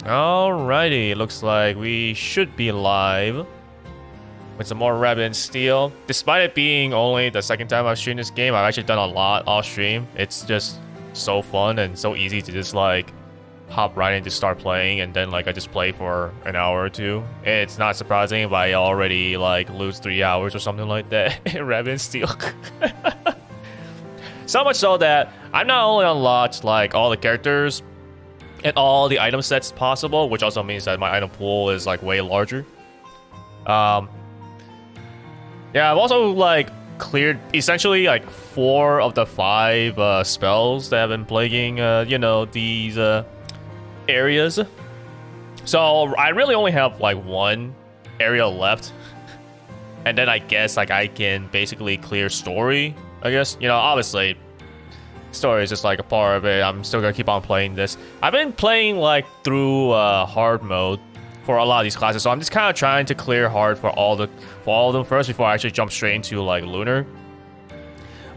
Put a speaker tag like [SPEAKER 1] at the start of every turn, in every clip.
[SPEAKER 1] Alrighty, looks like we should be live with some more Rabbit and Steel. Despite it being only the second time I've streamed this game, I've actually done a lot off stream. It's just so fun and so easy to just like hop right in to start playing, and then like I just play for an hour or two. It's not surprising if I already like lose 3 hours or something like that in Rabbit and Steel. So much so that I've not only unlocked like all the characters and all the item sets possible, which also means that my item pool is like way larger. Yeah, I've also like cleared essentially like 4 of the 5 spells that have been plaguing you know, these areas. So I really only have like 1 area left, and then I guess like I can basically clear story. I guess, you know, obviously story is just like a part of it. I'm still gonna keep on playing this. I've been playing like through hard mode for a lot of these classes, so I'm just kind of trying to clear hard for all of them first before I actually jump straight into like lunar.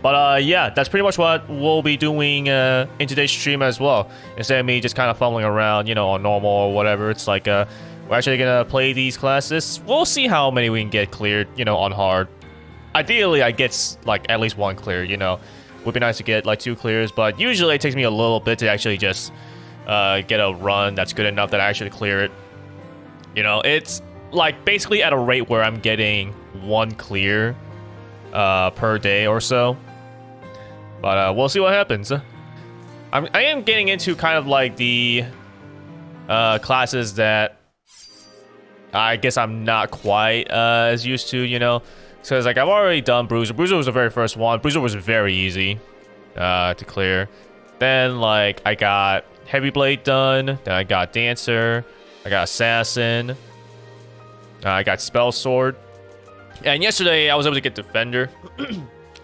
[SPEAKER 1] But yeah, that's pretty much what we'll be doing in today's stream as well. Instead of me just kind of fumbling around, you know, on normal or whatever, it's like we're actually gonna play these classes. We'll see how many we can get cleared, you know, on hard. Ideally, I get like at least 1 clear, you know. Would be nice to get like 2 clears, but usually it takes me a little bit to actually just get a run that's good enough that I actually clear it. You know, it's like basically at a rate where I'm getting 1 clear per day or so. But we'll see what happens. I am getting into kind of like the classes that I guess I'm not quite as used to, you know. Because like I've already done Bruiser. Bruiser was the very first one. Bruiser was very easy to clear. Then like I got Heavy Blade done. Then I got Dancer. I got Assassin. I got Spell Sword. And yesterday I was able to get Defender.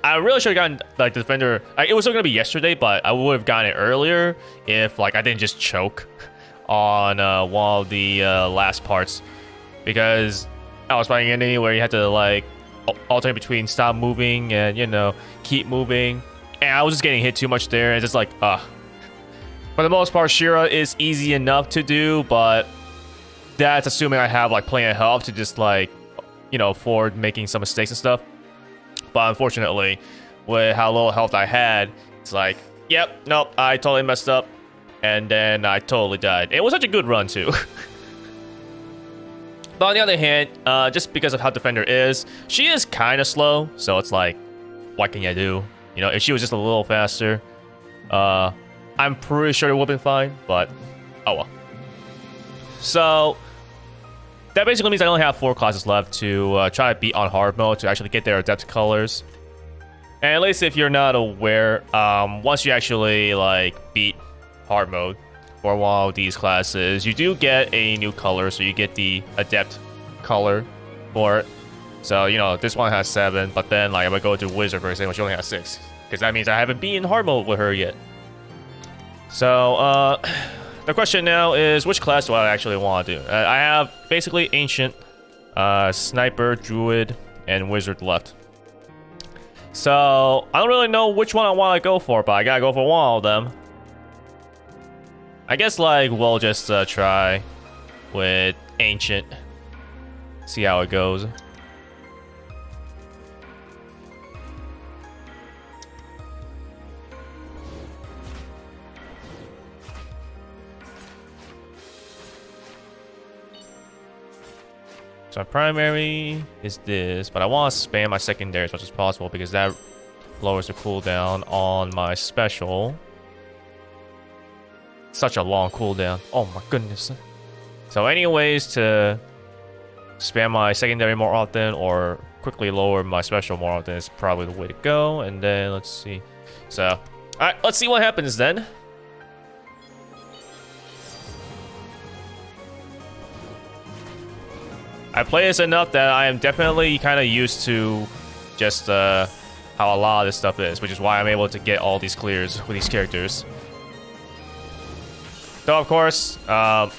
[SPEAKER 1] I really should have gotten like the Defender. It was still gonna be yesterday, but I would have gotten it earlier if like I didn't just choke on one of the last parts, because I was playing an ending where you had to like alternate between stop moving and, you know, keep moving, and I was just getting hit too much there. And it's just like for the most part, Shira is easy enough to do, but that's assuming I have like plenty of health to just like, you know, afford making some mistakes and stuff. But unfortunately, with how little health I had, it's like, yep, nope, I totally messed up, and then I totally died. It was such a good run too. But on the other hand, just because of how Defender is, she is kind of slow, so it's like, what can you do? You know, if she was just a little faster, I'm pretty sure it would have been fine, but oh well. So that basically means I only have 4 classes left to try to beat on hard mode to actually get their adept colors. And at least if you're not aware, once you actually like beat hard mode for one of these classes, you do get a new color, so you get the adept color for it. So, you know, this one has 7, but then like if I go to Wizard, for example, she only has 6, because that means I haven't beaten hard mode with her yet. So the question now is, which class do I actually want to do? I have basically Ancient, Sniper, Druid, and Wizard left. So I don't really know which one I want to go for, but I gotta go for one of them. I guess like we'll just try with Ancient, see how it goes. So my primary is this, but I want to spam my secondary as much as possible because that lowers the cooldown on my special. Such a long cooldown. Oh my goodness. So anyways, to spam my secondary more often or quickly lower my special more often is probably the way to go. And then let's see. So, alright, let's see what happens then. I play this enough that I am definitely kind of used to just how a lot of this stuff is, which is why I'm able to get all these clears with these characters. Though, of course, I'm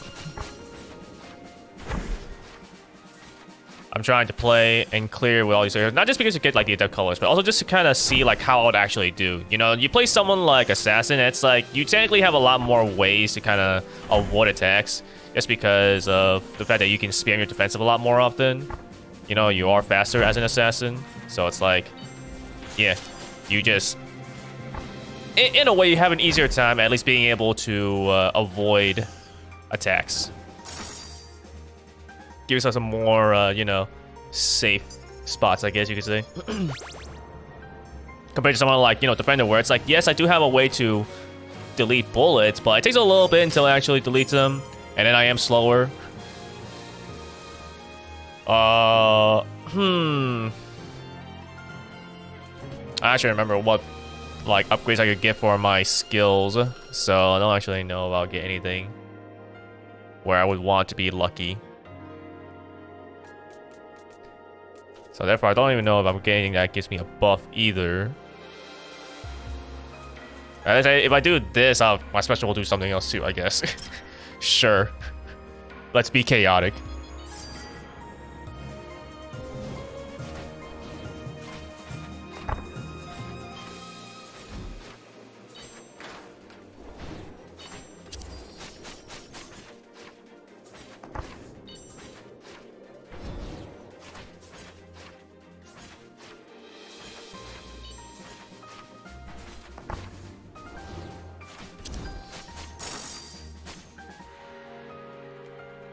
[SPEAKER 1] trying to play and clear with all these characters, not just because you get like the adept colors, but also just to kind of see like how it would actually do. You know, you play someone like Assassin, it's like you technically have a lot more ways to kind of avoid attacks. just because of the fact that you can spam your defensive a lot more often. You know, you are faster as an assassin, so it's like, yeah, you just, in a way, you have an easier time at least being able to avoid attacks. Give yourself some more, you know, safe spots, I guess you could say. Compared to someone like, you know, Defender, where it's like, yes, I do have a way to delete bullets, but it takes a little bit until it actually deletes them, and then I am slower. I actually remember what, like, upgrades I could get for my skills, so I don't actually know if I'll get anything where I would want to be lucky. So therefore, I don't even know if I'm getting anything that gives me a buff either. If I do this, my special will do something else too, I guess. Sure. Let's be chaotic.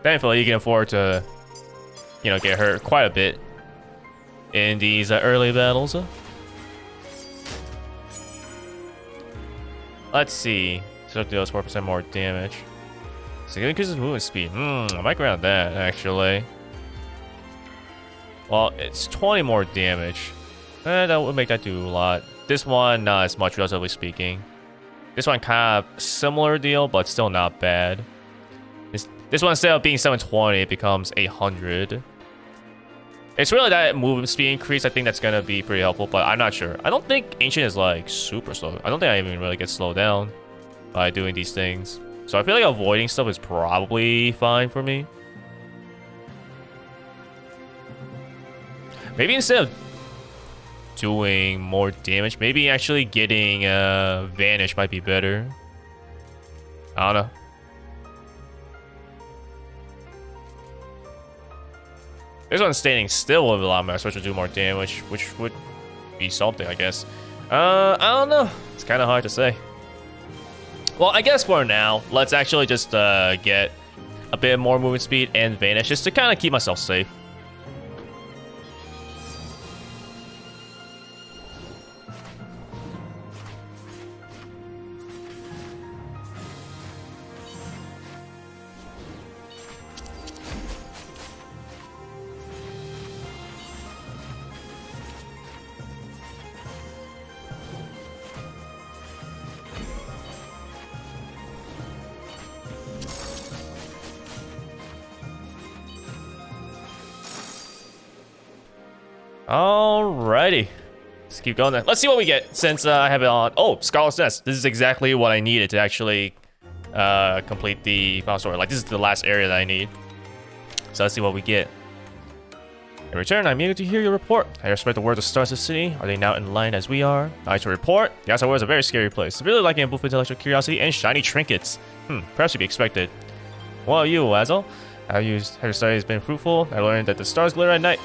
[SPEAKER 1] Thankfully, you can afford to, you know, get hurt quite a bit in these early battles. Let's see. So it deals 4% more damage. So it increases movement speed. I might grab that, actually. Well, it's 20 more damage. That would make that do a lot. This one, not as much, relatively speaking. This one kind of similar deal, but still not bad. This one, instead of being 720, it becomes 800. It's really that movement speed increase, I think that's going to be pretty helpful, but I'm not sure. I don't think Ancient is, like, super slow. I don't think I even really get slowed down by doing these things. So I feel like avoiding stuff is probably fine for me. Maybe instead of doing more damage, maybe actually getting Vanish might be better. I don't know. This one's standing still with a lot more, especially to do more damage, which would be something, I guess. I don't know. It's kind of hard to say. Well, I guess for now, let's actually just get a bit more movement speed and Vanish, just to kind of keep myself safe. Alrighty. Let's keep going then. Let's see what we get since I have it on. Oh, Scarlet's Nest. This is exactly what I needed to actually complete the final story. Like, this is the last area that I need. So let's see what we get. In return, I'm eager to hear your report. I have spread the word of stars of the city. Are they now in line as we are? I to report. The outside world is a very scary place. Really liking a booth of intellectual curiosity and shiny trinkets. Perhaps to be expected. Well, you, Azel. Have your studies been fruitful? I learned that the stars glitter at night.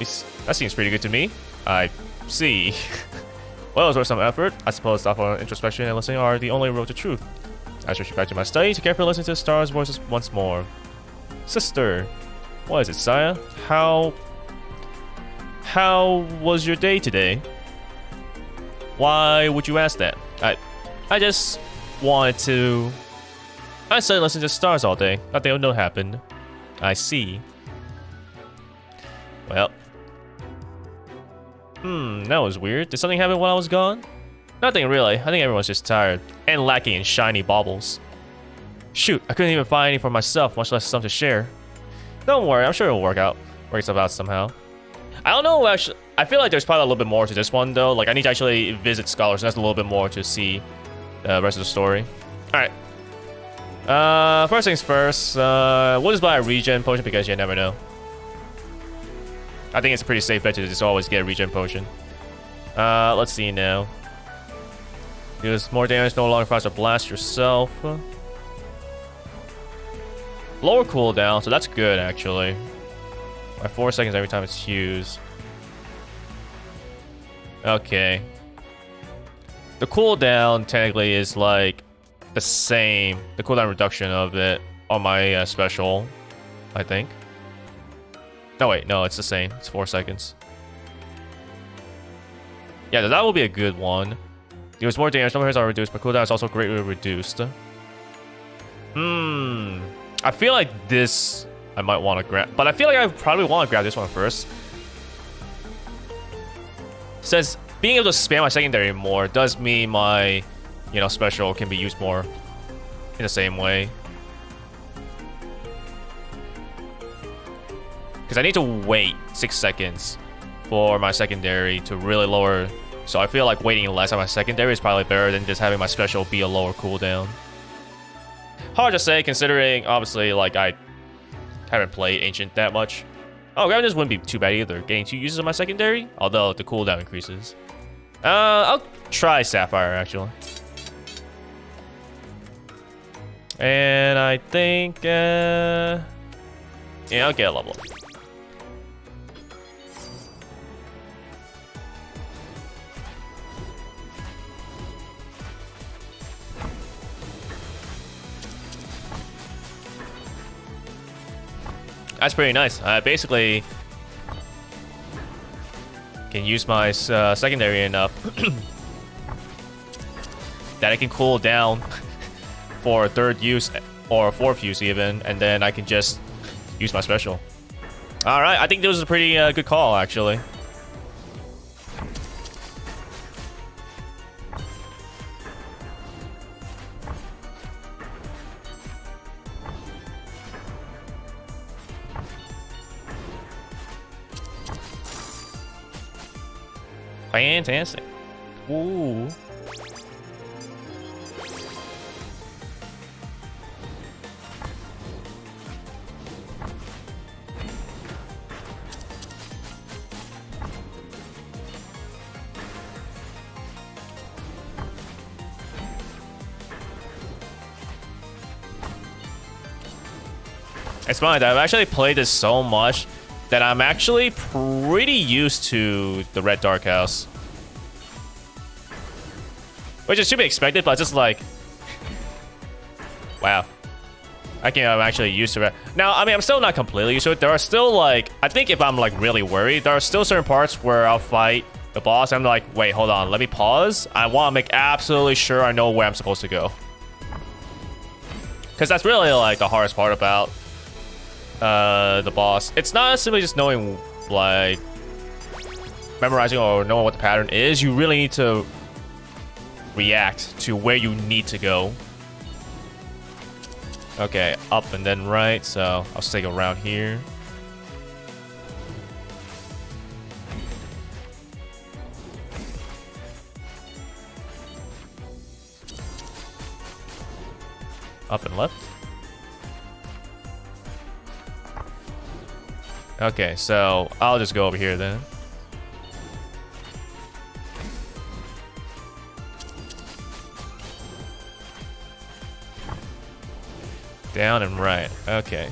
[SPEAKER 1] That seems pretty good to me. I see. Well, it was worth some effort. I suppose thoughtful introspection and listening are the only road to truth. I should get back to my study to carefully listen to the stars' voices once more. Sister, what is it, Saya? How was your day today? Why would you ask that? I just wanted to. I started listening to stars all day. Nothing would know happened. I see. Well. That was weird. Did something happen while I was gone? Nothing really. I think everyone's just tired. And lacking in shiny baubles. Shoot, I couldn't even find any for myself, much less some to share. Don't worry, I'm sure it'll work itself out somehow. I don't know, actually. I feel like there's probably a little bit more to this one, though. Like, I need to actually visit Scholars, and that's a little bit more to see the rest of the story. Alright. First things first, we'll just buy a regen potion because you never know. I think it's a pretty safe bet to just always get a regen potion. Let's see now. Use more damage, no longer forced to blast yourself. lower cooldown, so that's good actually. By 4 seconds every time it's used. Okay. The cooldown technically is like the same. The cooldown reduction of it on my special, I think. No, wait, no, it's the same. It's 4 seconds. Yeah, that will be a good one. Deals more damage, number hits are reduced, but cooldown is also greatly reduced. I feel like this I might want to grab, but I feel like I probably want to grab this one first. Since being able to spam my secondary more does mean my, you know, special can be used more in the same way. Because I need to wait 6 seconds for my secondary to really lower. So I feel like waiting less on my secondary is probably better than just having my special be a lower cooldown. Hard to say considering, obviously, like I haven't played Ancient that much. Oh, grabbing this wouldn't be too bad either. Getting 2 uses of my secondary, although the cooldown increases. I'll try Sapphire actually. And I think, yeah, I'll get a level up. That's pretty nice. I basically can use my secondary enough that I can cool down for a 3rd use or a 4th use even, and then I can just use my special. All right, I think this was a pretty good call actually. Fantastic. Ooh. It's funny that I've actually played this so much that I'm actually pretty used to the Red Darkhouse. Which it should be expected, but just like... Wow. I think I'm actually used to it. Now, I mean, I'm still not completely used to it. There are still like... I think if I'm like really worried, there are still certain parts where I'll fight the boss and I'm like, wait, hold on, let me pause. I want to make absolutely sure I know where I'm supposed to go. Because that's really like the hardest part about the boss. It's not simply just knowing, like, memorizing or knowing what the pattern is. You really need to react to where you need to go. Okay, up and then right, so I'll stay around here. Up and left. Okay, so I'll just go over here then. Down and right. Okay.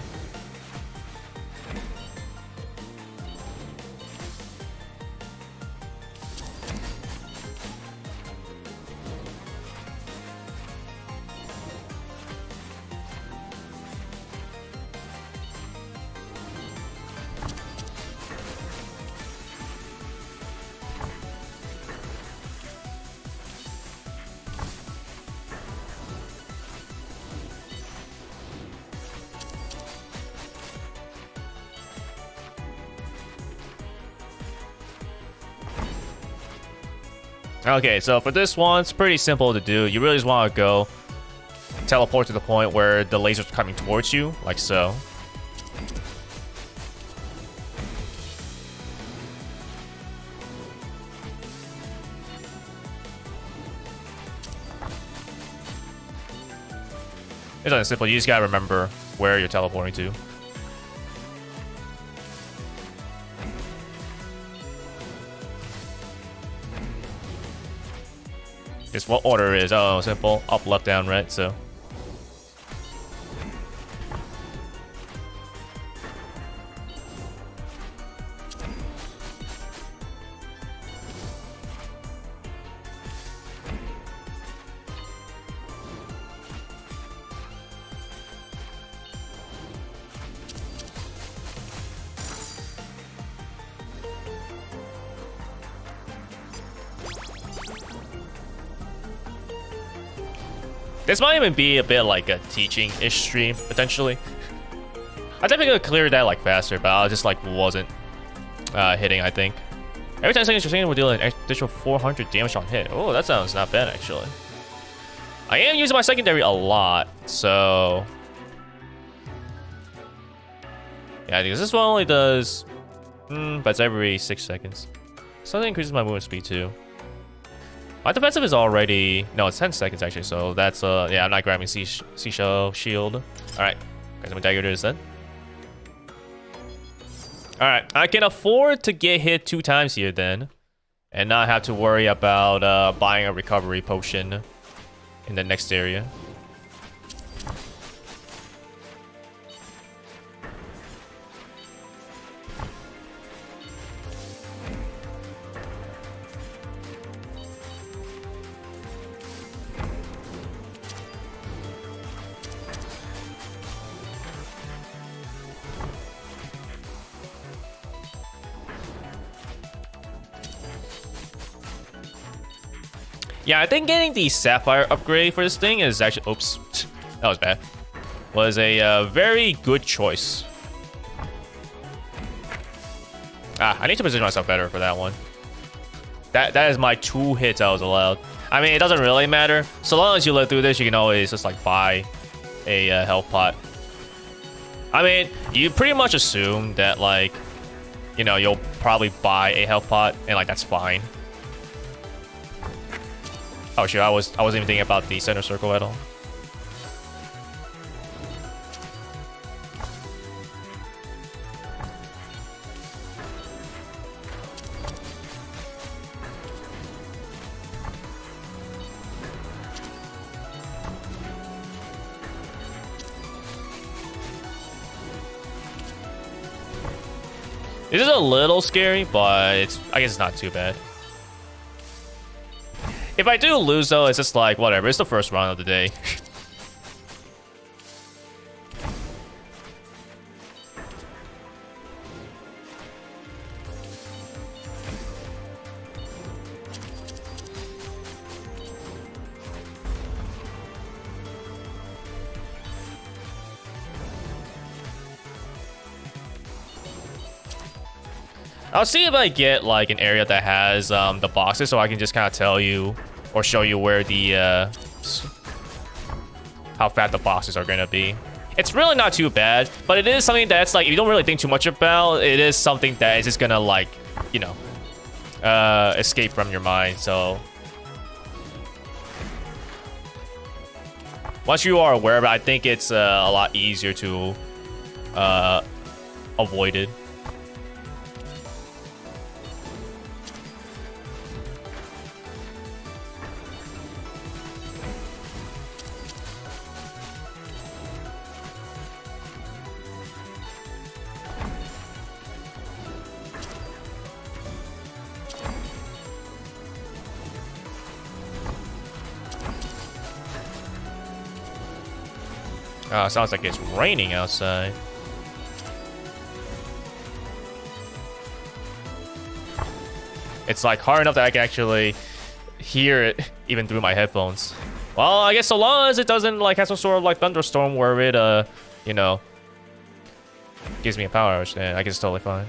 [SPEAKER 1] Okay, so for this one, it's pretty simple to do. You really just want to go teleport to the point where the laser's coming towards you, like so. It's not simple, you just gotta remember where you're teleporting to. Just what order is? Oh, simple. Up, left, down, right, so. This might even be a bit like a teaching-ish stream, potentially. I definitely could clear that like faster, but I just like wasn't hitting, I think. Every 10 seconds you're saying we'll deal an additional 400 damage on hit. Oh, that sounds not bad, actually. I am using my secondary a lot, so... Yeah, because this one only does... but it's every 6 seconds. So that increases my movement speed, too. My defensive is already... No, it's 10 seconds, actually, so that's... yeah, I'm not grabbing Seashell Shield. Alright, guys, I'm gonna dagger this then. Alright, I can afford to get hit 2 times here, then. And not have to worry about buying a recovery potion in the next area. Yeah, I think getting the Sapphire upgrade for this thing is actually... Oops. That was bad. Was a very good choice. I need to position myself better for that one. That is my 2 hits I was allowed. I mean, it doesn't really matter. So long as you live through this, you can always just, like, buy a health pot. I mean, you pretty much assume that, like, you know, you'll probably buy a health pot, and, like, that's fine. Oh shit, I wasn't even thinking about the center circle at all. This is a little scary, but I guess it's not too bad. If I do lose, though, it's just like, whatever. It's the first round of the day. I'll see if I get like an area that has the boxes, so I can just kind of tell you or show you where the how fat the boxes are gonna be. It's really not too bad, but it is something that's like, if you don't really think too much about, it is something that is just gonna like, you know, escape from your mind. So once you are aware of it, I think it's a lot easier to avoid it. Oh, sounds like it's raining outside. It's like hard enough that I can actually hear it even through my headphones. Well, I guess so long as it doesn't like have some sort of like thunderstorm where it you know, gives me a power outage, then I guess it's totally fine.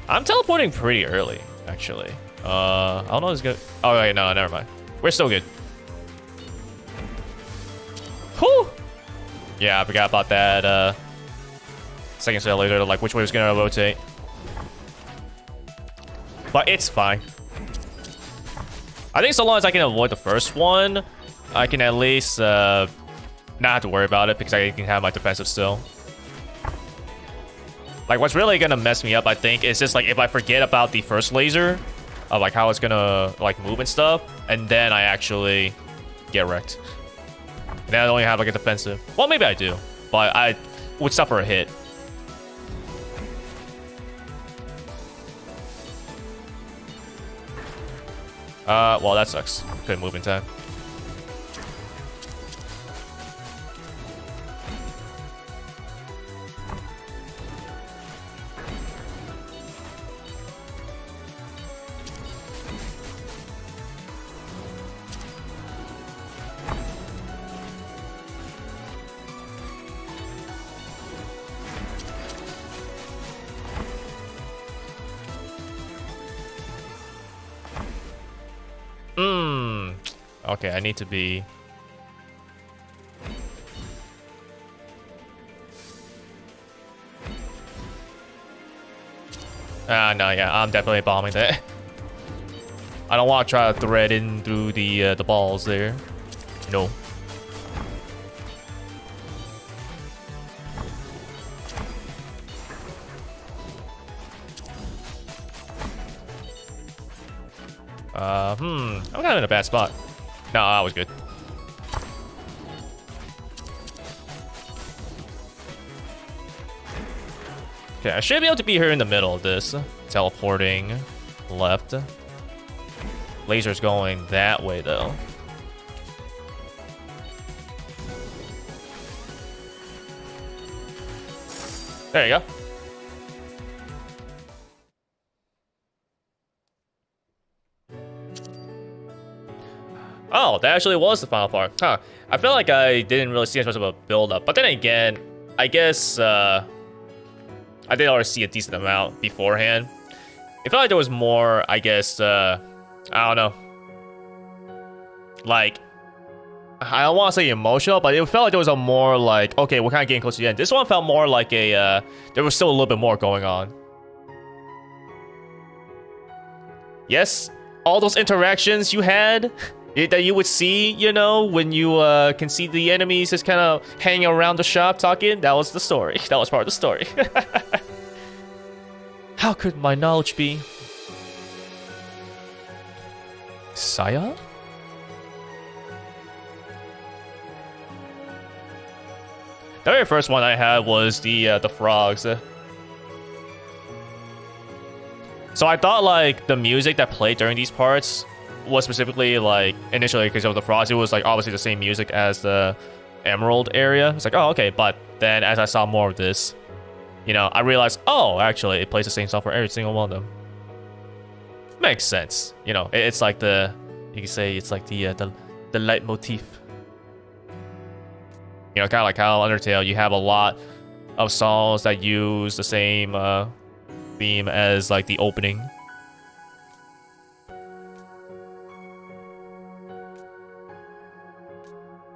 [SPEAKER 1] I'm teleporting pretty early, actually. I don't know if it's good. Oh wait, no, never mind. We're still good. Whew! Yeah, I forgot about that second cell later, like which way it was gonna rotate. But it's fine. I think so long as I can avoid the first one, I can at least not have to worry about it because I can have my defensive still. Like what's really gonna mess me up, I think, is just like if I forget about the first laser of like how it's gonna like move and stuff, and then I actually get wrecked. Then I only have like a defensive. Well, maybe I do, but I would suffer a hit. Well, that sucks. Good move in time. Okay, I need to be... No, yeah, I'm definitely bombing that. I don't want to try to thread in through the balls there. No. I'm kind of in a bad spot. No, that was good. Okay, I should be able to be here in the middle of this. Teleporting left. Laser's going that way, though. There you go. Oh, that actually was the final part. Huh. I feel like I didn't really see as much of a build-up. But then again, I guess I did already see a decent amount beforehand. It felt like there was more, I guess, I don't know. Like, I don't want to say emotional, but it felt like there was a more like, okay, we're kind of getting close to the end. This one felt more like a, there was still a little bit more going on. Yes, all those interactions you had that you would see, you know, when you can see the enemies just kind of hanging around the shop talking, that was the story. That was part of the story. How could my knowledge be? Saya? The very first one I had was the frogs. So I thought like the music that played during these parts was specifically like initially because of the frogs. It was like obviously the same music as the Emerald area. It's like, oh, okay. But then as I saw more of this, you know, I realized, oh, actually it plays the same song for every single one of them. Makes sense. You know, it's like the, you can say it's like the leitmotif. You know, kind of like how Undertale, you have a lot of songs that use the same theme as like the opening.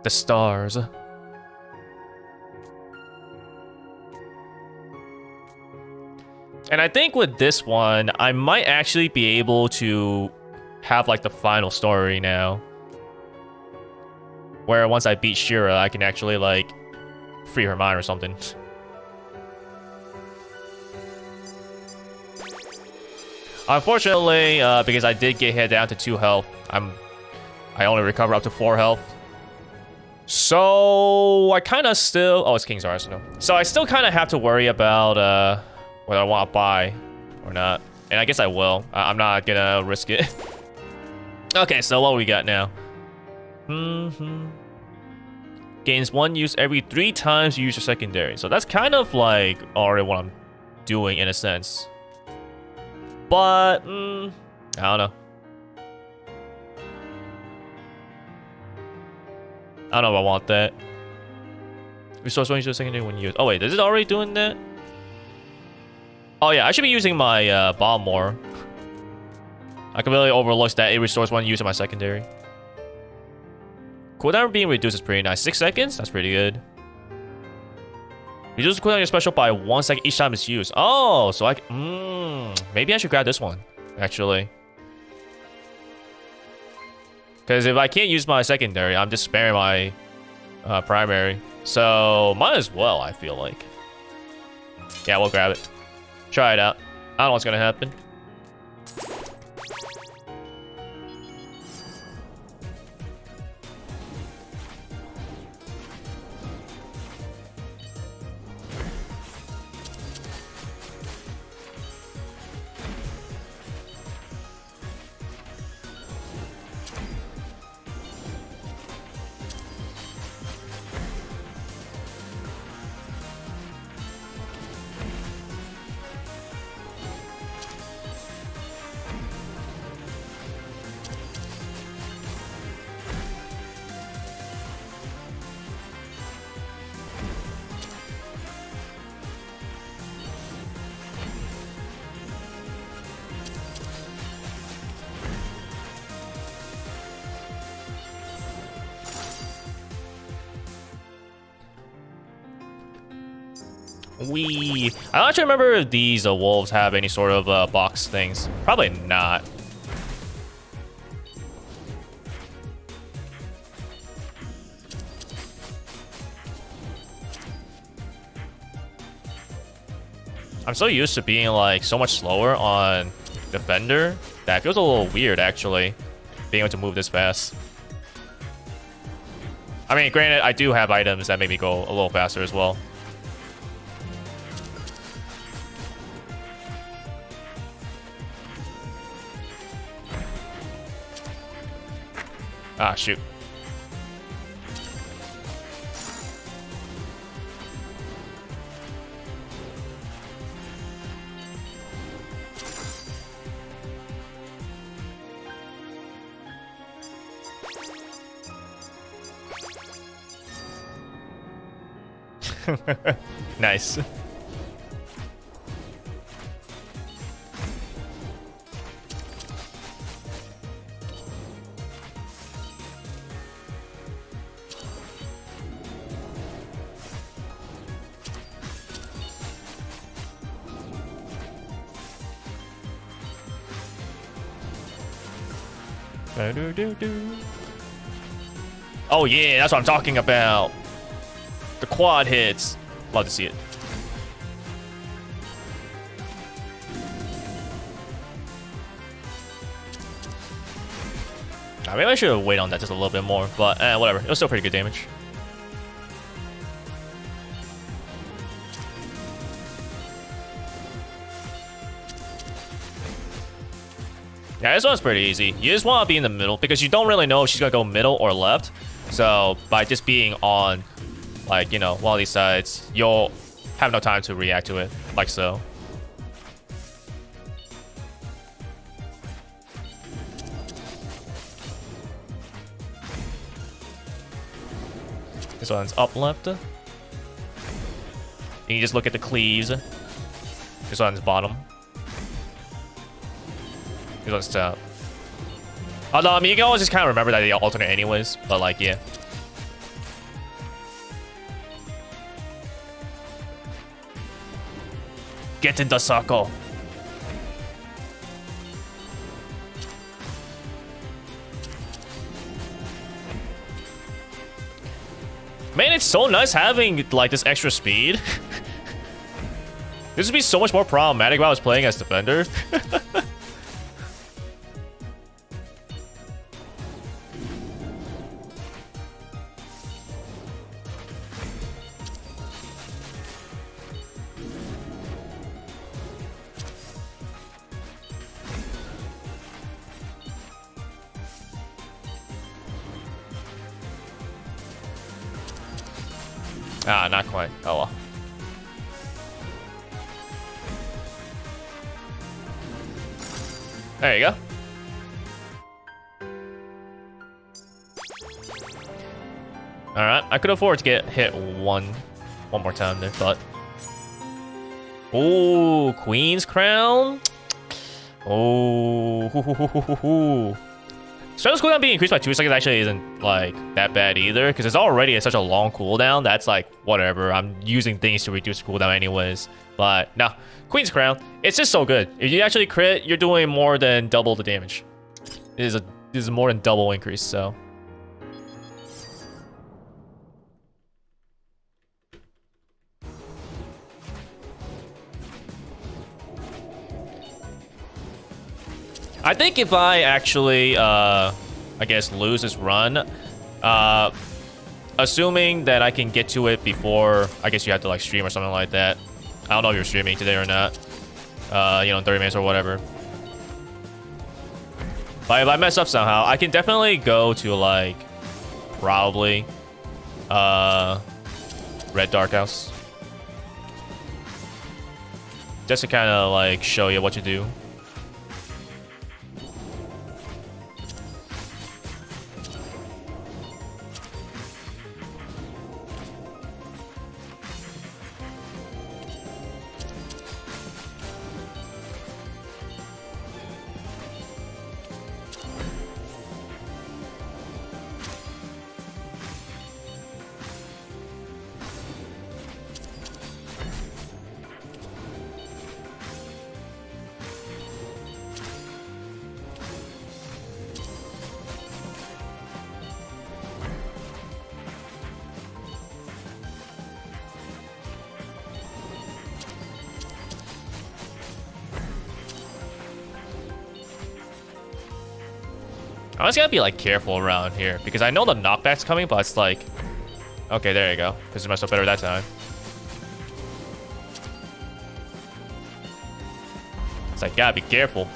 [SPEAKER 1] The stars. And I think with this one, I might actually be able to have like the final story now. Where once I beat Shira, I can actually like free her mind or something. Unfortunately, because I did get hit down to 2 health, I only recover up to 4 health. So I kind of still, oh, it's King's Arsenal. So I still kind of have to worry about whether I want to buy or not. And I guess I will. I'm not gonna risk it. Okay, so what we got now? Gains 1 use every 3 times you use your secondary. So that's kind of like already what I'm doing in a sense. But, I don't know. I don't know if I want that. Resource 1 use your secondary when you use. Oh wait, is it already doing that? Oh yeah, I should be using my bomb more. I completely overlooked that it restores 1 use of my secondary. Cooldown being reduced is pretty nice. 6 seconds? That's pretty good. Reduce the cooldown of your special by 1 second each time it's used. Oh, so I can... maybe I should grab this one, actually. Because if I can't use my secondary, I'm just sparing my primary. So, might as well, I feel like. Yeah, we'll grab it. Try it out. I don't know what's gonna happen. We. I don't actually remember if these wolves have any sort of box things. Probably not. I'm so used to being like so much slower on Defender that it feels a little weird actually, being able to move this fast. I mean, granted, I do have items that make me go a little faster as well. Ah, shoot. Nice. Oh yeah, that's what I'm talking about. The quad hits. Love to see it. Maybe I should have waited on that just a little bit more, but whatever. It was still pretty good damage. Yeah, this one's pretty easy. You just want to be in the middle because you don't really know if she's going to go middle or left. So by just being on, like, you know, one of these sides, you'll have no time to react to it, like so. This one's up left. And you just look at the cleaves. This one's bottom. This one's top. Although, I mean, you can always just kind of remember that they alternate anyways, but like, yeah. Get in the circle. Man, it's so nice having like this extra speed. This would be so much more problematic if I was playing as defender. Ah, not quite. Oh well. There you go. Alright, I could afford to get hit one more time there, but... Ooh, Queen's Crown? Oh, Strength's cooldown being increased by 2 seconds actually isn't like that bad either, because it's already at such a long cooldown. That's like whatever. I'm using things to reduce cooldown anyways. But no, Queen's Crown, it's just so good. If you actually crit, you're doing more than double the damage. It is a more than double increase. So. I think if I actually, I guess, lose this run, assuming that I can get to it before, I guess you have to like stream or something like that. I don't know if you're streaming today or not. You know, in 30 minutes or whatever. But if I mess up somehow, I can definitely go to like, probably, Red Darkhouse. Just to kind of like show you what to do. I just gotta be like careful around here because I know the knockback's coming, but it's like, okay, there you go. Position myself better that time. It's like, gotta be careful.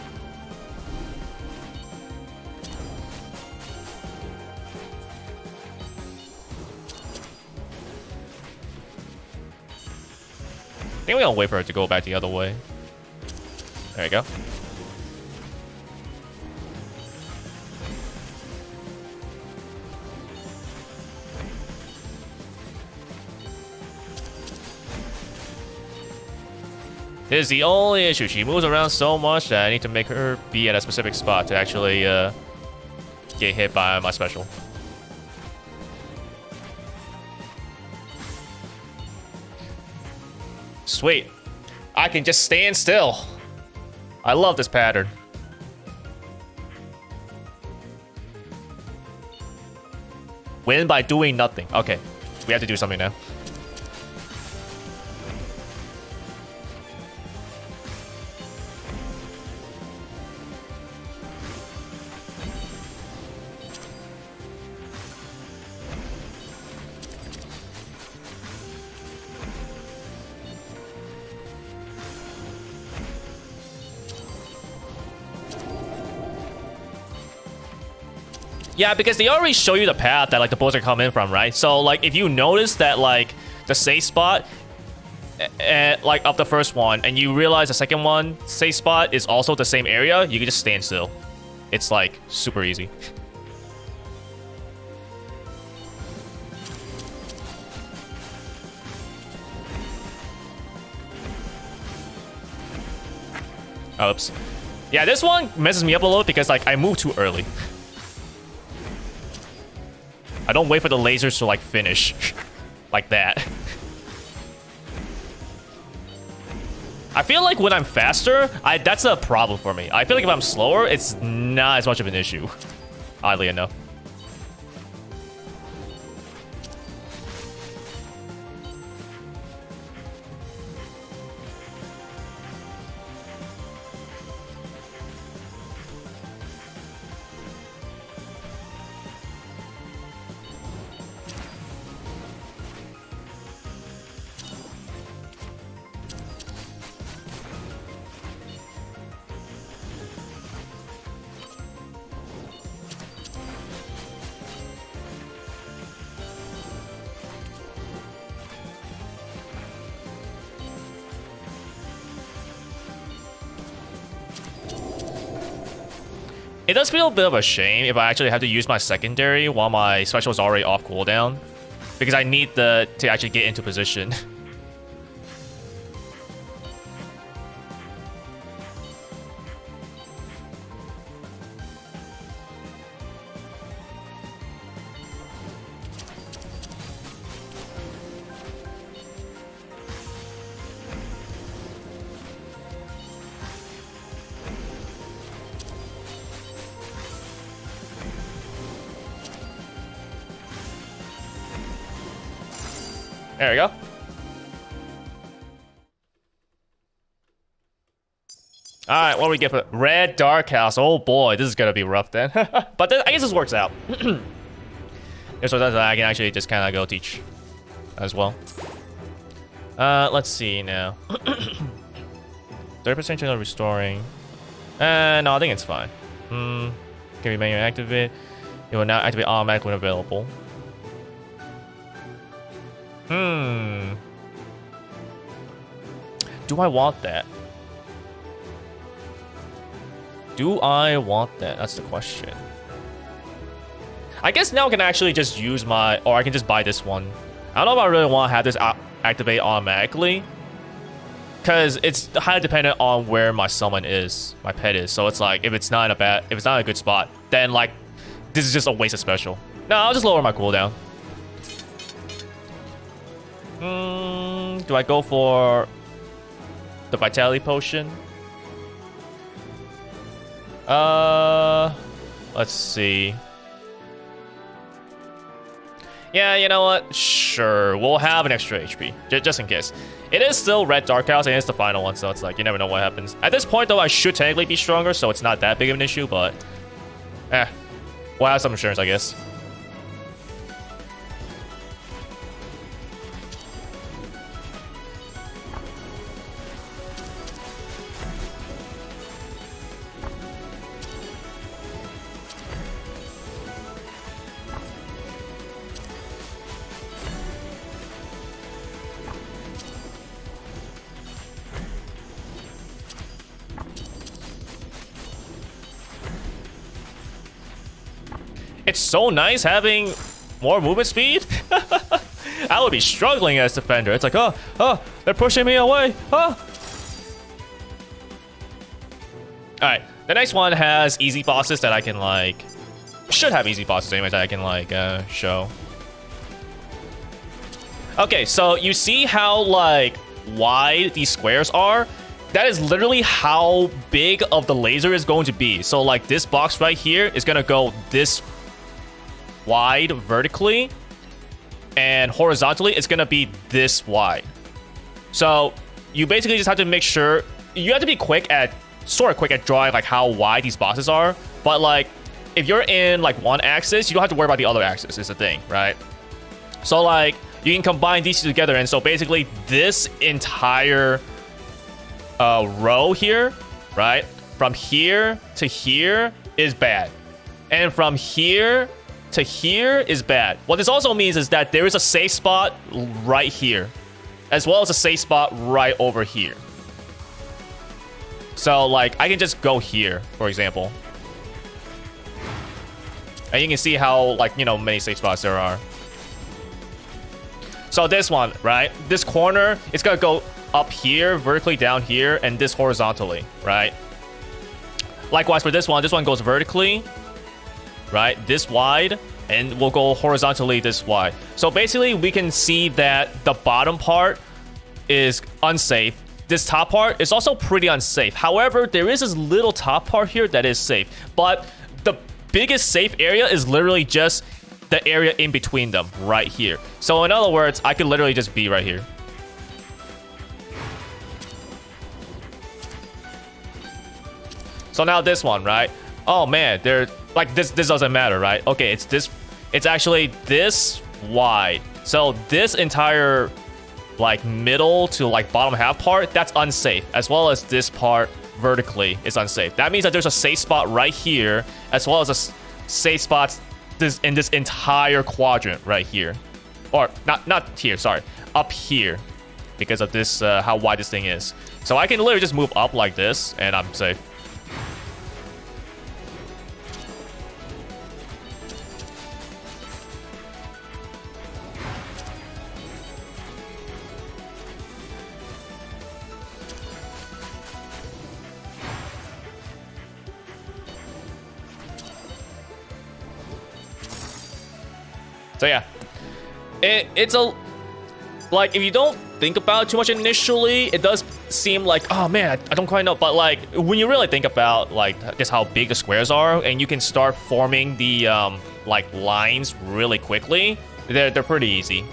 [SPEAKER 1] I think we're gonna wait for her to go back the other way. There you go. This is the only issue. She moves around so much that I need to make her be at a specific spot to actually get hit by my special. Sweet. I can just stand still. I love this pattern. Win by doing nothing. Okay. We have to do something now. Yeah, because they already show you the path that like the bullets are coming from, right? So like if you notice that like the safe spot like of the first one and you realize the second one safe spot is also the same area, you can just stand still. It's like super easy. Oops. Yeah, this one messes me up a little because like I moved too early. I don't wait for the lasers to like finish like that. I feel like when I'm faster, that's a problem for me. I feel like if I'm slower, it's not as much of an issue, oddly enough. It does feel a bit of a shame if I actually have to use my secondary while my special is already off cooldown, because I need to actually get into position. There we go. Alright, what do we get for Red Darkhouse? Oh boy, this is gonna be rough then. But then, I guess this works out. This works out that I can actually just kind of go teach as well. Let's see now. 30% chance of restoring. No, I think it's fine. Can we manually activate? It will now activate automatically when available. Do I want that? Do I want that? That's the question. I guess now I can actually just use my... Or I can just buy this one. I don't know if I really want to have this activate automatically. Because it's highly dependent on where my summon is. My pet is. So it's like, if it's not a good spot, then like, this is just a waste of special. No, I'll just lower my cooldown. Do I go for the vitality potion? Let's see. Yeah, you know what? Sure, we'll have an extra HP just in case. It is still Red Darkhouse and it's the final one, so it's like you never know what happens. At this point, though, I should technically be stronger, so it's not that big of an issue. But, Well, I have some insurance, I guess. It's so nice having more movement speed. I would be struggling as defender. It's like, oh, they're pushing me away. Oh. Alright, the next one has easy bosses that I can like... Should have easy bosses anyways that I can like show. Okay, so you see how like wide these squares are? That is literally how big of the laser is going to be. So like this box right here is gonna go this wide vertically, and horizontally it's gonna be this wide. So you basically just have to make sure you have to be sort of quick at drawing like how wide these bosses are. But like if you're in like one axis, you don't have to worry about the other axis is the thing, right? So like you can combine these two together, and so basically this entire row here, right, from here to here is bad, and from here to here is bad. What this also means is that there is a safe spot right here, as well as a safe spot right over here. So like I can just go here, for example, and you can see how like, you know, many safe spots there are. So this one, right, this corner, it's gonna go up here, vertically down here, and this horizontally, right? Likewise for this one goes vertically, right, this wide, and we'll go horizontally this wide. So basically we can see that the bottom part is unsafe. This top part is also pretty unsafe. However, there is this little top part here that is safe, but the biggest safe area is literally just the area in between them right here. So in other words, I could literally just be right here. So now this one, right? Oh man, they're like this doesn't matter, right? Okay, it's actually this wide. So this entire like middle to like bottom half part, that's unsafe, as well as this part vertically is unsafe. That means that there's a safe spot right here, as well as a safe spot in this entire quadrant right here. Or not here, sorry, up here, because of this how wide this thing is. So I can literally just move up like this and I'm safe. So yeah, it's a, like, if you don't think about it too much initially, it does seem like, oh man, I don't quite know. But like when you really think about like just how big the squares are, and you can start forming the like lines really quickly, they're pretty easy.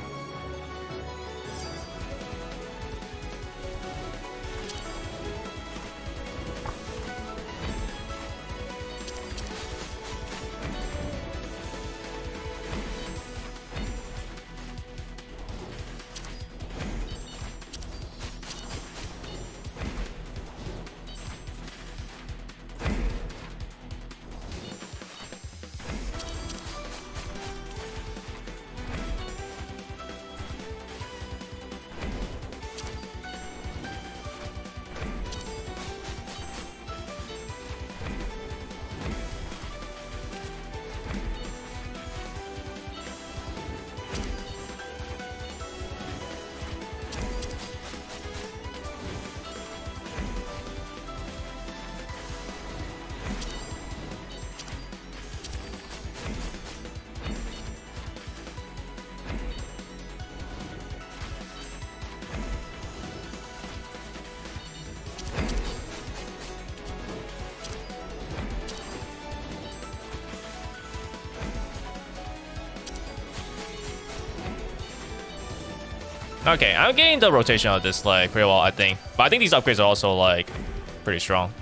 [SPEAKER 1] Okay, I'm getting the rotation of this like pretty well, I think. But I think these upgrades are also like pretty strong.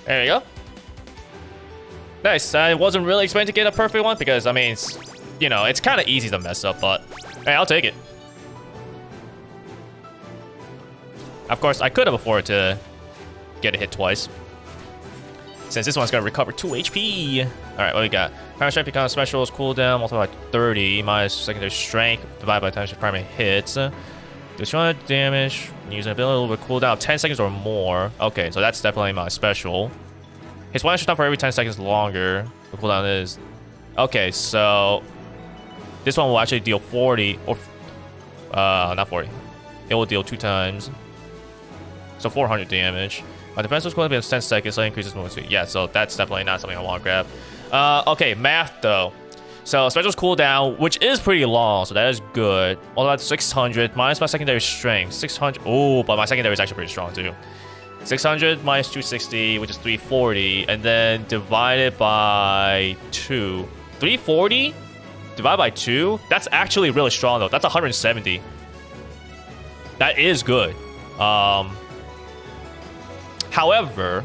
[SPEAKER 1] There you go. Nice. I wasn't really expecting to get a perfect one because, I mean, it's, you know, it's kind of easy to mess up, but hey, I'll take it. Of course, I could have afforded to get a hit twice, since this one's going to recover 2 HP. Alright, what we got? Primary strength becomes specials, cooldown, multiplied by 30, minus secondary strength, divided by times your primary hits. Do 200 damage, using ability, a little bit cooldown of 10 seconds or more. Okay, so that's definitely my special. Hits 1 extra time for every 10 seconds longer. The cooldown is... Okay, so... This one will actually deal 40, or... not 40. It will deal 2 times. So 400 damage. My defense was going to be 10 seconds, so it increases more speed. Yeah, so that's definitely not something I want to grab. Okay, math though. So specials cooldown, which is pretty long, so that is good. All about 600 minus my secondary strength. 600. Oh, but my secondary is actually pretty strong too. 600 minus 260, which is 340, and then divided by 2. 340 divided by 2. That's actually really strong though. That's 170. That is good. However,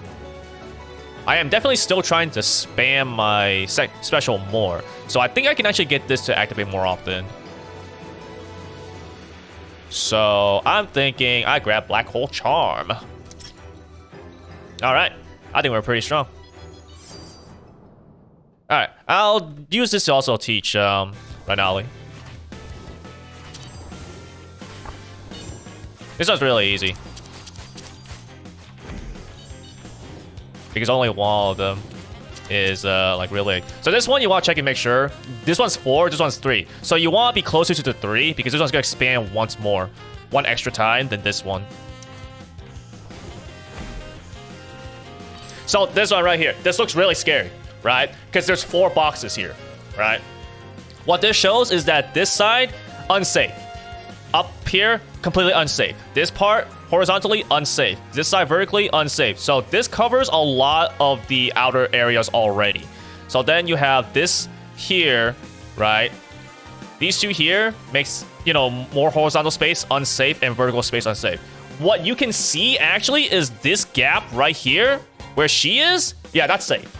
[SPEAKER 1] I am definitely still trying to spam my special more. So I think I can actually get this to activate more often. So I'm thinking I grab Black Hole Charm. Alright, I think we're pretty strong. Alright, I'll use this to also teach Ranalie. This one's really easy. Because only one of them is like really... So this one you want to check and make sure. This one's 4, this one's 3. So you want to be closer to the 3 because this one's going to expand once more. 1 extra time than this one. So this one right here. This looks really scary, right? Because there's 4 boxes here, right? What this shows is that this side, unsafe. Up here, completely unsafe. This part, horizontally, unsafe. This side, vertically, unsafe. So this covers a lot of the outer areas already. So then you have this here, right? These 2 here makes, you know, more horizontal space unsafe and vertical space unsafe. What you can see, actually, is this gap right here, where she is. Yeah, that's safe.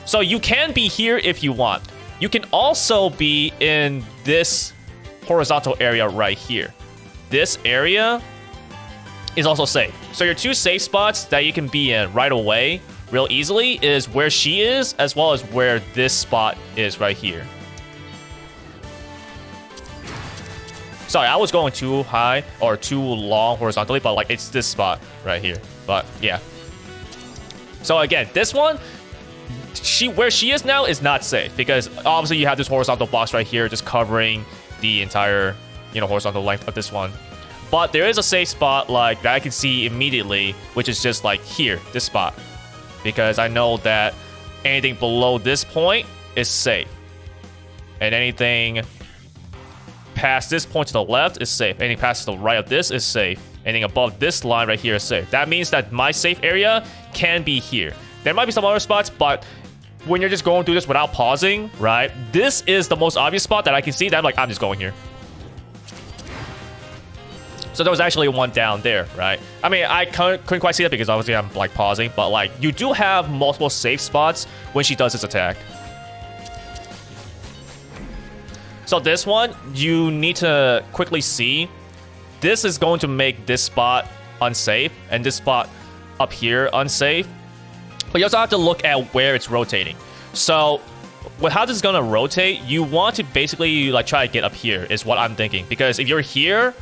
[SPEAKER 1] So you can be here if you want. You can also be in this horizontal area right here. This area is also safe. So your 2 safe spots that you can be in right away real easily is where she is, as well as where this spot is right here. Sorry, I was going too high or too long horizontally, but like it's this spot right here. But yeah. So again, this one, where she is now is not safe because obviously you have this horizontal box right here just covering the entire, you know, horizontal length of this one. But there is a safe spot like that I can see immediately, which is just like here, this spot. Because I know that anything below this point is safe. And anything past this point to the left is safe. Anything past the right of this is safe. Anything above this line right here is safe. That means that my safe area can be here. There might be some other spots, but when you're just going through this without pausing, right? This is the most obvious spot that I can see that I'm like, I'm just going here. So there was actually one down there, right? I mean, I couldn't quite see that because obviously I'm like pausing, but like you do have multiple safe spots when she does this attack. So this one, you need to quickly see. This is going to make this spot unsafe and this spot up here unsafe. But you also have to look at where it's rotating. So with how this is going to rotate, you want to basically like try to get up here is what I'm thinking. Because if you're here,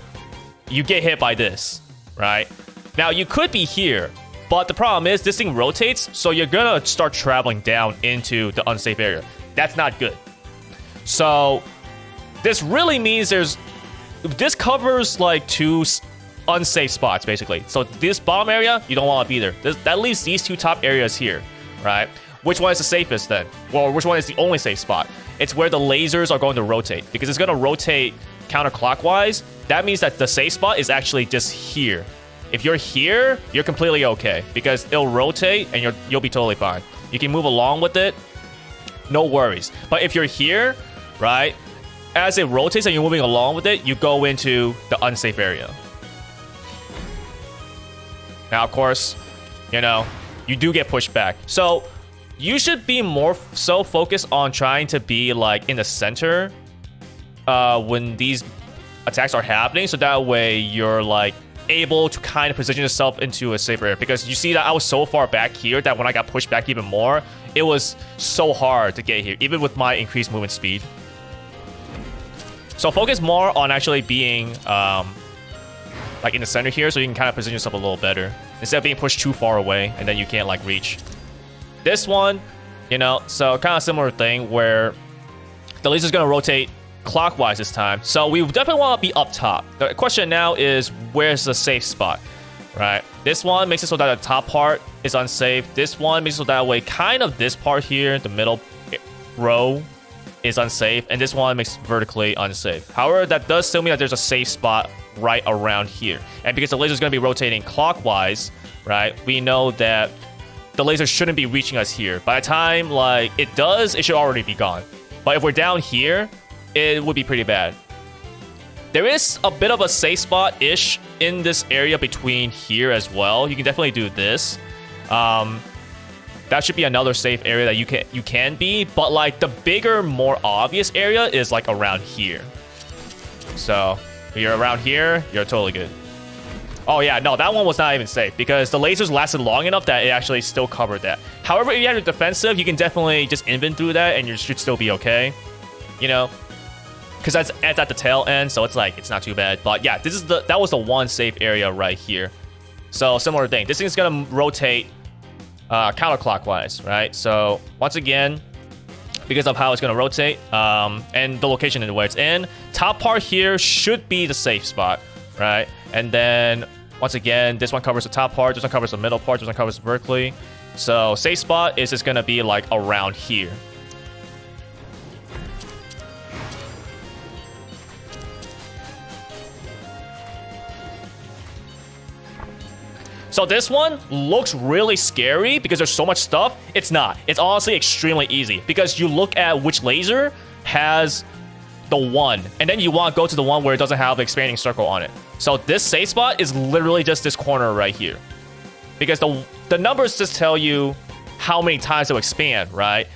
[SPEAKER 1] you get hit by this, right? Now you could be here, but the problem is this thing rotates, so you're going to start traveling down into the unsafe area. That's not good. So this really means this covers like 2 unsafe spots basically. So this bottom area, you don't want to be there. That leaves these 2 top areas here, right? Which one is the safest then? Well, which one is the only safe spot? It's where the lasers are going to rotate because it's going to rotate counterclockwise. That means that the safe spot is actually just here. If you're here, you're completely okay because it'll rotate and you'll be totally fine. You can move along with it, no worries. But if you're here, right, as it rotates and you're moving along with it, you go into the unsafe area. Now, of course, you know, you do get pushed back. So you should be more so focused on trying to be like in the center when these attacks are happening, so that way you're like able to kind of position yourself into a safer area. Because you see that I was so far back here that when I got pushed back even more, it was so hard to get here, even with my increased movement speed. So focus more on actually being like in the center here, so you can kind of position yourself a little better instead of being pushed too far away and then you can't like reach. This one, you know, so kind of similar thing where the laser's gonna rotate clockwise this time. So we definitely want to be up top. The question now is, where's the safe spot, right? This one makes it so that the top part is unsafe. This one makes it so that way kind of this part here, the middle row, is unsafe. And this one makes vertically unsafe. However, that does still mean that there's a safe spot right around here. And because the laser is going to be rotating clockwise, right, we know that the laser shouldn't be reaching us here. By the time like it does, it should already be gone. But if we're down here, it would be pretty bad. There is a bit of a safe spot-ish in this area between here as well. You can definitely do this. That should be another safe area that you can be, but like the bigger, more obvious area is like around here. So if you're around here, you're totally good. Oh yeah, no, that one was not even safe because the lasers lasted long enough that it actually still covered that. However, if you have your defensive, you can definitely just invent through that and you should still be okay. You know? Because that's at the tail end, so it's like, it's not too bad. But yeah, that was the one safe area right here. So similar thing. This thing's gonna rotate counterclockwise, right? So once again, because of how it's gonna rotate and the location and where it's in, top part here should be the safe spot, right? And then once again, this one covers the top part, this one covers the middle part, this one covers vertically. So safe spot is just gonna be like around here. So this one looks really scary because there's so much stuff. It's not. It's honestly extremely easy because you look at which laser has the one, and then you want to go to the one where it doesn't have the expanding circle on it. So this safe spot is literally just this corner right here. Because the numbers just tell you how many times it'll expand, right?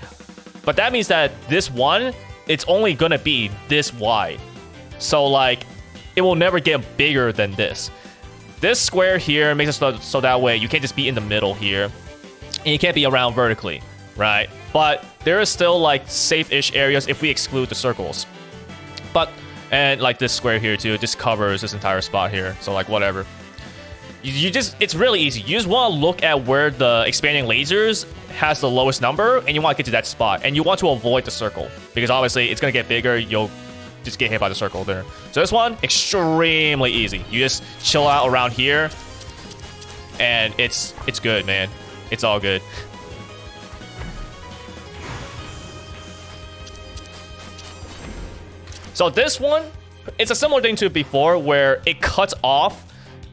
[SPEAKER 1] But that means that this one, it's only gonna be this wide. So like, it will never get bigger than this. This square here makes it so that way you can't just be in the middle here. And you can't be around vertically, right? But there is still like safe-ish areas if we exclude the circles. But, and like this square here too, this covers this entire spot here. So like whatever. It's really easy. You just want to look at where the expanding lasers has the lowest number and you want to get to that spot. And you want to avoid the circle because obviously it's going to get bigger. You'll just get hit by the circle there. So this one, extremely easy. You just chill out around here and it's good, man. It's all good. So this one, it's a similar thing to before where it cuts off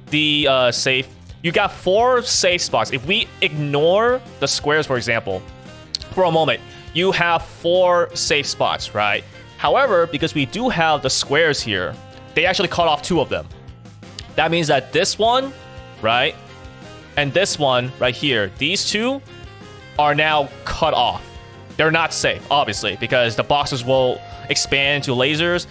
[SPEAKER 1] the safe. You got 4 safe spots. If we ignore the squares, for example, for a moment, you have 4 safe spots, right? However, because we do have the squares here, they actually cut off 2 of them. That means that this one, right, and this one right here, these 2 are now cut off. They're not safe, obviously, because the boxes will expand to lasers.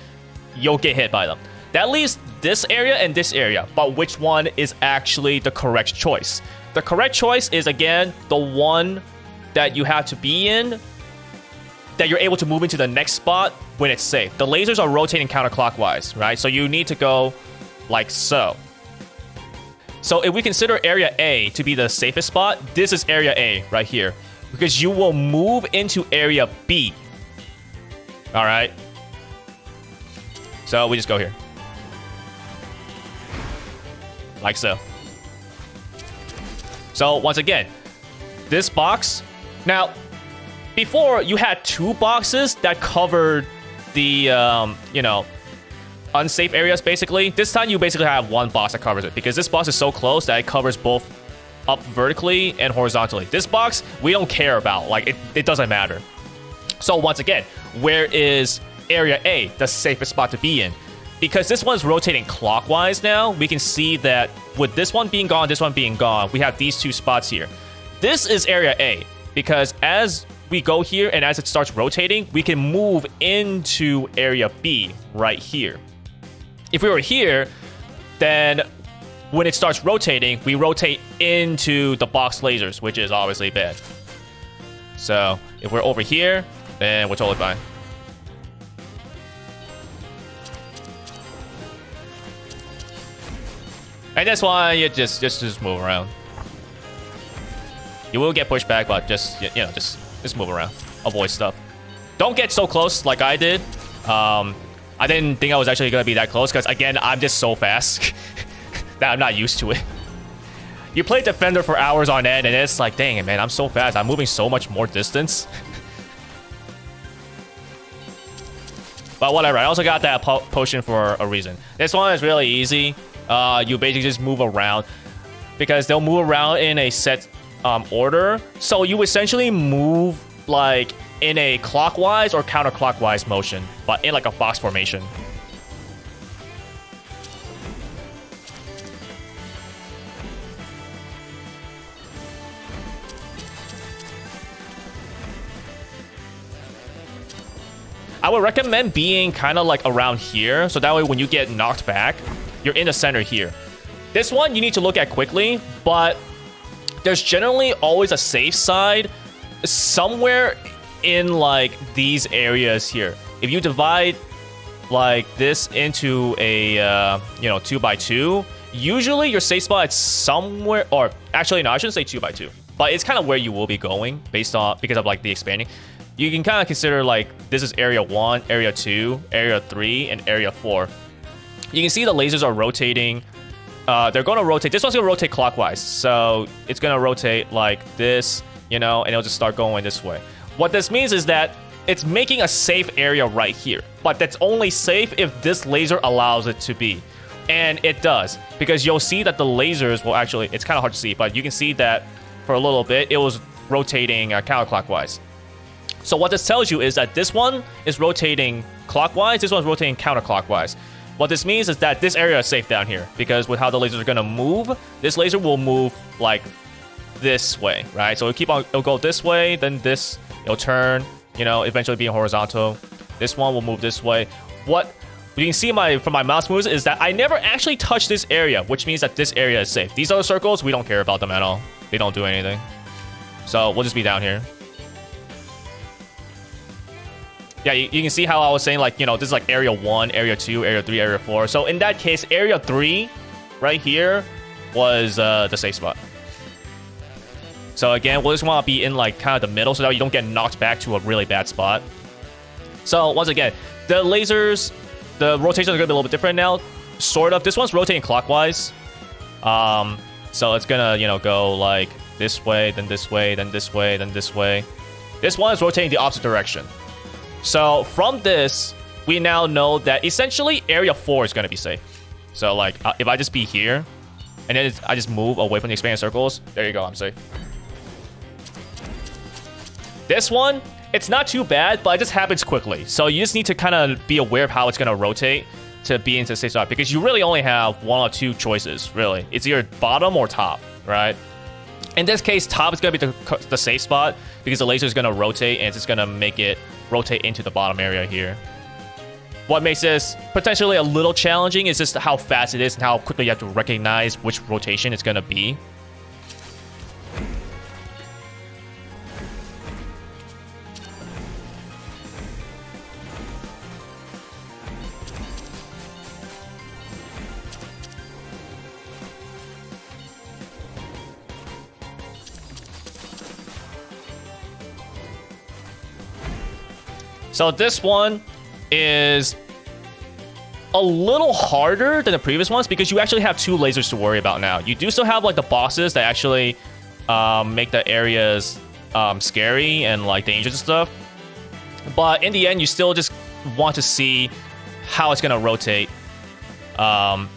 [SPEAKER 1] You'll get hit by them. That leaves this area and this area, but which one is actually the correct choice? The correct choice is, again, the one that you have to be in, that you're able to move into the next spot when it's safe. The lasers are rotating counterclockwise, right? So you need to go like so. So if we consider area A to be the safest spot, this is area A right here. Because you will move into area B. All right? So we just go here. Like so. So once again, this box. Now, before you had 2 boxes that covered the, you know, unsafe areas basically. This time you basically have 1 box that covers it because this box is so close that it covers both up vertically and horizontally. This box, we don't care about. Like, it doesn't matter. So once again, where is area A, the safest spot to be in? Because this one's rotating clockwise now, we can see that with this one being gone, this one being gone, we have these 2 spots here. This is area A, because as we go here and as it starts rotating, we can move into area B right here. If we were here, then when it starts rotating, we rotate into the box lasers, which is obviously bad. So if we're over here, then we're totally fine. And that's why you just move around. You will get pushed back, but just just move around, avoid stuff. Don't get so close like I did. I didn't think I was actually gonna be that close because again, I'm just so fast that I'm not used to it. You play Defender for hours on end, and it's like, dang it, man, I'm so fast. I'm moving so much more distance. But whatever. I also got that potion for a reason. This one is really easy. You basically just move around because they'll move around in a set order. So you essentially move like in a clockwise or counterclockwise motion, but in like a box formation. I would recommend being kind of like around here, so that way when you get knocked back, you're in the center here. This one you need to look at quickly, but there's generally always a safe side somewhere in like these areas here. If you divide like this into a 2x2, usually your safe spot is somewhere, or actually no, I shouldn't say 2x2, but it's kind of where you will be going because of like the expanding. You can kind of consider like this is area 1, area 2, area 3, and area 4. You can see the lasers are rotating. They're going to rotate. This one's going to rotate clockwise. So it's going to rotate like this, and it'll just start going this way. What this means is that it's making a safe area right here. But that's only safe if this laser allows it to be. And it does. Because you'll see that the lasers will actually, it's kind of hard to see, but you can see that for a little bit, it was rotating counterclockwise. So what this tells you is that this one is rotating clockwise, this one's rotating counterclockwise. What this means is that this area is safe down here, because with how the lasers are going to move, this laser will move like this way, right? So it'll go this way, then this, it'll turn, eventually being horizontal. This one will move this way. What you can see from my mouse moves is that I never actually touch this area, which means that this area is safe. These other circles, we don't care about them at all. They don't do anything. So we'll just be down here. Yeah, you can see how I was saying, like, this is like area 1, area 2, area 3, area 4. So in that case, area 3 right here was the safe spot. So again, we'll just want to be in like kind of the middle so that you don't get knocked back to a really bad spot. So once again, the lasers, the rotations are going to be a little bit different now. Sort of. This one's rotating clockwise. So it's going to, go like this way, then this way, then this way, then this way. This one is rotating the opposite direction. So from this, we now know that essentially area 4 is going to be safe. So like if I just be here and then I just move away from the expanding circles, there you go, I'm safe. This one, it's not too bad, but it just happens quickly. So you just need to kind of be aware of how it's going to rotate to be into the safe spot, because you really only have 1 or 2 choices, really. It's either bottom or top, right? In this case, top is going to be the safe spot because the laser is going to rotate and it's just going to make it rotate into the bottom area here. What makes this potentially a little challenging is just how fast it is and how quickly you have to recognize which rotation it's going to be. So this one is a little harder than the previous ones because you actually have 2 lasers to worry about now. You do still have like the bosses that actually make the areas scary and like dangerous and stuff. But in the end, you still just want to see how it's going to rotate. And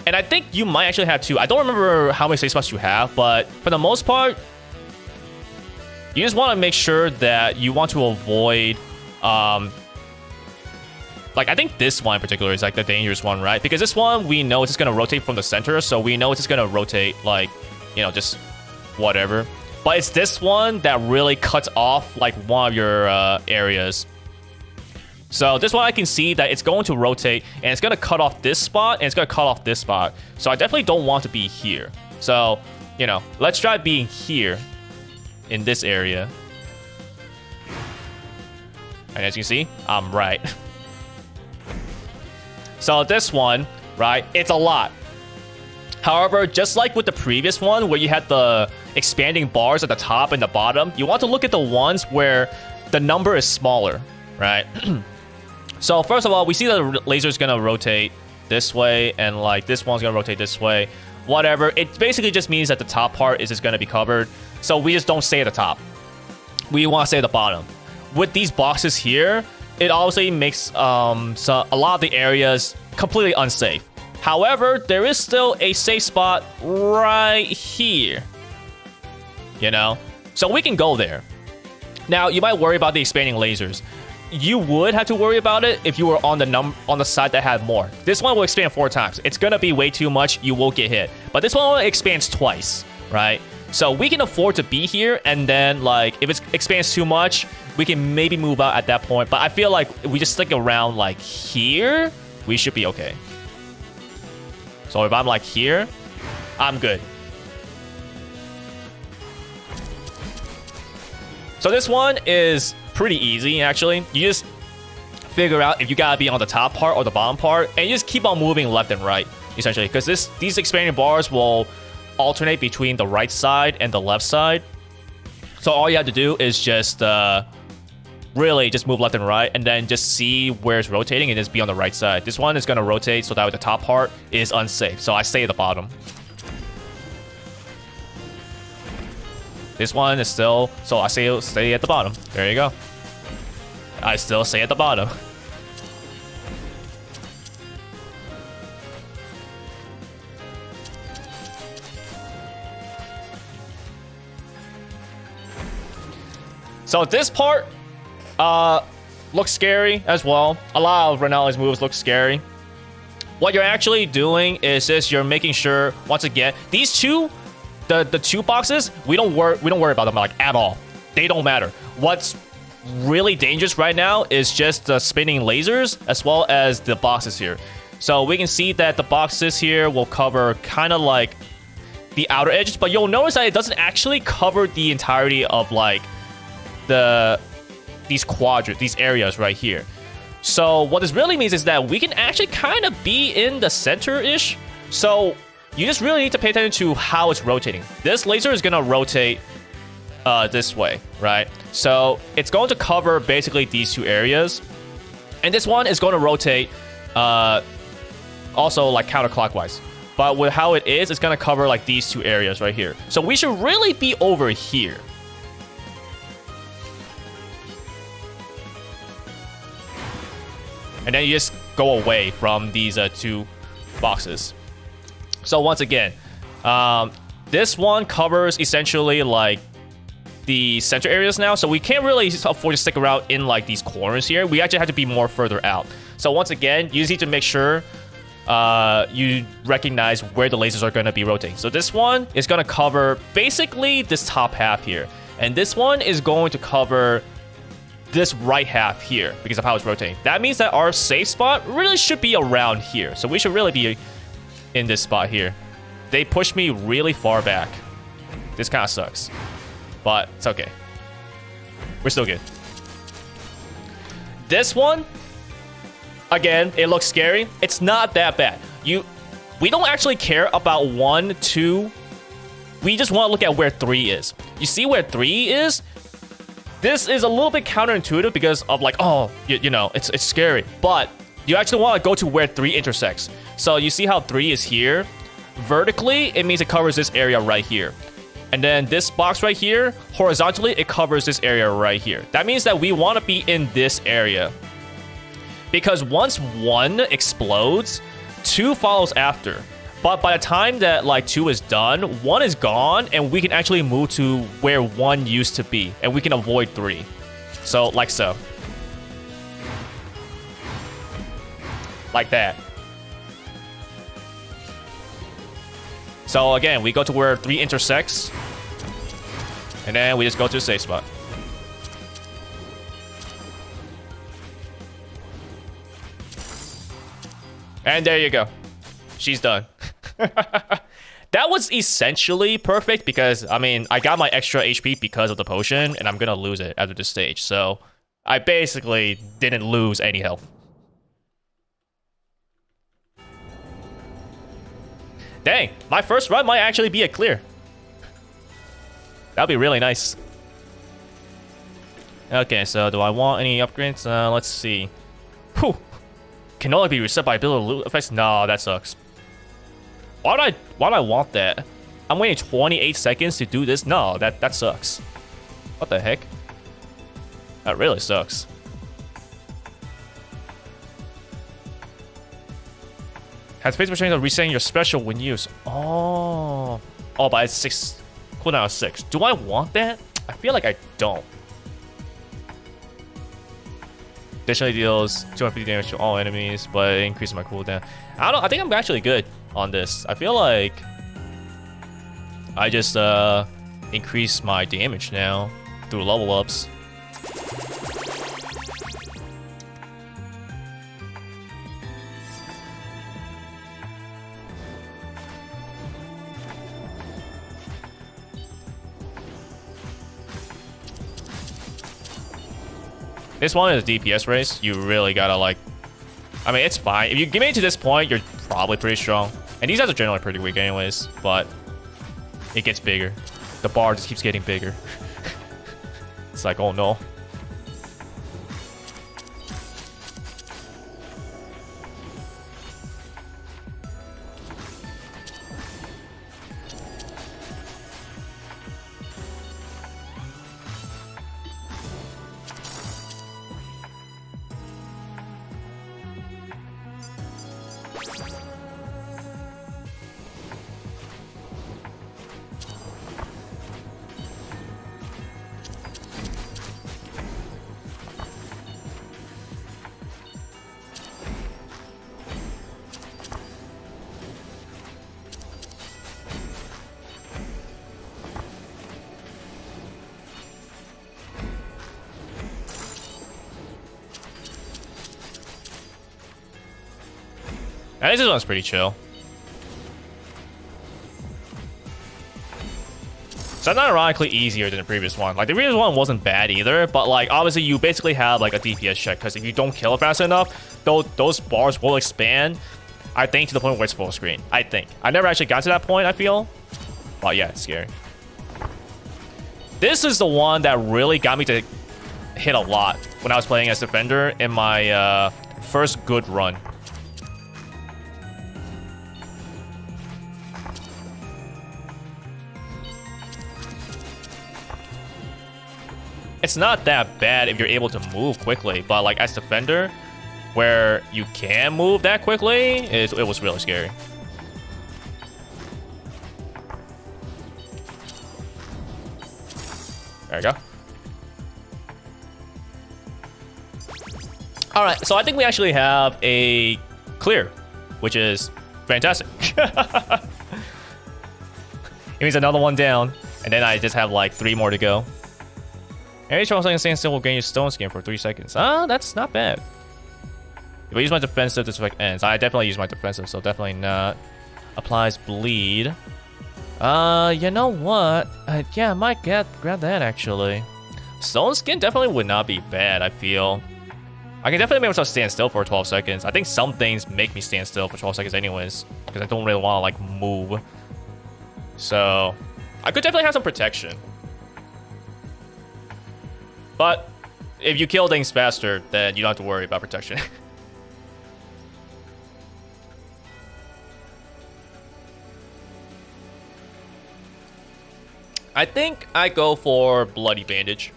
[SPEAKER 1] I think you might actually have 2. I don't remember how many safe spots you have, but for the most part, you just want to make sure that you want to avoid like I think this one in particular is like the dangerous one, right? Because this one we know it's just going to rotate from the center, so we know it's just going to rotate like, just whatever. But it's this one that really cuts off like one of your areas. So this one I can see that it's going to rotate and it's going to cut off this spot and it's going to cut off this spot. So I definitely don't want to be here. So, you know, let's try being here in this area. And as you can see, I'm right. So this one, right, it's a lot. However, just like with the previous one where you had the expanding bars at the top and the bottom, you want to look at the ones where the number is smaller, right? So first of all, we see the laser is going to rotate this way and like this one's going to rotate this way. Whatever. It basically just means that the top part is just going to be covered. So we just don't stay at the top. We want to stay at the bottom. With these boxes here, it obviously makes a lot of the areas completely unsafe. However, there is still a safe spot right here. You know? So we can go there. Now, you might worry about the expanding lasers. You would have to worry about it if you were on the side that had more. This one will expand 4 times. It's gonna be way too much. You will get hit. But this one only expands twice, right? So we can afford to be here, and then like if it expands too much, we can maybe move out at that point. But I feel like if we just stick around like here, we should be okay. So if I'm like here, I'm good. So this one is pretty easy, actually. You just figure out if you gotta be on the top part or the bottom part, and you just keep on moving left and right, essentially, because these expanding bars will alternate between the right side and the left side. So all you have to do is just really just move left and right, and then just see where it's rotating and just be on the right side. This one is gonna rotate so that the top part is unsafe. So I stay at the bottom. This one is still, so I stay at the bottom. There you go. I still stay at the bottom. So this part looks scary as well. A lot of Ranalie's moves look scary. What you're actually doing is just you're making sure, once again, these two, the 2 boxes, we don't worry about them like at all. They don't matter. What's really dangerous right now is just the spinning lasers as well as the boxes here. So we can see that the boxes here will cover kind of like the outer edges, but you'll notice that it doesn't actually cover the entirety of like these quadrants, these areas right here. So what this really means is that we can actually kind of be in the center-ish. So you just really need to pay attention to how it's rotating. This laser is going to rotate this way, right? So it's going to cover basically these 2 areas. And this one is going to rotate also like counterclockwise. But with how it is, it's going to cover like these 2 areas right here. So we should really be over here. And then you just go away from these 2 boxes. So once again, this one covers essentially like the center areas now. So we can't really afford to stick around in like these corners here. We actually have to be more further out. So once again, you just need to make sure you recognize where the lasers are going to be rotating. So this one is going to cover basically this top half here. And this one is going to cover this right half here because of how it's rotating. That means that our safe spot really should be around here. So we should really be in this spot here. They pushed me really far back. This kind of sucks, but it's okay. We're still good. This one, again, it looks scary. It's not that bad. We don't actually care about 1, 2. We just want to look at where 3 is. You see where 3 is? This is a little bit counterintuitive because of like, oh, you know, it's scary. But you actually want to go to where 3 intersects. So you see how 3 is here? Vertically, it means it covers this area right here. And then this box right here, horizontally, it covers this area right here. That means that we want to be in this area. Because once 1 explodes, 2 follows after. But by the time that like 2 is done, 1 is gone, and we can actually move to where 1 used to be, and we can avoid 3. So like so. Like that. So again, we go to where 3 intersects. And then we just go to a safe spot. And there you go. She's done. That was essentially perfect because, I mean, I got my extra HP because of the potion, and I'm gonna lose it after this stage. So, I basically didn't lose any health. Dang, my first run might actually be a clear. That'd be really nice. Okay, so do I want any upgrades? Let's see. Whew. Can only be reset by ability loot effects? No, that sucks. Why do I want that? I'm waiting 28 seconds to do this? No, that sucks. What the heck? That really sucks. Has phase change of resetting your special when used. Oh, but it's 6 cooldown of 6. Do I want that? I feel like I don't. Additionally deals 250 damage to all enemies, but it increases my cooldown. I think I'm actually good on this. I feel like I just increase my damage now through level ups. This one is a DPS race. You really gotta like... I mean, it's fine. If you get me to this point, you're probably pretty strong. And these guys are generally pretty weak anyways, but it gets bigger. The bar just keeps getting bigger. It's like, oh no. And this one's pretty chill. So not ironically easier than the previous one. Like the previous one wasn't bad either, but like obviously you basically have like a DPS check because if you don't kill it fast enough, those bars will expand. I think to the point where it's full screen. I think. I never actually got to that point, I feel. But yeah, it's scary. This is the one that really got me to hit a lot when I was playing as Defender in my first good run. It's not that bad if you're able to move quickly, but like as Defender, where you can move that quickly, it was really scary. There you go. All right, so I think we actually have a clear, which is fantastic. It means another one down, and then I just have like 3 more to go. Every time I stand still will gain your stone skin for 3 seconds. Ah, that's not bad. If I use my defensive, this effect ends. I definitely use my defensive, so definitely not. Applies bleed. You know what? Yeah, I might grab that actually. Stone skin definitely would not be bad, I feel. I can definitely make myself stand still for 12 seconds. I think some things make me stand still for 12 seconds anyways, because I don't really want to like move. So, I could definitely have some protection. But if you kill things faster, then you don't have to worry about protection. I think I go for Bloody Bandage.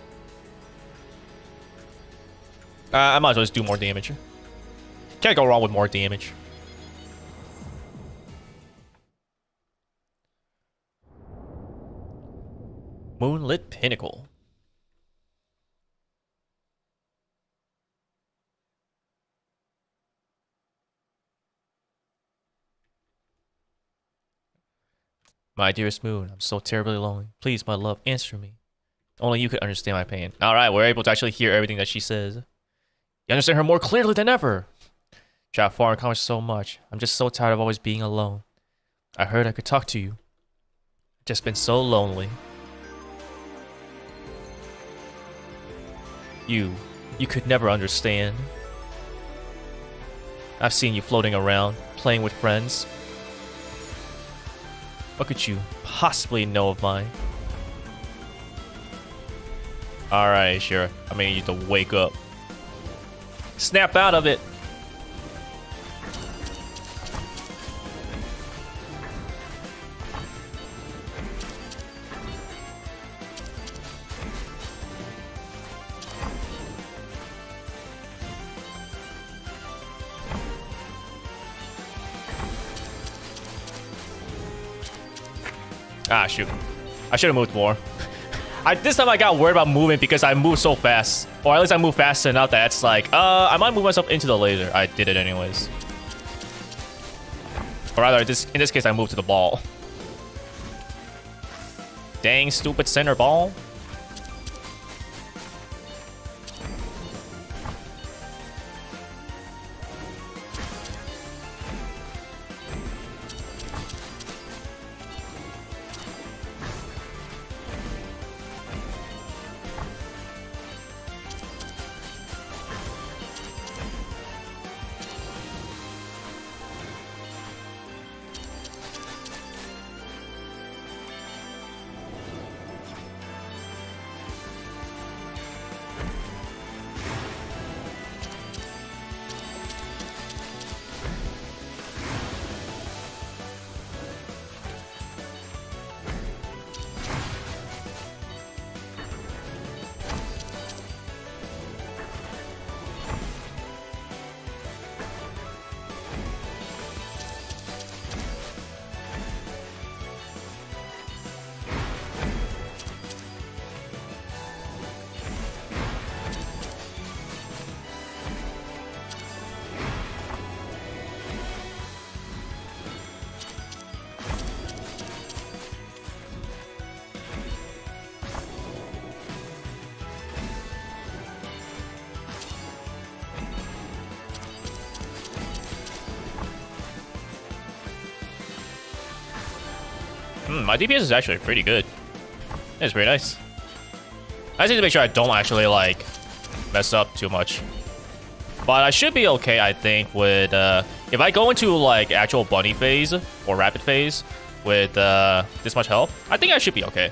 [SPEAKER 1] I might as well just do more damage. Can't go wrong with more damage. Moonlit Pinnacle. My dearest moon, I'm so terribly lonely. Please, my love, answer me. Only you could understand my pain. Alright, we're able to actually hear everything that she says. You understand her more clearly than ever. Travel far and accomplished so much. I'm just so tired of always being alone. I heard I could talk to you. Just been so lonely. You could never understand. I've seen you floating around, playing with friends. What could you possibly know of mine? Alright, Shira. I need you to wake up. Snap out of it! Ah, shoot. I should have moved more. This time I got worried about movement because I moved so fast. Or at least I moved fast enough that it's like, I might move myself into the laser. I did it anyways. Or rather, in this case, I moved to the ball. Dang, stupid center ball. My DPS is actually pretty good. It's pretty nice. I just need to make sure I don't actually, like, mess up too much. But I should be okay, I think, with, if I go into, like, actual bunny phase, or rapid phase, with, this much health, I think I should be okay.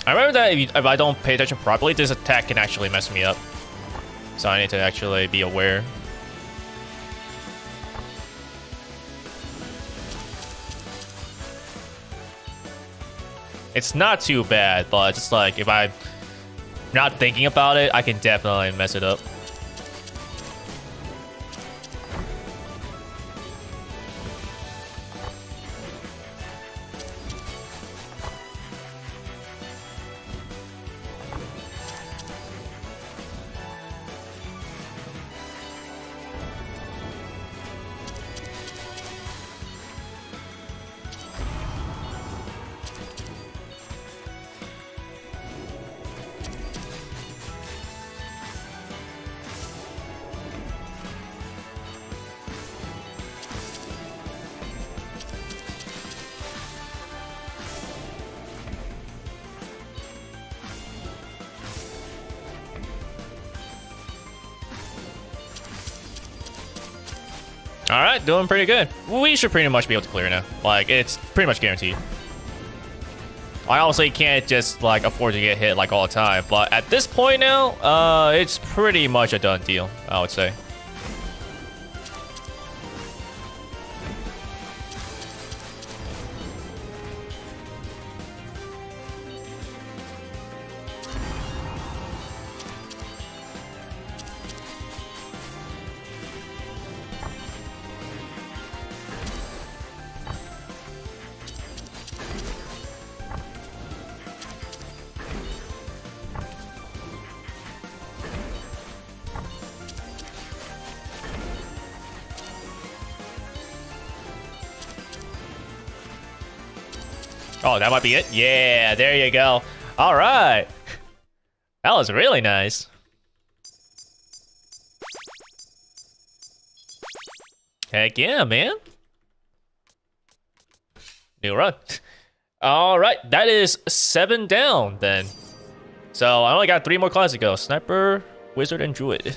[SPEAKER 1] I remember that if I don't pay attention properly, this attack can actually mess me up. So I need to actually be aware. It's not too bad, but just like if I'm not thinking about it, I can definitely mess it up. All right, doing pretty good. We should pretty much be able to clear now. Like, it's pretty much guaranteed. I obviously can't just like afford to get hit like all the time, but at this point now, it's pretty much a done deal, I would say. Oh, that might be it? Yeah, there you go. All right. That was really nice. Heck yeah, man. New run. All right, that is 7 down then. So I only got 3 more classes to go. Sniper, Wizard, and Druid.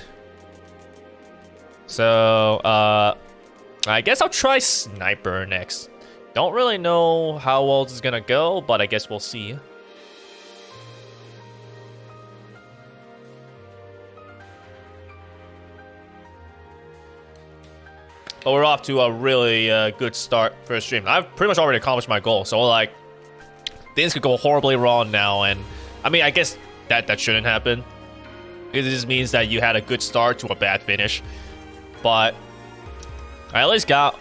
[SPEAKER 1] So, I guess I'll try Sniper next. Don't really know how well this is gonna go, but I guess we'll see. But we're off to a really good start for a stream. I've pretty much already accomplished my goal, so like things could go horribly wrong now, and I mean, I guess that shouldn't happen. It just means that you had a good start to a bad finish, but I at least got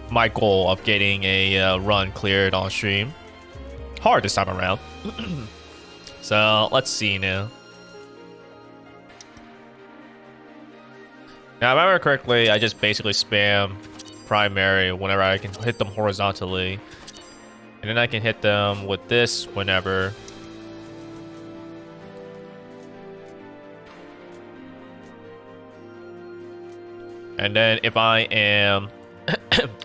[SPEAKER 1] my goal of getting a run cleared on stream. Hard this time around. So let's see now. Now, if I remember correctly, I just basically spam primary whenever I can hit them horizontally. And then I can hit them with this whenever. And then if I am...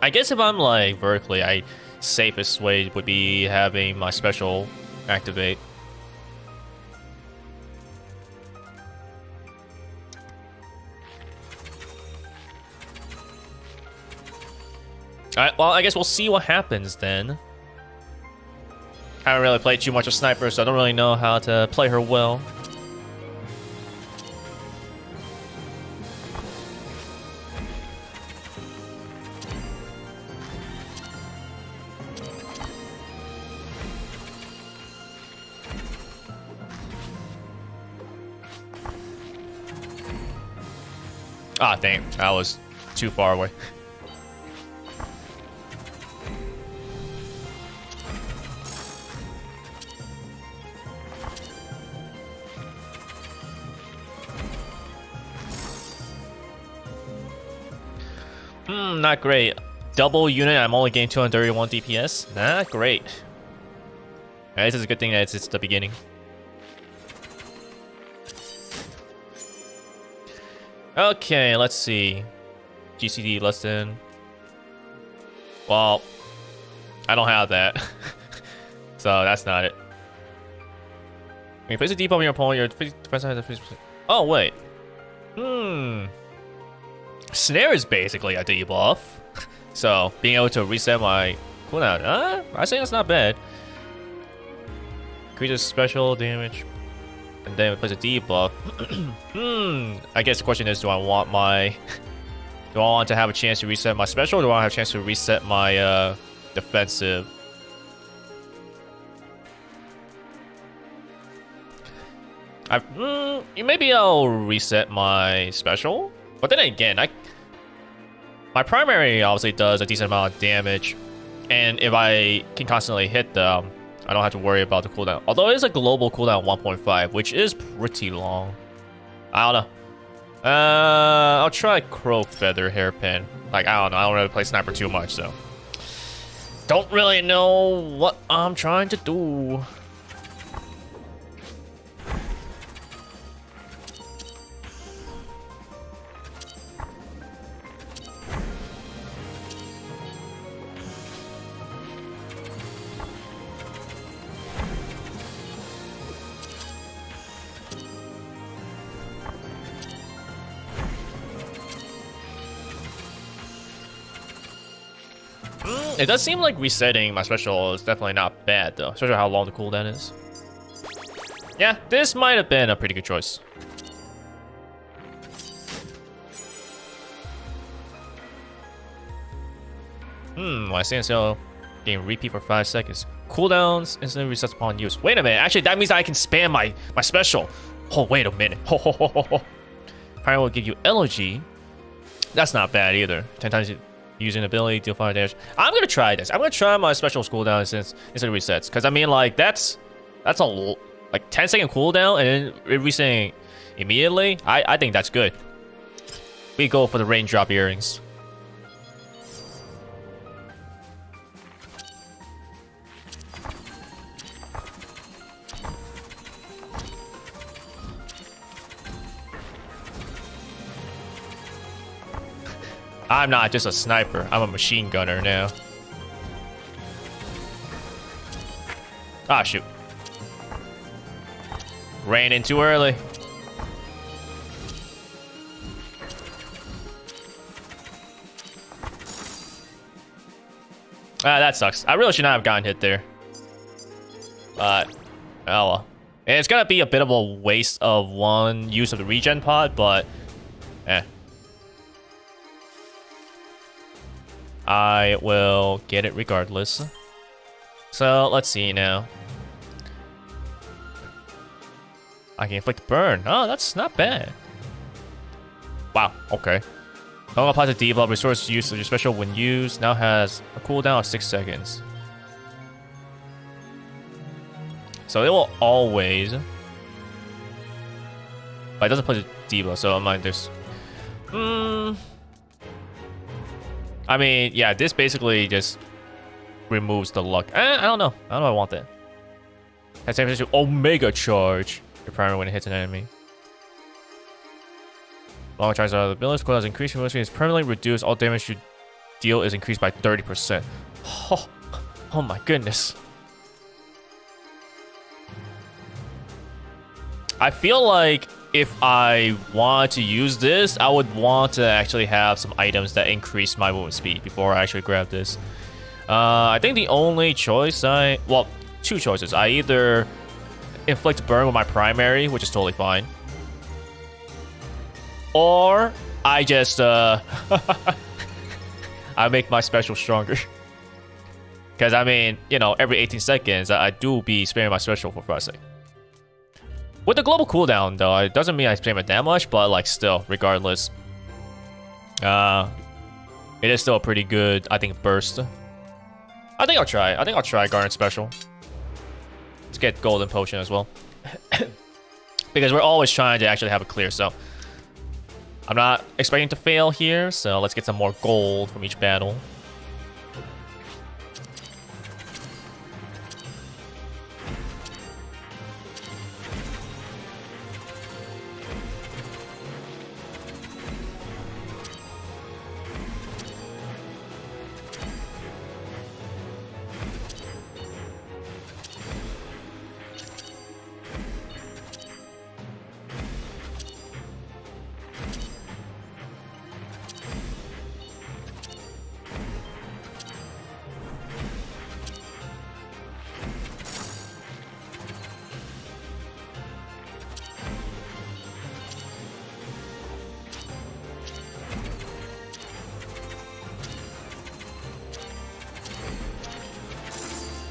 [SPEAKER 1] I guess if I'm like vertically, safest way would be having my special activate. Alright, well, I guess we'll see what happens then. I haven't really played too much of Sniper, so I don't really know how to play her well. Ah, dang, that was too far away. Not great. Double unit, I'm only getting 231 DPS. Not great. This is a good thing that it's the beginning. Okay, let's see. GCD less than... Well, I don't have that. So that's not it. When you place a debuff on your opponent, your defense has a 50%. Oh, wait. Snare is basically a debuff. So, being able to reset my cooldown. I say that's not bad. Increases special damage. And then it plays a debuff. I guess the question is, do I want to have a chance to reset my special, or do I want to have a chance to reset my defensive? Maybe I'll reset my special. But then again, my primary obviously does a decent amount of damage, and if I can constantly hit them, I don't have to worry about the cooldown. Although it is a global cooldown 1.5, which is pretty long. I don't know. I'll try Crow Feather Hairpin. Like, I don't know. I don't really play Sniper too much, so don't really know what I'm trying to do. It does seem like resetting my special is definitely not bad though, especially how long the cooldown is. Yeah, this might have been a pretty good choice. I see so getting repeat for 5 seconds. Cooldowns instantly resets upon use. Wait a minute, actually that means I can spam my special. Oh, wait a minute. Fire will give you elegy. That's not bad either. 10 times using ability, deal fire damage. I'm gonna try this. I'm gonna try my special cooldown since it resets. Because I mean, like that's a like 10-second cooldown and then it resetting immediately. I think that's good. We go for the raindrop earrings. I'm not just a sniper. I'm a machine gunner now. Ah, shoot. Ran in too early. Ah, that sucks. I really should not have gotten hit there. But, oh well. And it's gonna be a bit of a waste of one use of the regen pod, but, eh. I will get it regardless. So, let's see now. I can inflict burn. Oh, that's not bad. Wow, okay. Don't apply to debuff. Resource use of your special when used. Now has a cooldown of 6 seconds. So it will always... But it doesn't put a debuff, so I might just... I mean, yeah, this basically just removes the luck. I don't know. I don't know if I want that. Has to Omega Charge. Your primary when it hits an enemy. Long charge out of the ability. Cooldown is increased. Velocity is permanently reduced. All damage you deal is increased by 30%. Oh my goodness. I feel like if I want to use this, I would want to actually have some items that increase my movement speed before I actually grab this. I think the only choice well, two choices. I either inflict burn with my primary, which is totally fine, or I just I make my special stronger. Because I mean, you know, every 18 seconds I do be spamming my special for 5 seconds. With the global cooldown, though, it doesn't mean I spam it that much, but like still, regardless, it is still a pretty good, I think, burst. I think I'll try. I think I'll try Garnet Special. Let's get Golden Potion as well, because we're always trying to actually have a clear. So I'm not expecting to fail here. So let's get some more gold from each battle.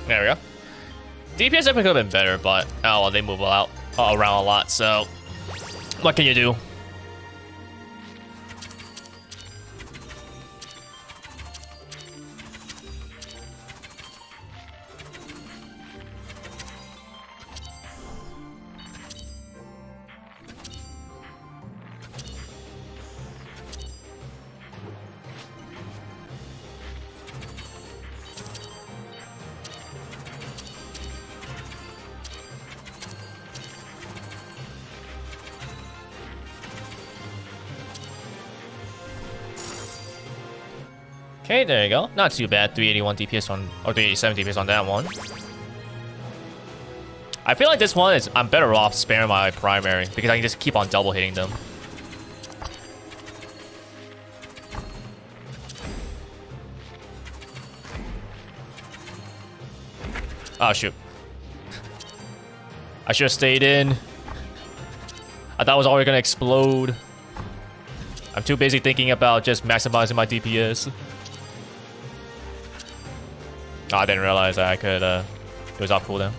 [SPEAKER 1] There we go. DPS definitely could have been better, but oh well, they move around a lot, so what can you do? Okay, there you go. Not too bad. 381 DPS on, or 387 DPS on that one. I feel like this one is, I'm better off sparing my primary because I can just keep on double hitting them. Oh, shoot. I should have stayed in. I thought it was already gonna explode. I'm too busy thinking about just maximizing my DPS. Oh, I didn't realize that I could, it was off cooldown.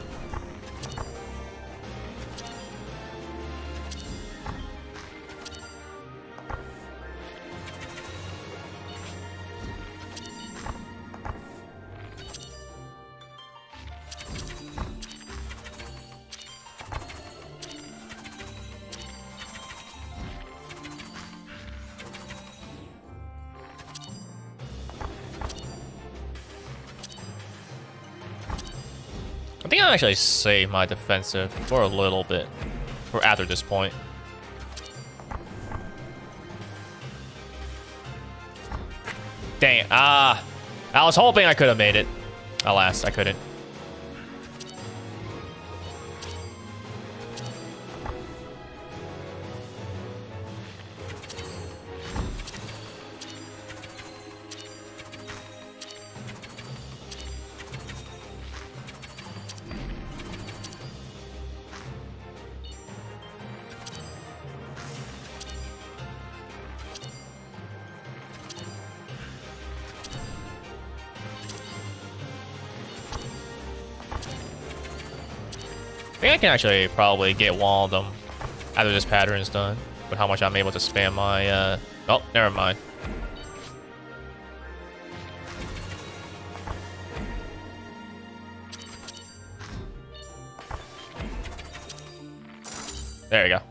[SPEAKER 1] I think I'll actually save my defensive for a little bit, for after this point. Dang it. I was hoping I could have made it. Alas, I couldn't. I think I can actually probably get one of them after this pattern is done, with how much I'm able to spam my, oh, never mind. There you go.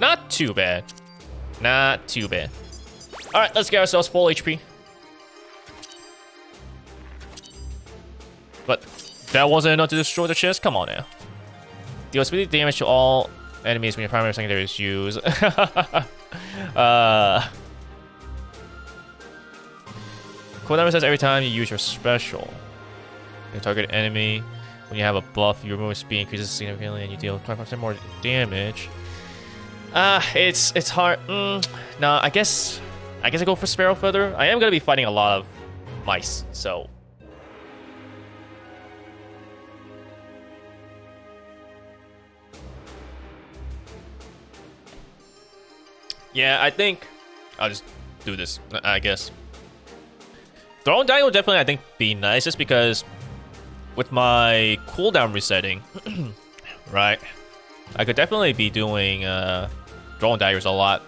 [SPEAKER 1] Not too bad. Not too bad. Alright, let's get ourselves full HP. But that wasn't enough to destroy the chest? Come on now. Deal speedy damage to all enemies when your primary or secondary is used. Cooldown says every time you use your special. You target enemy. When you have a buff, your movement speed increases significantly and you deal 25% more damage. It's hard. No, I guess I go for Sparrow Feather. I am gonna be fighting a lot of mice, so. Yeah, I think I'll just do this, I guess. Throwing Dagger would definitely, I think, be nice, just because with my cooldown resetting, right, I could definitely be doing Throwing Daggers a lot.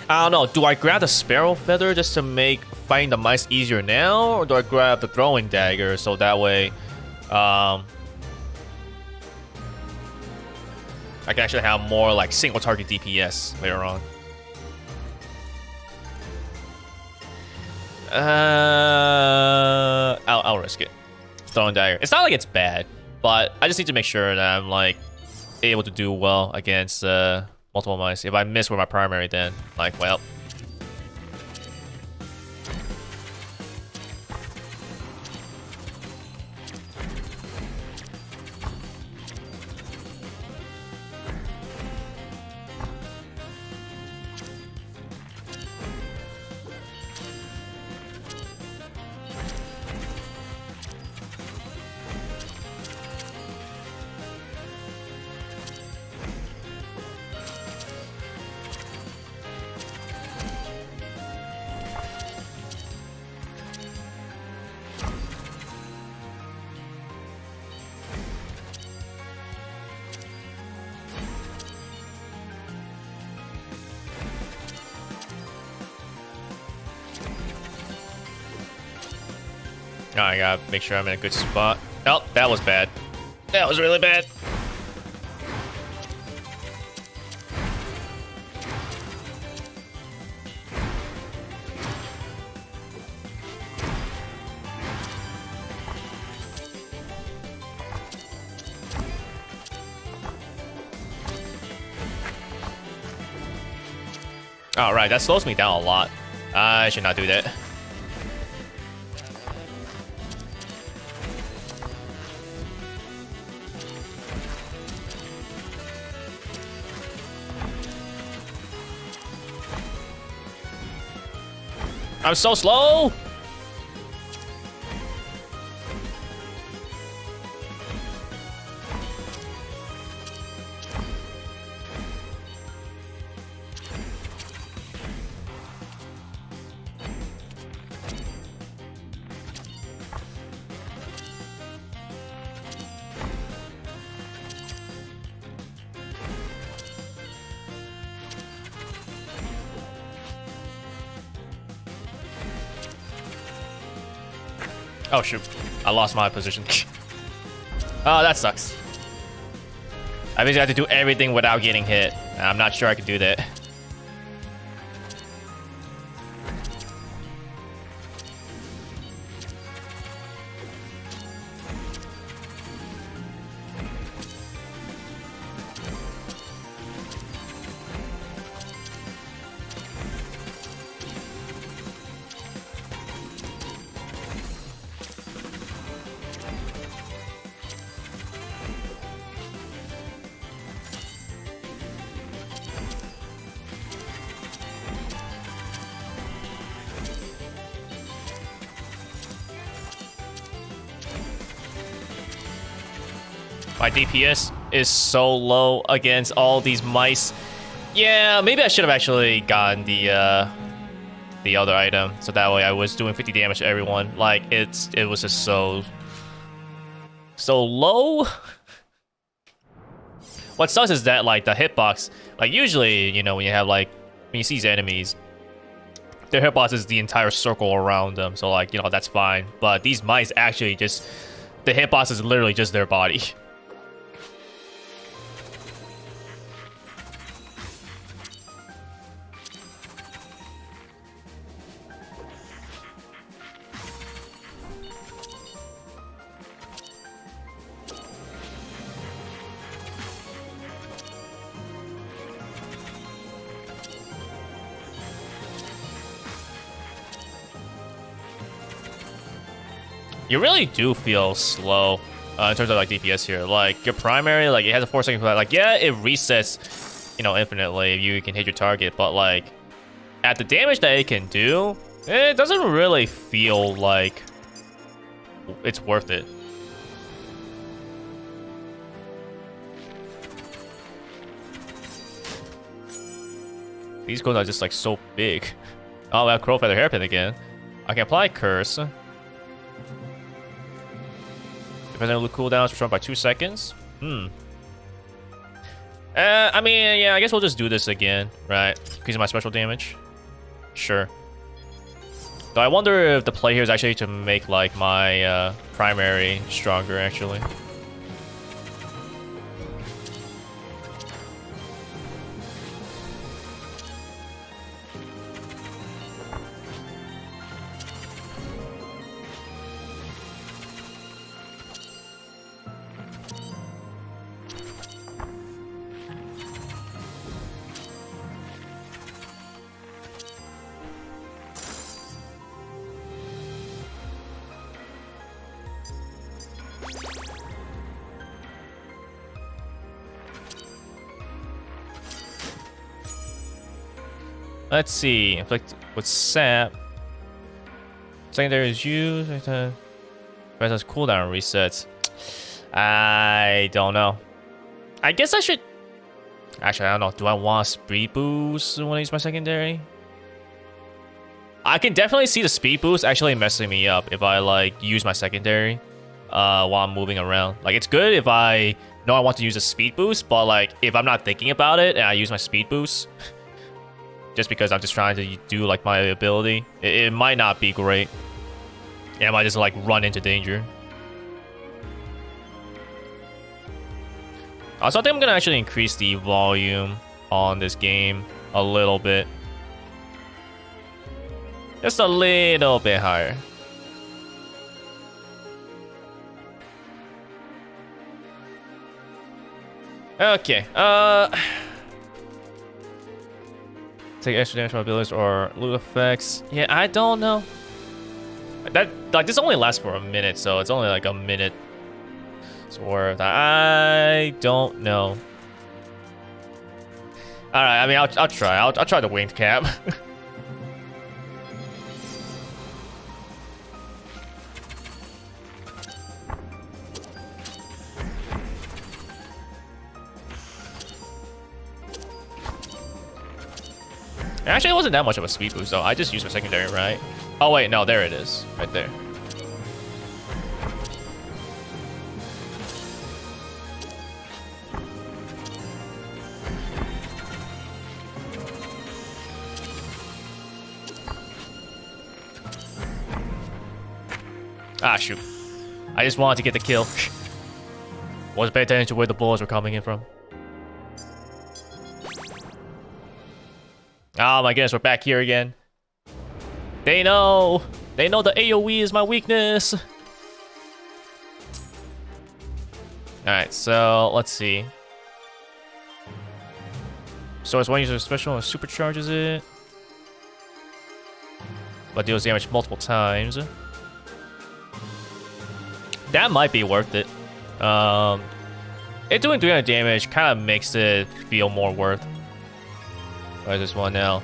[SPEAKER 1] I don't know, do I grab the Sparrow Feather just to make fighting the mice easier now, or do I grab the Throwing Dagger so that way I can actually have more like single target DPS later on? I'll risk it. Throwing Dagger. It's not like it's bad, but I just need to make sure that I'm like able to do well against multiple mice. If I miss with my primary, then like, well. Oh, I gotta make sure I'm in a good spot. Oh, that was bad. That was really bad. All right, that slows me down a lot. I should not do that. I'm so slow! Oh shoot, I lost my position. Oh, that sucks. I basically have to do everything without getting hit. I'm not sure I can do that. My DPS is so low against all these mice. Yeah, maybe I should have actually gotten the other item, so that way I was doing 50 damage to everyone. Like it was just so low. What sucks is that like the hitbox, like usually, you know, when you have like when you see these enemies, their hitbox is the entire circle around them, so like, you know, that's fine. But these mice actually just, the hitbox is literally just their body. You really do feel slow in terms of like DPS here. Like your primary, like it has a 4-second flat. Like yeah, it resets, you know, infinitely if you can hit your target. But like at the damage that it can do, it doesn't really feel like it's worth it. These goals are just like so big. Oh, I have Crow Feather Hairpin again. I can apply Curse. Depending on the cooldown, it's restored by 2 seconds. I mean, yeah, I guess we'll just do this again, right? Increasing my special damage. Sure. Though I wonder if the play here is actually to make like my primary stronger, actually. Let's see. Inflict with sap. Secondary is used. Versus cooldown resets. I don't know. I guess I should. Actually, I don't know. Do I want a speed boost when I use my secondary? I can definitely see the speed boost actually messing me up if I like use my secondary while I'm moving around. Like it's good if I know I want to use a speed boost, but like if I'm not thinking about it and I use my speed boost. Just because I'm just trying to do like my ability, it might not be great. Yeah, I might just like run into danger. Also, I think I'm gonna actually increase the volume on this game a little bit. Just a little bit higher. Okay, take extra damage from abilities or loot effects. Yeah, I don't know. That like this only lasts for a minute, so it's only like a minute. It's worth. I don't know. All right, I mean, I'll try. I'll try the winged cap. Actually, it wasn't that much of a speed boost, though. I just used my secondary, right? Oh, wait, no, there it is. Right there. Ah, shoot. I just wanted to get the kill. Wasn't paying attention to where the bullets were coming in from. Oh my goodness, we're back here again. They know! They know the AoE is my weakness! Alright, so let's see. So it's one user special and supercharges it. But deals damage multiple times. That might be worth it. It doing 300 damage kind of makes it feel more worth. Where's this one now?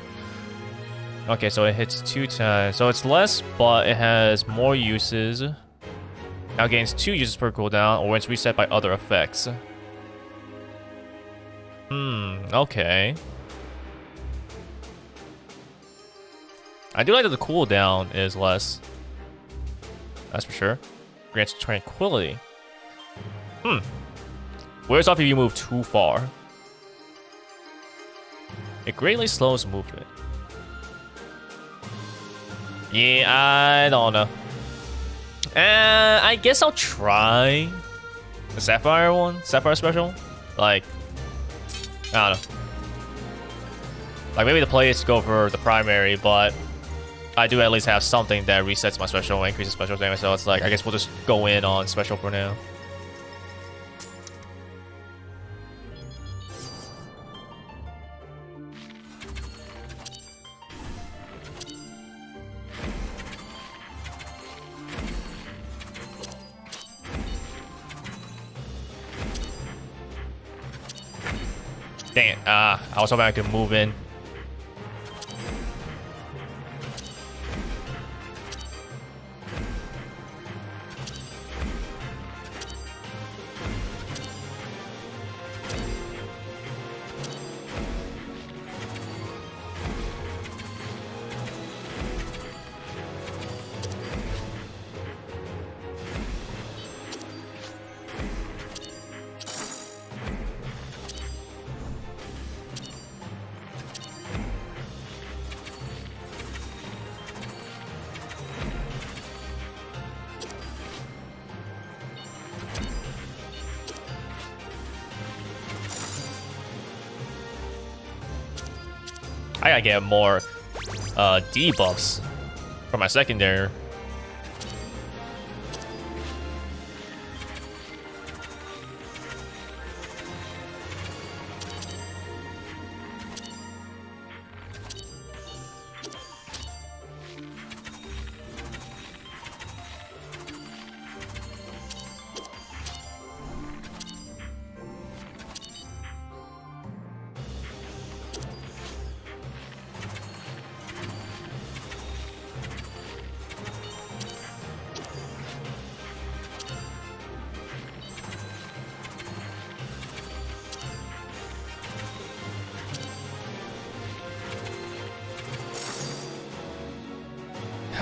[SPEAKER 1] Okay, so it hits 2 times. So it's less, but it has more uses. Now gains 2 uses per cooldown, or when it's reset by other effects. Okay. I do like that the cooldown is less. That's for sure. Grants tranquility. Wears off if you move too far. It greatly slows movement. Yeah, I don't know. I guess I'll try the Sapphire one. Sapphire special. Like, I don't know. Like, maybe the play is to go for the primary, but I do at least have something that resets my special and increases special damage, so it's like, I guess we'll just go in on special for now. Dang it. I was hoping I could move in. I gotta get more debuffs for my secondary.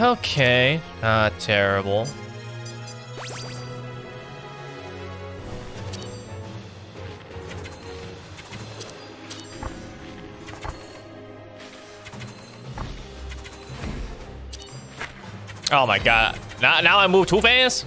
[SPEAKER 1] Okay, not terrible. Oh my god. Now I move too fast?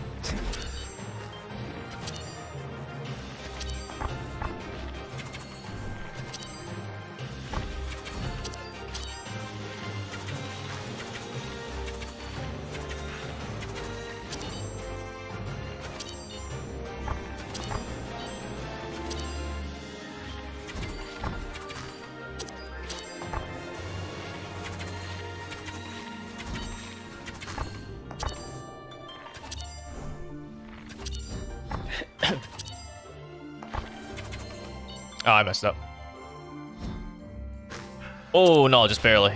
[SPEAKER 1] Oh, I messed up. Oh, no, just barely.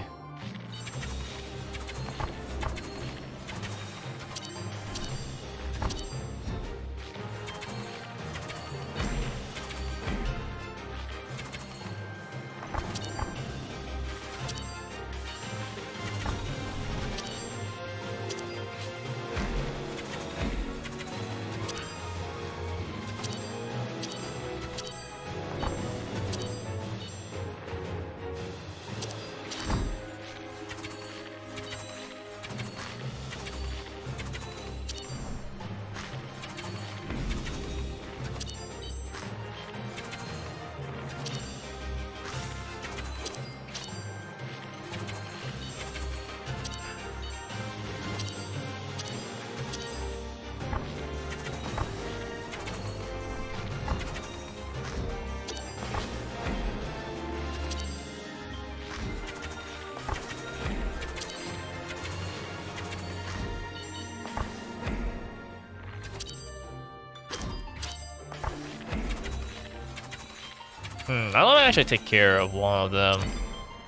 [SPEAKER 1] I don't actually take care of one of them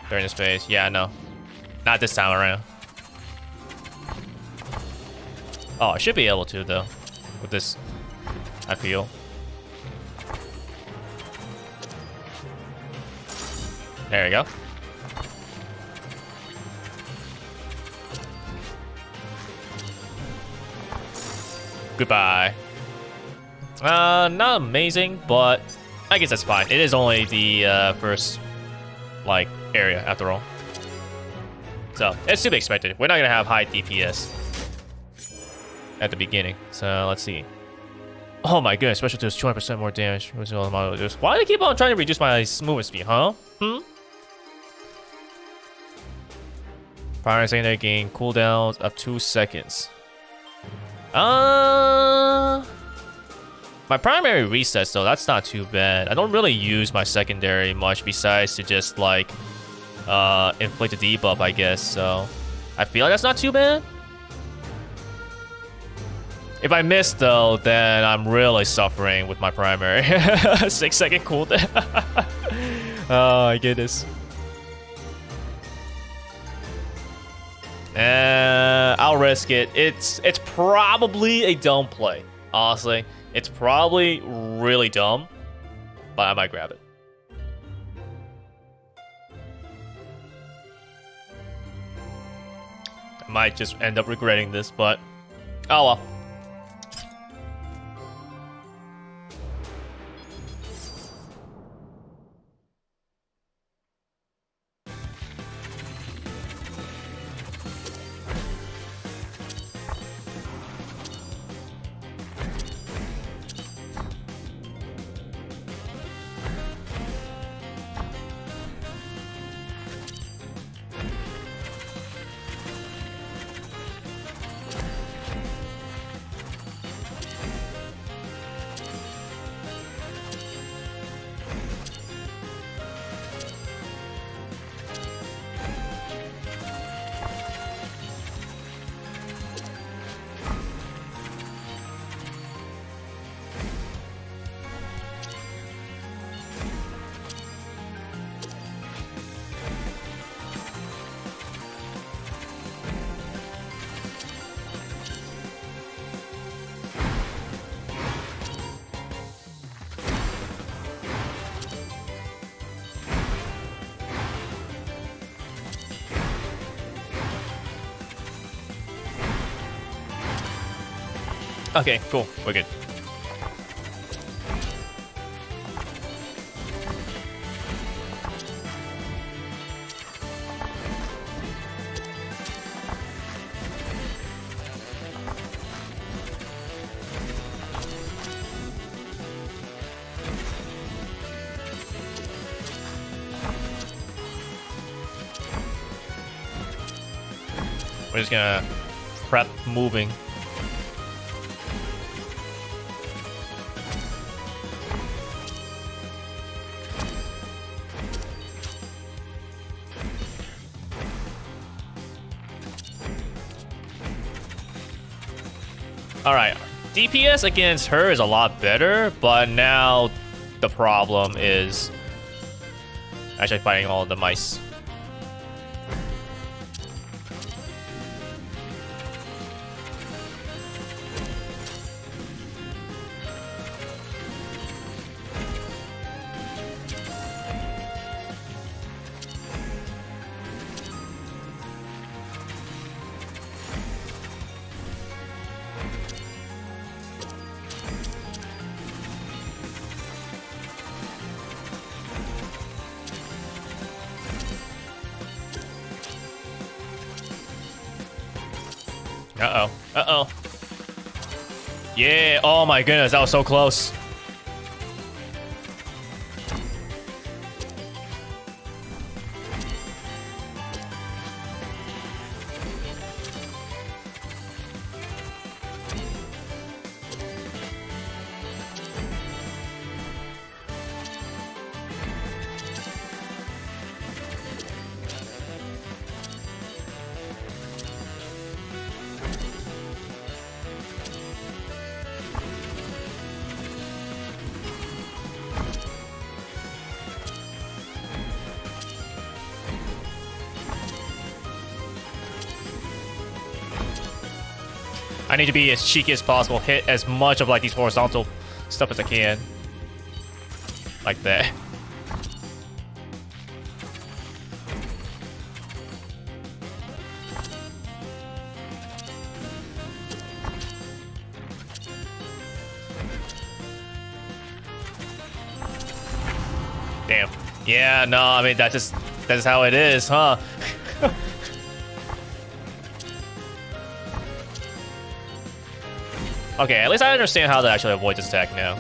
[SPEAKER 1] during this phase. Yeah, no. Not this time around. Oh, I should be able to, though. With this, I feel. There you go. Goodbye. Not amazing, but I guess that's fine. It is only the first, like, area after all. So, it's to be expected. We're not gonna have high DPS at the beginning. So, let's see. Oh my goodness, special does 20% more damage. Why do they keep on trying to reduce my movement speed, huh? Primary secondary gain cooldowns of 2 seconds. My primary resets though, that's not too bad. I don't really use my secondary much besides to just like inflict a debuff, I guess. So I feel like that's not too bad. If I miss though, then I'm really suffering with my primary. 6-second cooldown. Oh my goodness. I'll risk it. It's probably a dumb play. Honestly, it's probably really dumb, but I might grab it. I might just end up regretting this, but oh well. Okay, cool. We're good. We're just gonna prep moving. Alright, DPS against her is a lot better, but now the problem is actually fighting all the mice. Uh-oh. Uh-oh. Yeah. Oh my goodness, that was so close. I need to be as cheeky as possible, hit as much of like these horizontal stuff as I can. Like that. Damn. Yeah, no, I mean that's how it is, huh? Okay, at least I understand how to actually avoid this attack now.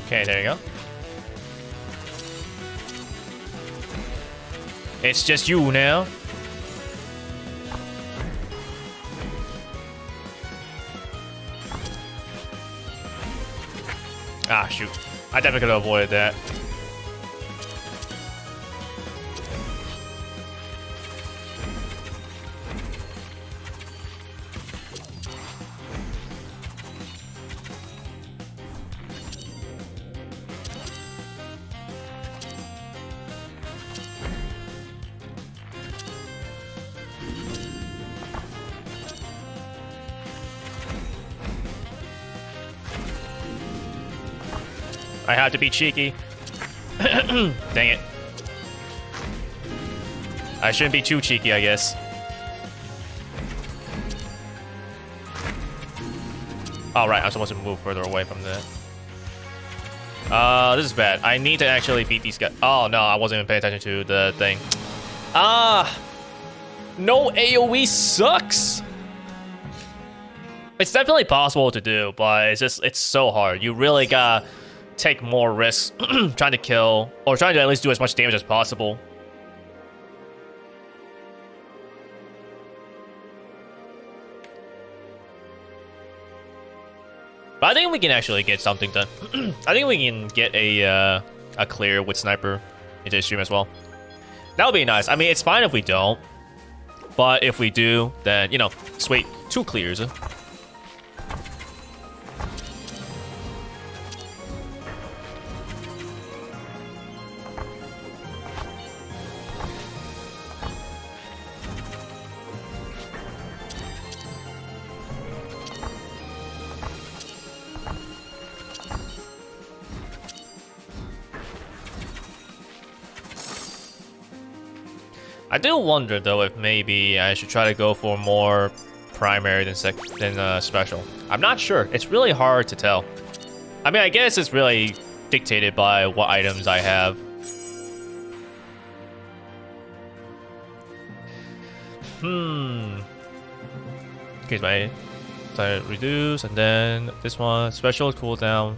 [SPEAKER 1] Okay, there you go. It's just you now. Ah, shoot. I definitely could have avoided that. I had to be cheeky. Dang it. I shouldn't be too cheeky, I guess. Oh, right, I'm supposed to move further away from that. This is bad. I need to actually beat these guys. Oh, no, I wasn't even paying attention to the thing. No AoE sucks. It's definitely possible to do, but it's so hard. You really gotta take more risks trying to kill, or trying to at least do as much damage as possible. But I think we can actually get something done. I think we can get a clear with sniper into the stream as well. That would be nice. I mean, it's fine if we don't, but if we do, then, you know, sweet, 2 clears. I do wonder though if maybe I should try to go for more primary than special. I'm not sure. It's really hard to tell. I mean, I guess it's really dictated by what items I have. Okay, my reduce, and then this one special cooldown.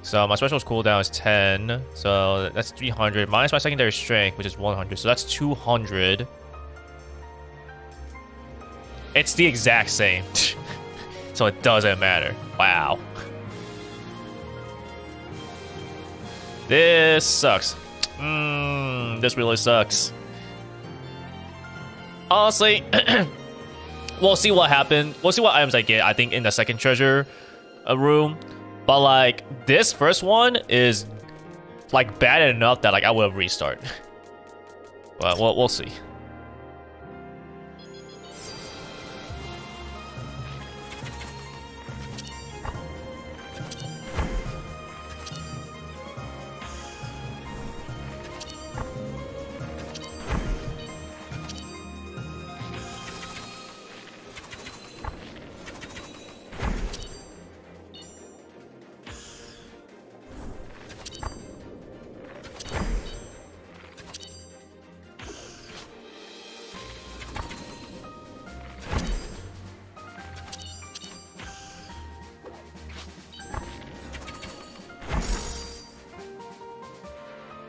[SPEAKER 1] So my special's cooldown is 10, so that's 300, minus my secondary strength, which is 100, so that's 200. It's the exact same, so it doesn't matter. Wow. This sucks. This really sucks. Honestly, we'll see what happens. We'll see what items I get, I think, in the second treasure room. But like this first one is like bad enough that like I will restart. But we'll see.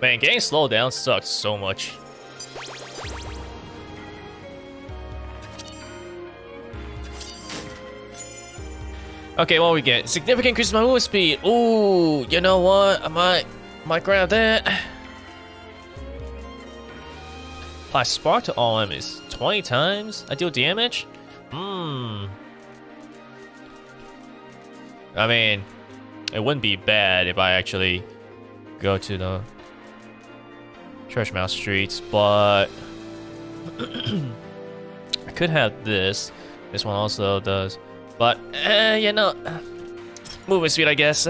[SPEAKER 1] Man, getting slowed down sucks so much. Okay, what we get? Significant increases my movement speed. Ooh, you know what? I might grab that. Apply spark to all enemies 20 times. I deal damage. I mean, it wouldn't be bad if I actually go to the Church Mouse streets, but I could have this. This one also does, but you know, movement speed, I guess.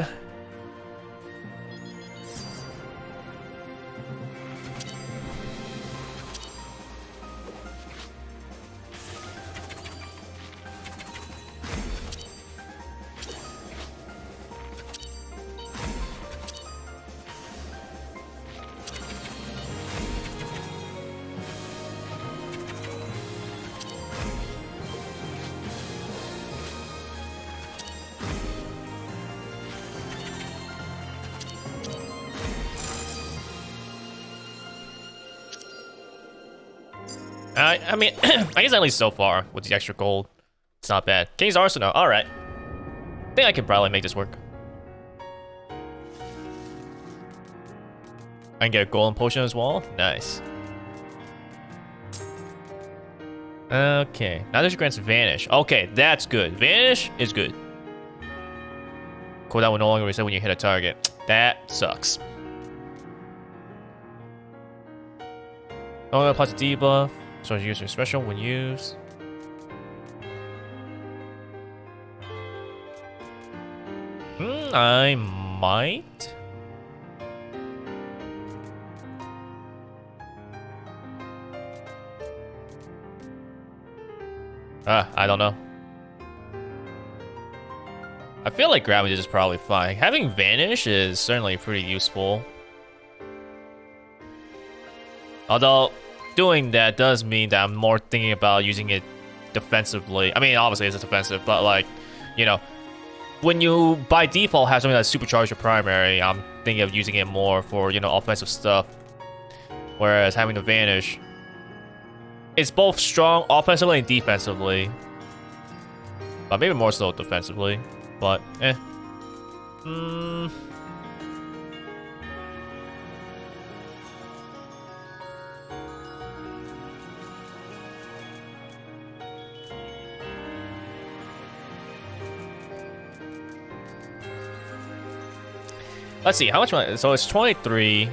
[SPEAKER 1] I mean, I guess at least so far with the extra gold, it's not bad. King's Arsenal, all right. I think I can probably make this work. I can get a golden potion as well. Nice. Okay, now this grants Vanish. Okay, that's good. Vanish is good. Cooldown will no longer reset when you hit a target. That sucks. Oh, applies a debuff. So you use your special when used. I might. I don't know. I feel like grabbing this is probably fine. Having Vanish is certainly pretty useful. Although, doing that does mean that I'm more thinking about using it defensively. I mean, obviously it's defensive, but like, you know, when you by default have something that's supercharged your primary, I'm thinking of using it more for, you know, offensive stuff. Whereas having the Vanish, it's both strong offensively and defensively. But maybe more so defensively. But, eh. Let's see, how much money? So it's 23.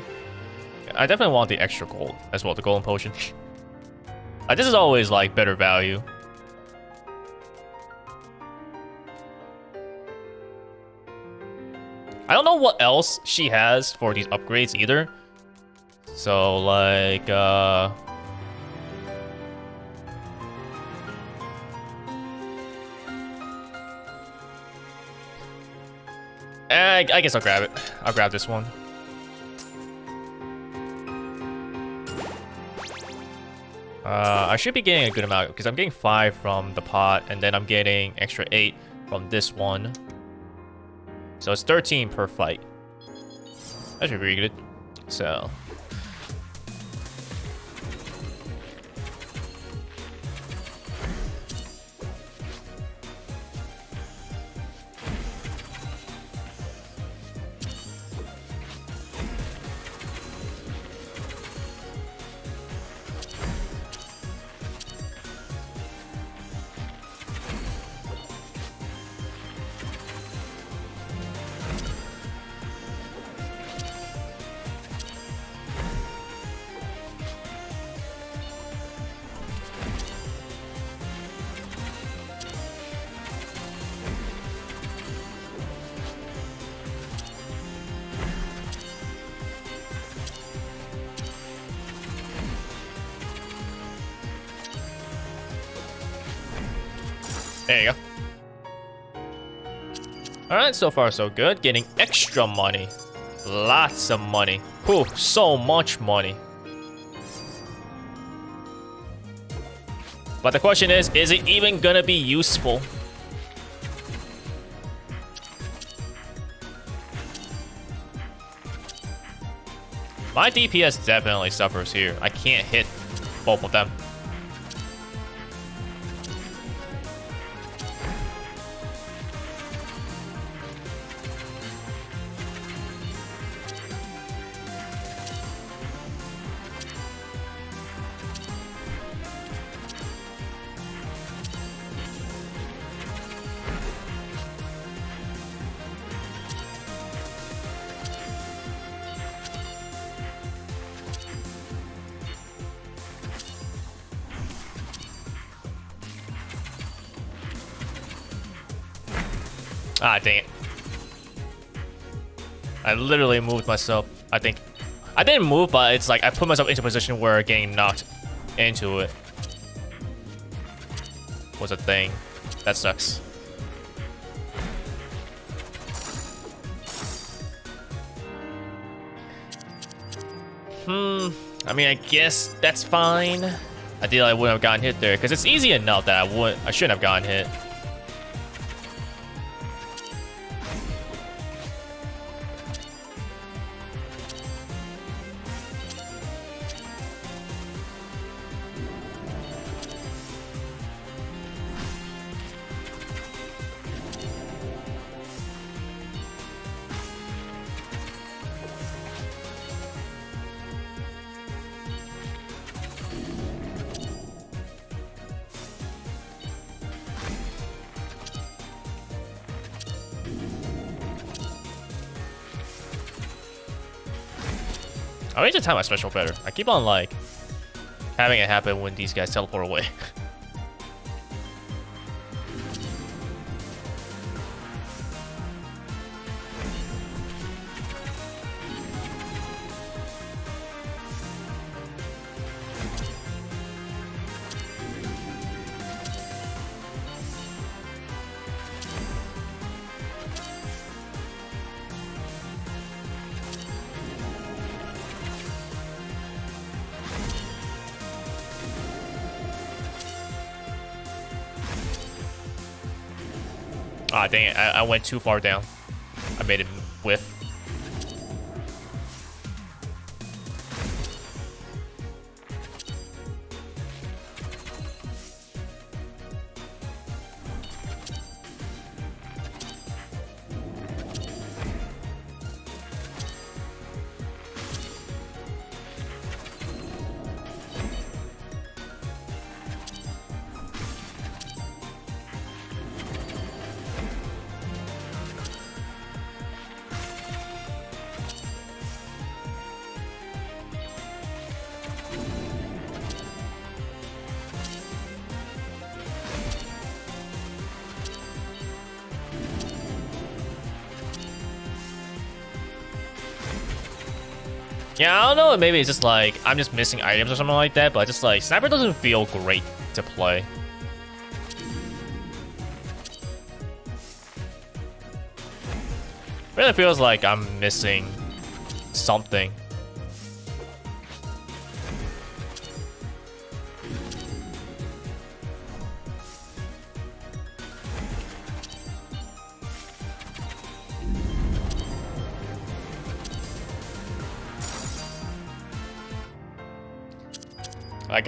[SPEAKER 1] I definitely want the extra gold as well, the golden potion. This is always like better value. I don't know what else she has for these upgrades either. So like I guess I'll grab it. I'll grab this one. I should be getting a good amount because I'm getting 5 from the pot, and then I'm getting extra 8 from this one. So it's 13 per fight. That should be pretty good. So. There you go. Alright, so far so good. Getting extra money. Lots of money. Whew, so much money. But the question is it even gonna be useful? My DPS definitely suffers here. I can't hit both of them. Ah, dang it. I literally moved myself. I think I didn't move, but it's like I put myself into a position where getting knocked into it was a thing. That sucks. I mean, I guess that's fine. Ideally, I wouldn't have gotten hit there because it's easy enough that I shouldn't have gotten hit. I need to time my special better. I keep on like having it happen when these guys teleport away. Ah, dang it. I went too far down. I made it whiff. Yeah, I don't know, maybe it's just like, I'm just missing items or something like that, but just like, Sniper doesn't feel great to play. Really feels like I'm missing something.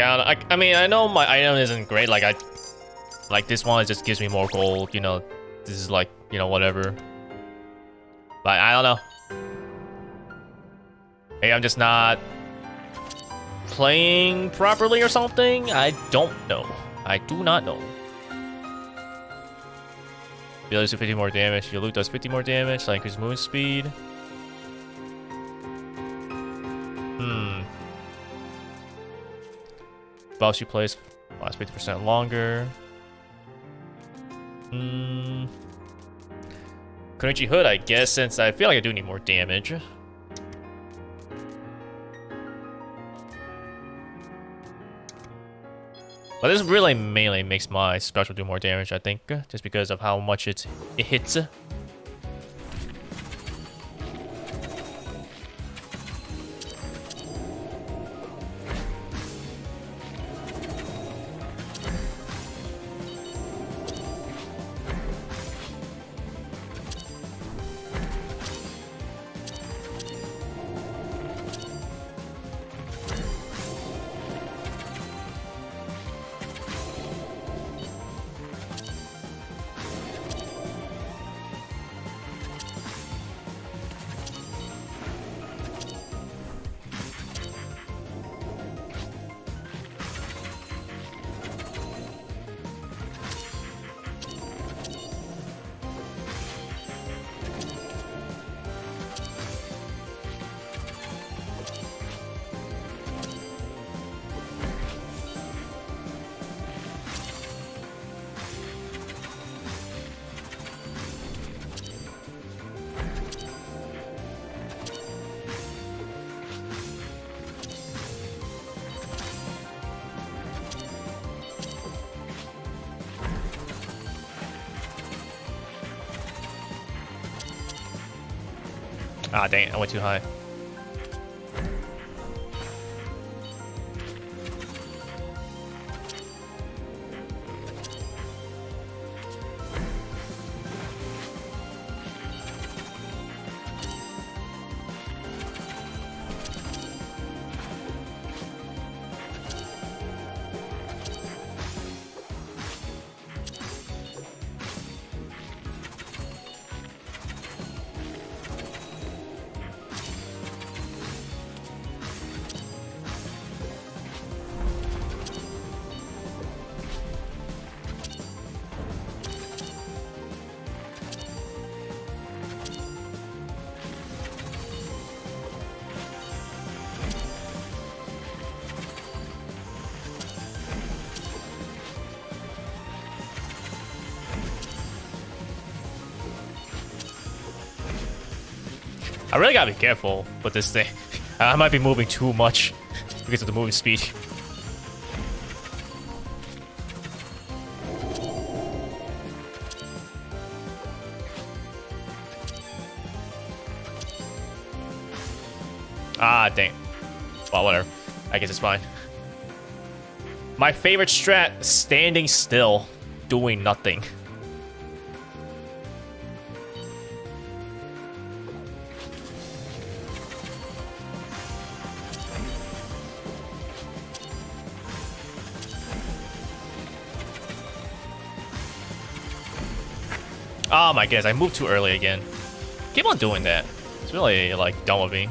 [SPEAKER 1] Like, I mean, I know my item isn't great. Like this one just gives me more gold. You know, this is like, you know, whatever. But I don't know. Maybe I'm just not playing properly or something. I don't know. I do not know. Ability does 50 more damage. Your loot does 50 more damage. Like increase movement speed. Buffs you place lasts 50% longer. Kunoichi Hood, I guess, since I feel like I do need more damage. But this really mainly makes my special do more damage, I think, just because of how much it hits. Ah, dang it, I went too high. I really gotta be careful with this thing. I might be moving too much because of the moving speed. Ah, dang. Well, whatever. I guess it's fine. My favorite strat, standing still, doing nothing. Oh my goodness, I moved too early again. Keep on doing that. It's really, like, dumb of me.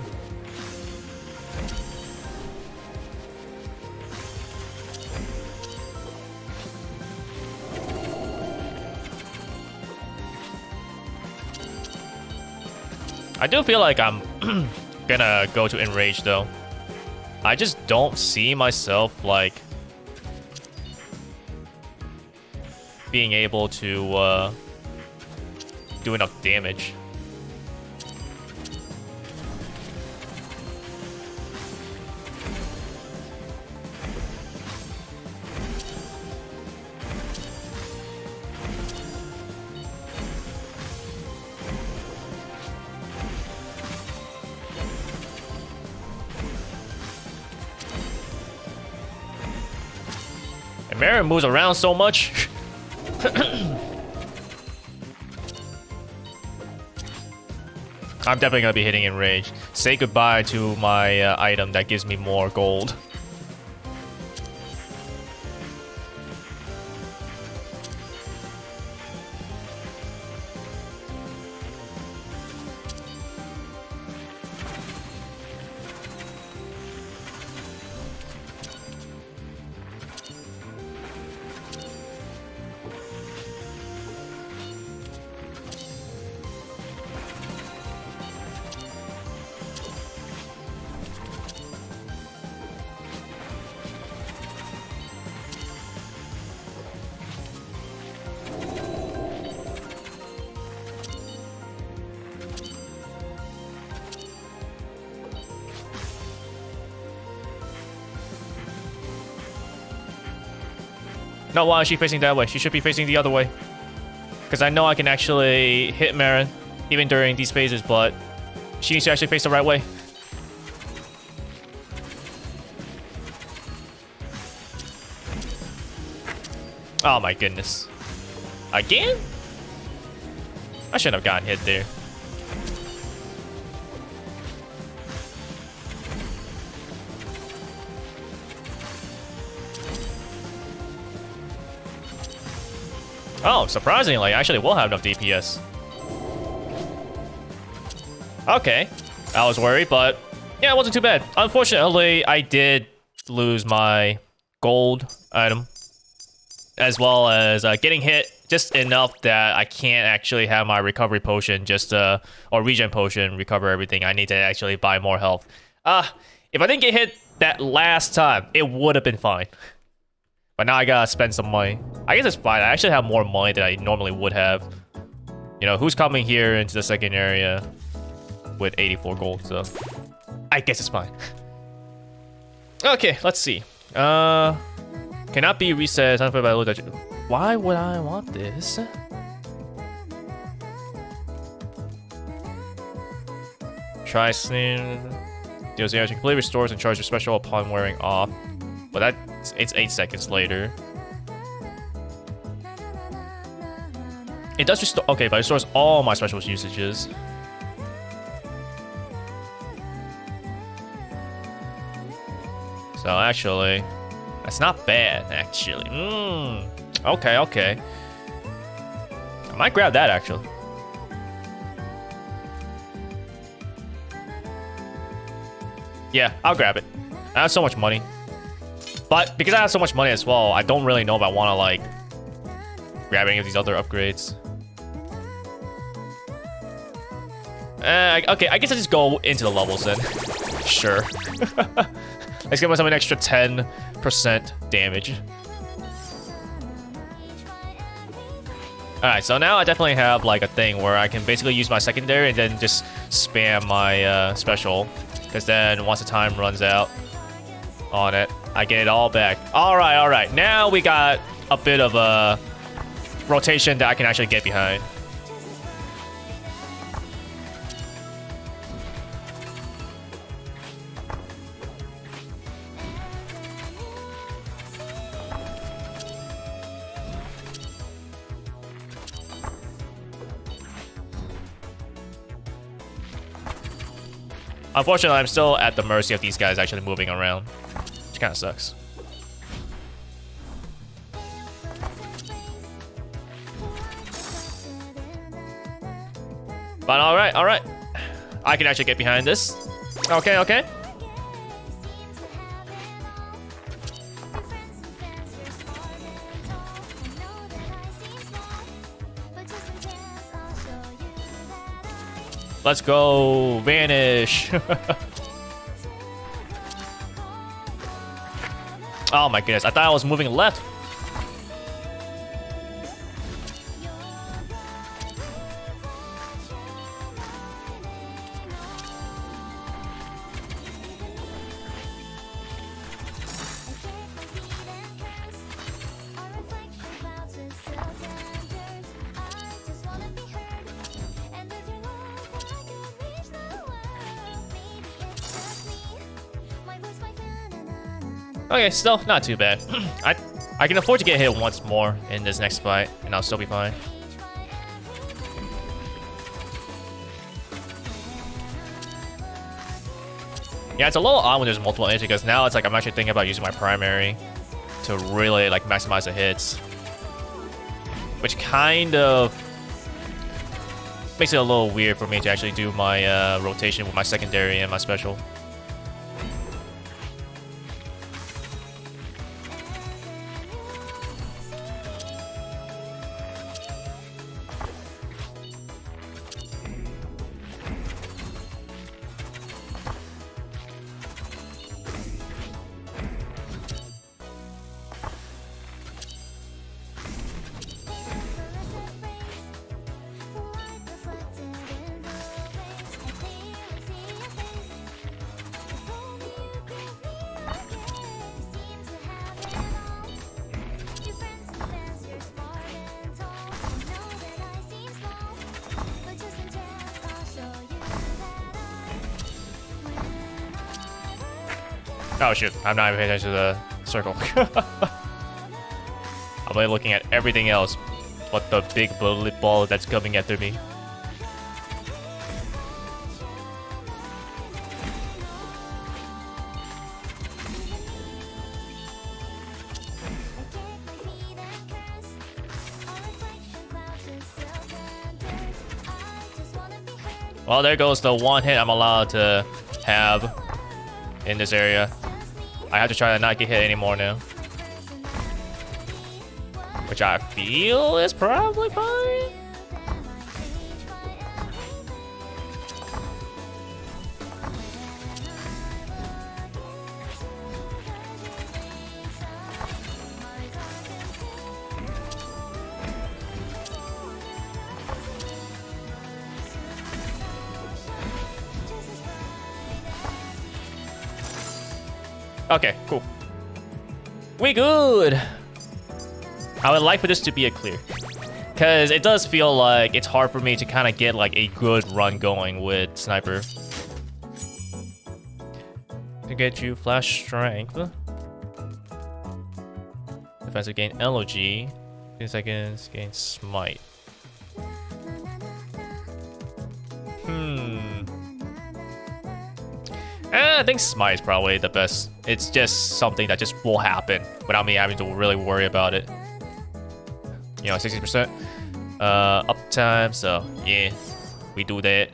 [SPEAKER 1] I do feel like I'm gonna go to Enrage, though. I just don't see myself, like, being able to, do enough damage. And Marin moves around so much. I'm definitely gonna be hitting Enrage. Say goodbye to my item that gives me more gold. No, why is she facing that way? She should be facing the other way. Because I know I can actually hit Marin, even during these phases, but she needs to actually face the right way. Oh my goodness. Again? I shouldn't have gotten hit there. Oh, surprisingly, I actually will have enough DPS. Okay. I was worried, but yeah, it wasn't too bad. Unfortunately, I did lose my gold item, as well as getting hit just enough that I can't actually have my recovery potion or regen potion recover everything. I need to actually buy more health. If I didn't get hit that last time, it would have been fine. But now I gotta spend some money. I guess it's fine. I actually have more money than I normally would have. You know, who's coming here into the second area with 84 gold, so I guess it's fine. Okay, let's see. Cannot be reset. Why would I want this? Try sneak. Deals damage. Completely restores and charges special upon wearing off. But it's 8 seconds later. It does restore. Okay, but it restores all my special usages. So actually, that's not bad. Actually, okay, okay. I might grab that actually. Yeah, I'll grab it. I have so much money. But because I have so much money as well, I don't really know if I want to like grab any of these other upgrades. Okay, I guess I just go into the levels then. Sure. Let's give myself an extra 10% damage. Alright, so now I definitely have like a thing where I can basically use my secondary and then just spam my special. Because then once the time runs out on it, I get it all back. Alright, alright. Now we got a bit of a rotation that I can actually get behind. Unfortunately, I'm still at the mercy of these guys actually moving around, which kind of sucks. But alright, alright. I can actually get behind this. Okay, okay. Let's go, vanish. Oh my goodness, I thought I was moving left. Okay, still not too bad. I can afford to get hit once more in this next fight, and I'll still be fine. Yeah, it's a little odd when there's multiple hits because now it's like I'm actually thinking about using my primary to really like maximize the hits, which kind of makes it a little weird for me to actually do my rotation with my secondary and my special. Oh shoot, I'm not even paying attention to the circle. I'm only looking at everything else but the big bullet ball that's coming after me. Well, there goes the one hit I'm allowed to have in this area. I have to try to not get hit anymore now. Which I feel is probably fine. Okay, cool. We good. I would like for this to be a clear, because it does feel like it's hard for me to kind of get like a good run going with sniper. to get you flash strength. Defensive gain LOG. 10 seconds gain smite. I think smite is probably the best. It's just something that just will happen without me having to really worry about it. You know, 60% uptime, so yeah, we do that.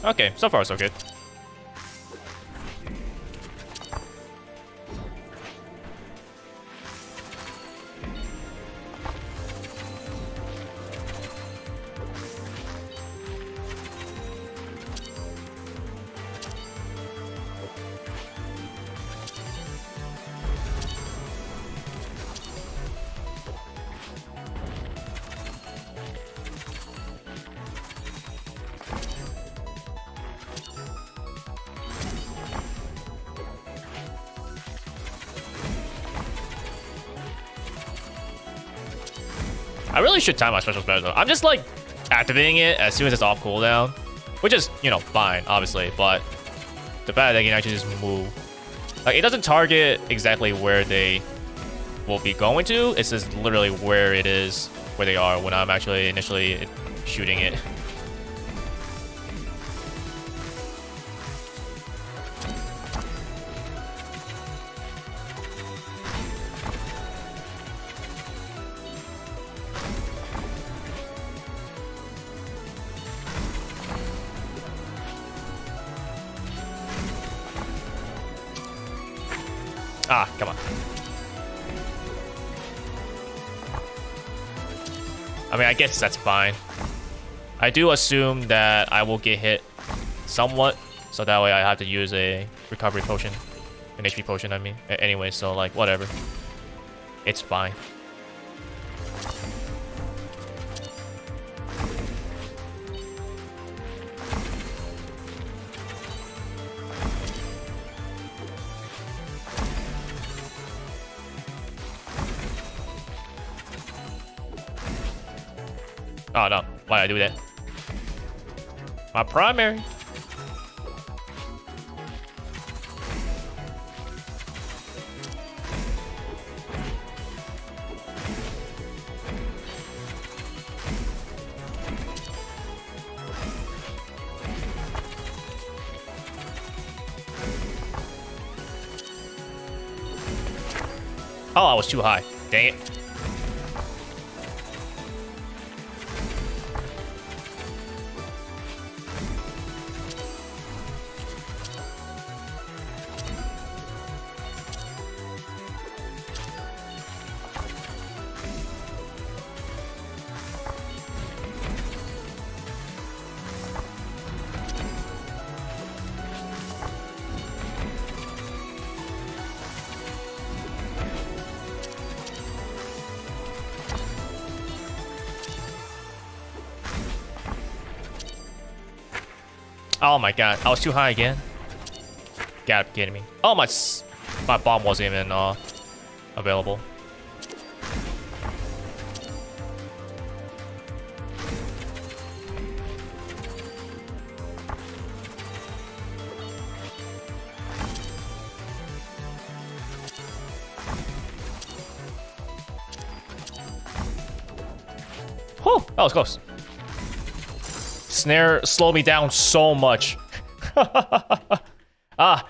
[SPEAKER 1] Okay, so far so good. I really should time my specials better though. I'm just like activating it as soon as it's off cooldown, which is, you know, fine, obviously, but the fact that they can actually just move. Like, it doesn't target exactly where they will be going to, it's just literally where it is, where they are when I'm actually initially shooting it. Ah, come on. I mean, I guess that's fine. I do assume that I will get hit somewhat, so that way I have to use a recovery potion. An HP potion, I mean. Anyway, so, like, whatever. It's fine. Oh no, why did I do that? My primary. Oh, I was too high. Dang it. Oh my god, I was too high again. Gotta be kidding me. Oh my bomb wasn't even available. Whew, that was close. Snare slowed me down so much. That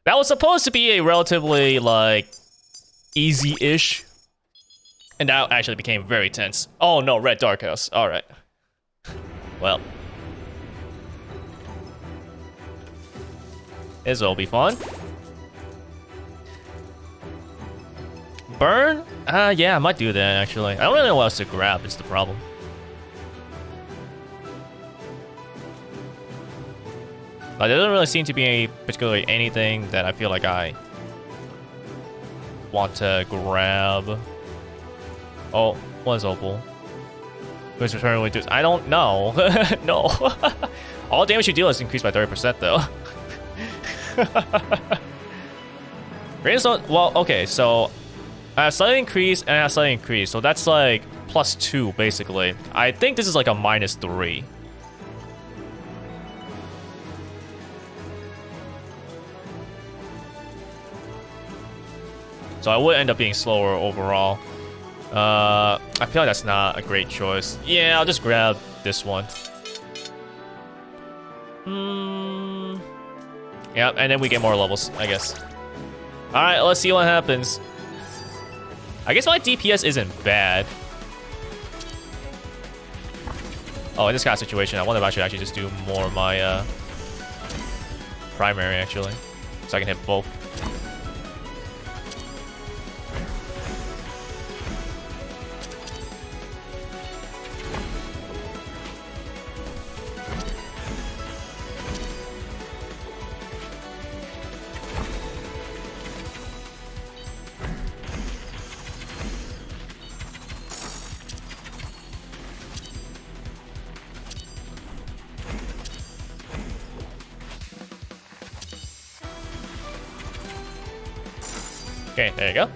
[SPEAKER 1] was supposed to be a relatively, like, easy-ish. And now actually became very tense. Oh no, Red Darkhouse. Alright. Well. This'll be fun. Burn? Yeah, I might do that, actually. I don't really know what else to grab, is the problem. Like, there doesn't really seem to be particularly anything that I feel like I want to grab. Oh, what is Opal? Who's returning with I don't know. No. All damage you deal is increased by 30% though. Well, okay, so I have slightly increase and I have slightly increase, so that's like +2 basically. I think this is like a -3. So I would end up being slower overall. I feel like that's not a great choice. Yeah, I'll just grab this one. Yeah, and then we get more levels, I guess. Alright, let's see what happens. I guess my DPS isn't bad. Oh, in this kind of situation, I wonder if I should actually just do more of my primary, actually. So I can hit both. Okay, there you go.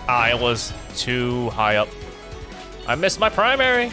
[SPEAKER 1] I was too high up. I missed my primary.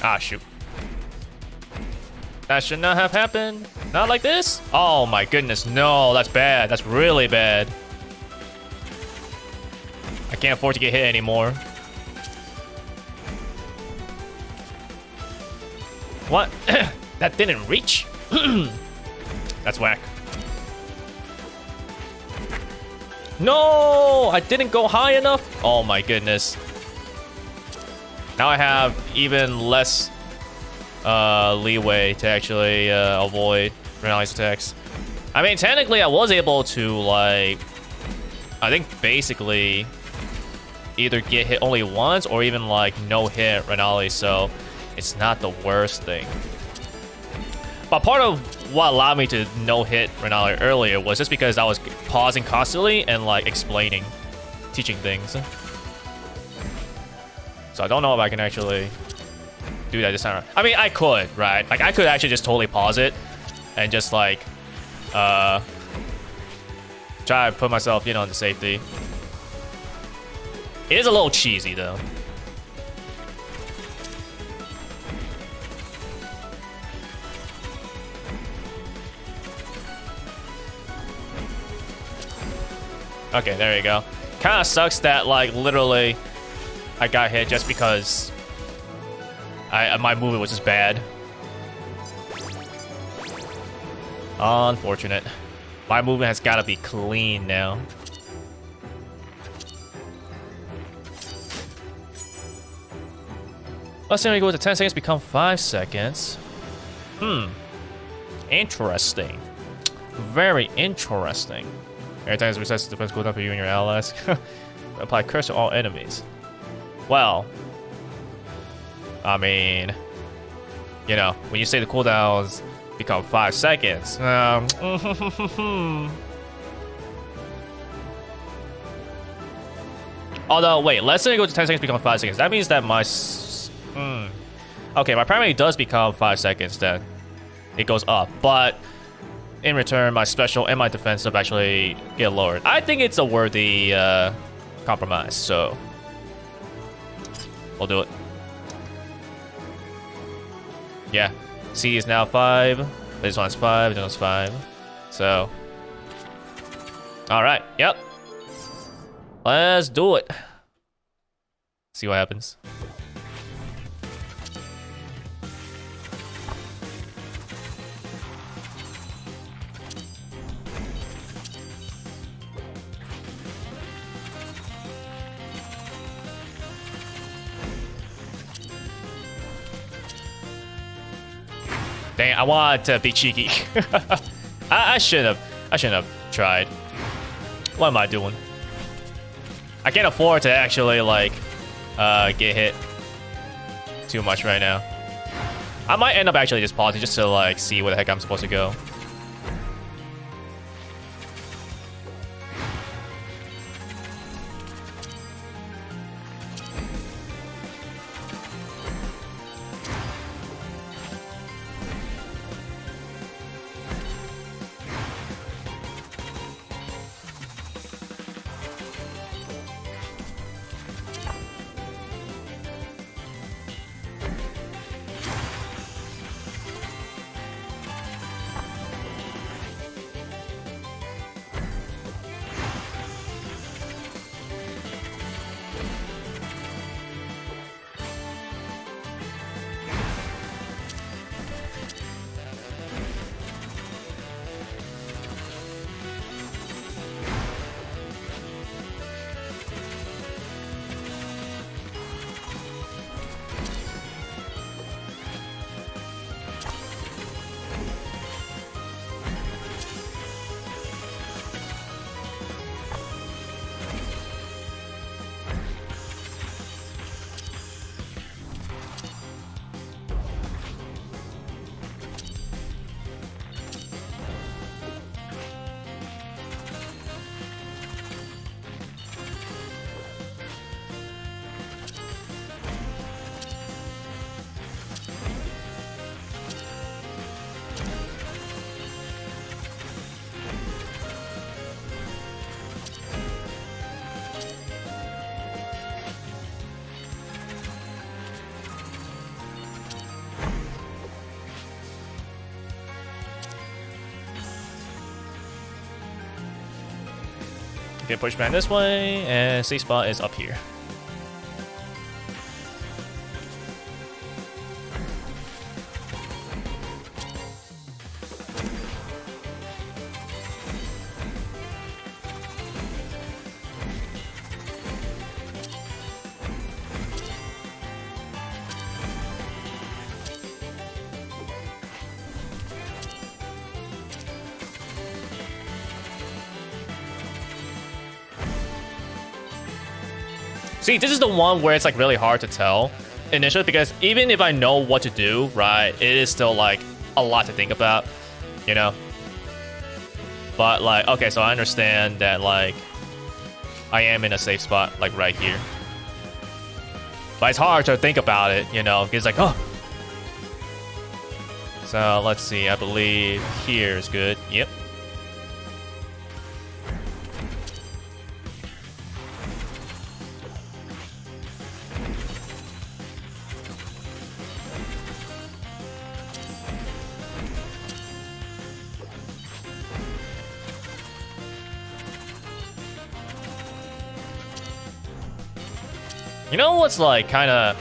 [SPEAKER 1] Ah, shoot. That should not have happened. Not like this. Oh my goodness, no, that's bad. That's really bad. I can't afford to get hit anymore. What? That didn't reach? That's whack. No, I didn't go high enough. Oh my goodness. Now I have even less leeway to actually avoid Ranalie's attacks. I mean, technically I was able to, like, I think basically either get hit only once or even, like, no hit Ranalie, so it's not the worst thing. But part of what allowed me to no-hit Ranalie earlier was just because I was pausing constantly and like explaining, teaching things. So I don't know if I can actually do that this time. I mean, I could, right? Like, I could actually just totally pause it and just like try to put myself, you know, into safety. It is a little cheesy though. Okay, there you go. Kind of sucks that like literally I got hit just because my movement was just bad. Unfortunate. My movement has got to be clean now. Let's say we go to 10 seconds, become 5 seconds. Interesting. Very interesting. Every time it resets the defense cooldown for you and your allies. Apply curse to all enemies. Well, I mean, you know, when you say the cooldowns become 5 seconds. Although, wait, let's say it goes to 10 seconds, become 5 seconds. That means that my... Okay, my primary does become 5 seconds then. It goes up, but in return, my special and my defensive actually get lowered. I think it's a worthy compromise, so we'll do it. Yeah, C is now 5. This one's 5. This one's 5. So, all right. Yep. Let's do it. See what happens. Dang, I wanted to be cheeky. I shouldn't have tried. What am I doing? I can't afford to actually like get hit too much right now. I might end up actually just pausing just to like see where the heck I'm supposed to go. Okay, push man this way, and safe spot is up here. See, this is the one where it's like really hard to tell initially, because even if I know what to do, right, it is still like a lot to think about. you know? But, like, okay, so I understand that, like, I am in a safe spot, like, right here. But it's hard to think about it, you know? It's like, oh. So, let's see. I believe here is good. Yep. You know what's like kind of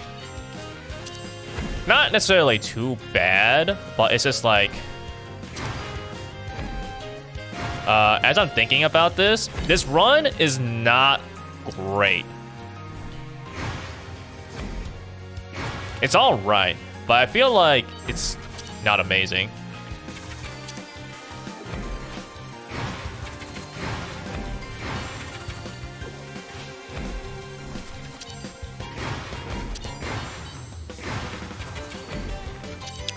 [SPEAKER 1] not necessarily too bad, but it's just like as I'm thinking about this run is not great. It's all right, but I feel like it's not amazing.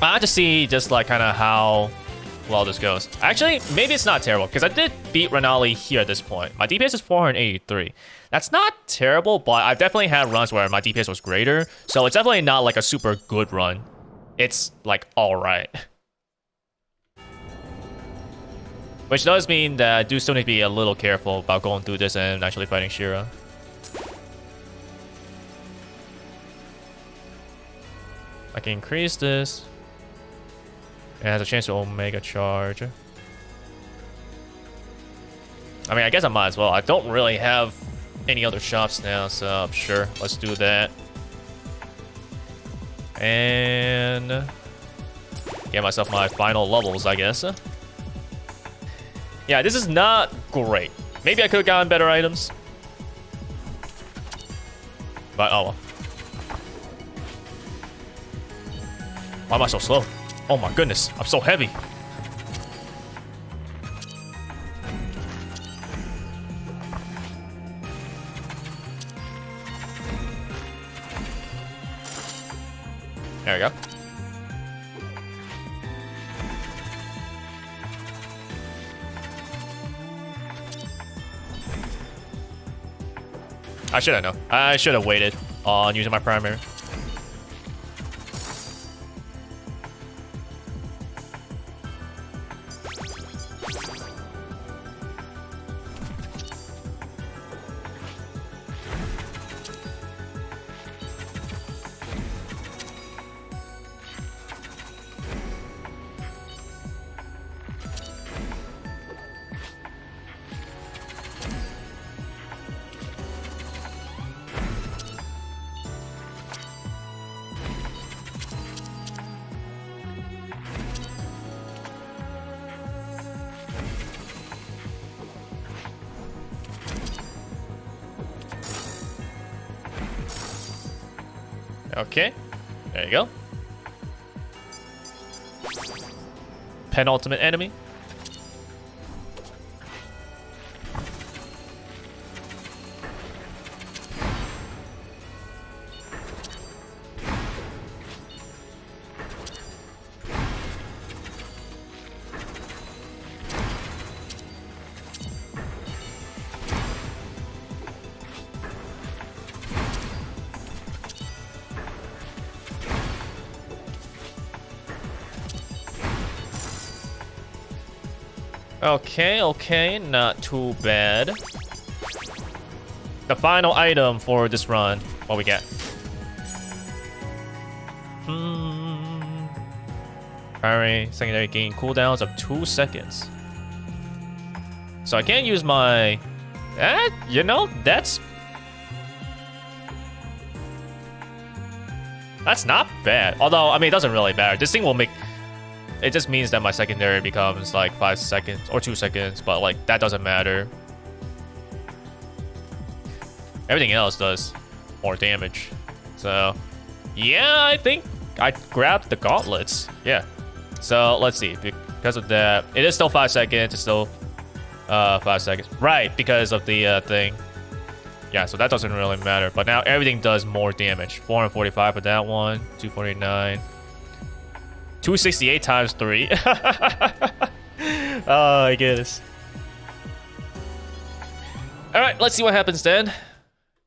[SPEAKER 1] I have to see just like kind of how well this goes. Actually, maybe it's not terrible because I did beat Ranalie here at this point. My DPS is 483. That's not terrible, but I've definitely had runs where my DPS was greater. So it's definitely not like a super good run. It's like all right. Which does mean that I do still need to be a little careful about going through this and actually fighting Shira. I can increase this. It has a chance to Omega charge. I mean, I guess I might as well. I don't really have any other shops now, so sure, let's do that. And get myself my final levels, I guess. Yeah, this is not great. Maybe I could have gotten better items. But oh well. Why am I so slow? Oh my goodness, I'm so heavy. There we go. I should have known. I should have waited on using my primary. Okay, there you go. Penultimate enemy. Okay, not too bad. The final item for this run, what we get? Primary, secondary gain cooldowns of 2 seconds. So I can't use my... you know, that's not bad. Although, I mean, it doesn't really matter. This thing will make... It just means that my secondary becomes like 5 seconds or 2 seconds, but like that doesn't matter. Everything else does more damage. So yeah, I think I grabbed the gauntlets. Yeah. So let's see. Because of that, it is still 5 seconds. It's still 5 seconds. Right, because of the thing. Yeah, so that doesn't really matter. But now everything does more damage. 445 for that one. 249. 268 times 3. Oh, I guess. Alright, let's see what happens then.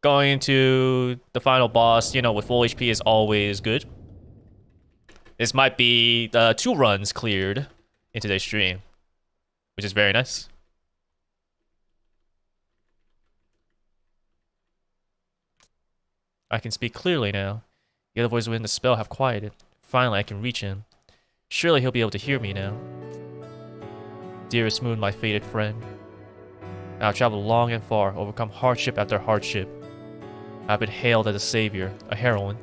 [SPEAKER 1] Going into the final boss, you know, with full HP is always good. This might be 2 runs cleared in today's stream, which is very nice. I can speak clearly now. The other voices within the spell have quieted. Finally, I can reach him. Surely he'll be able to hear me now. Dearest Moon, my fated friend. I have traveled long and far, overcome hardship after hardship. I have been hailed as a savior, a heroine,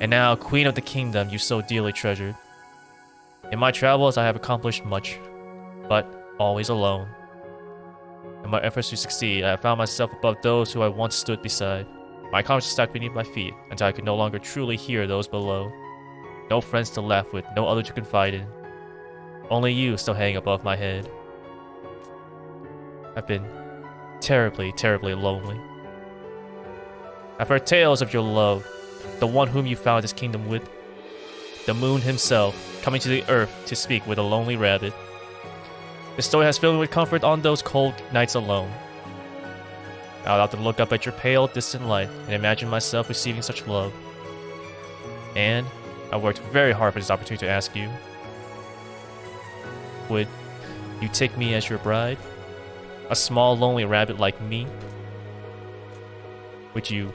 [SPEAKER 1] and now queen of the kingdom you so dearly treasured. In my travels, I have accomplished much, but always alone. In my efforts to succeed, I have found myself above those who I once stood beside. My conscience stacked beneath my feet until I could no longer truly hear those below. No friends to laugh with, no other to confide in. Only you still hang above my head. I've been terribly, terribly lonely. I've heard tales of your love, the one whom you found his kingdom with. The moon himself, coming to the earth to speak with a lonely rabbit. The story has filled me with comfort on those cold nights alone. I would often look up at your pale, distant light and imagine myself receiving such love. And I worked very hard for this opportunity to ask you. Would you take me as your bride? A small, lonely rabbit like me? Would you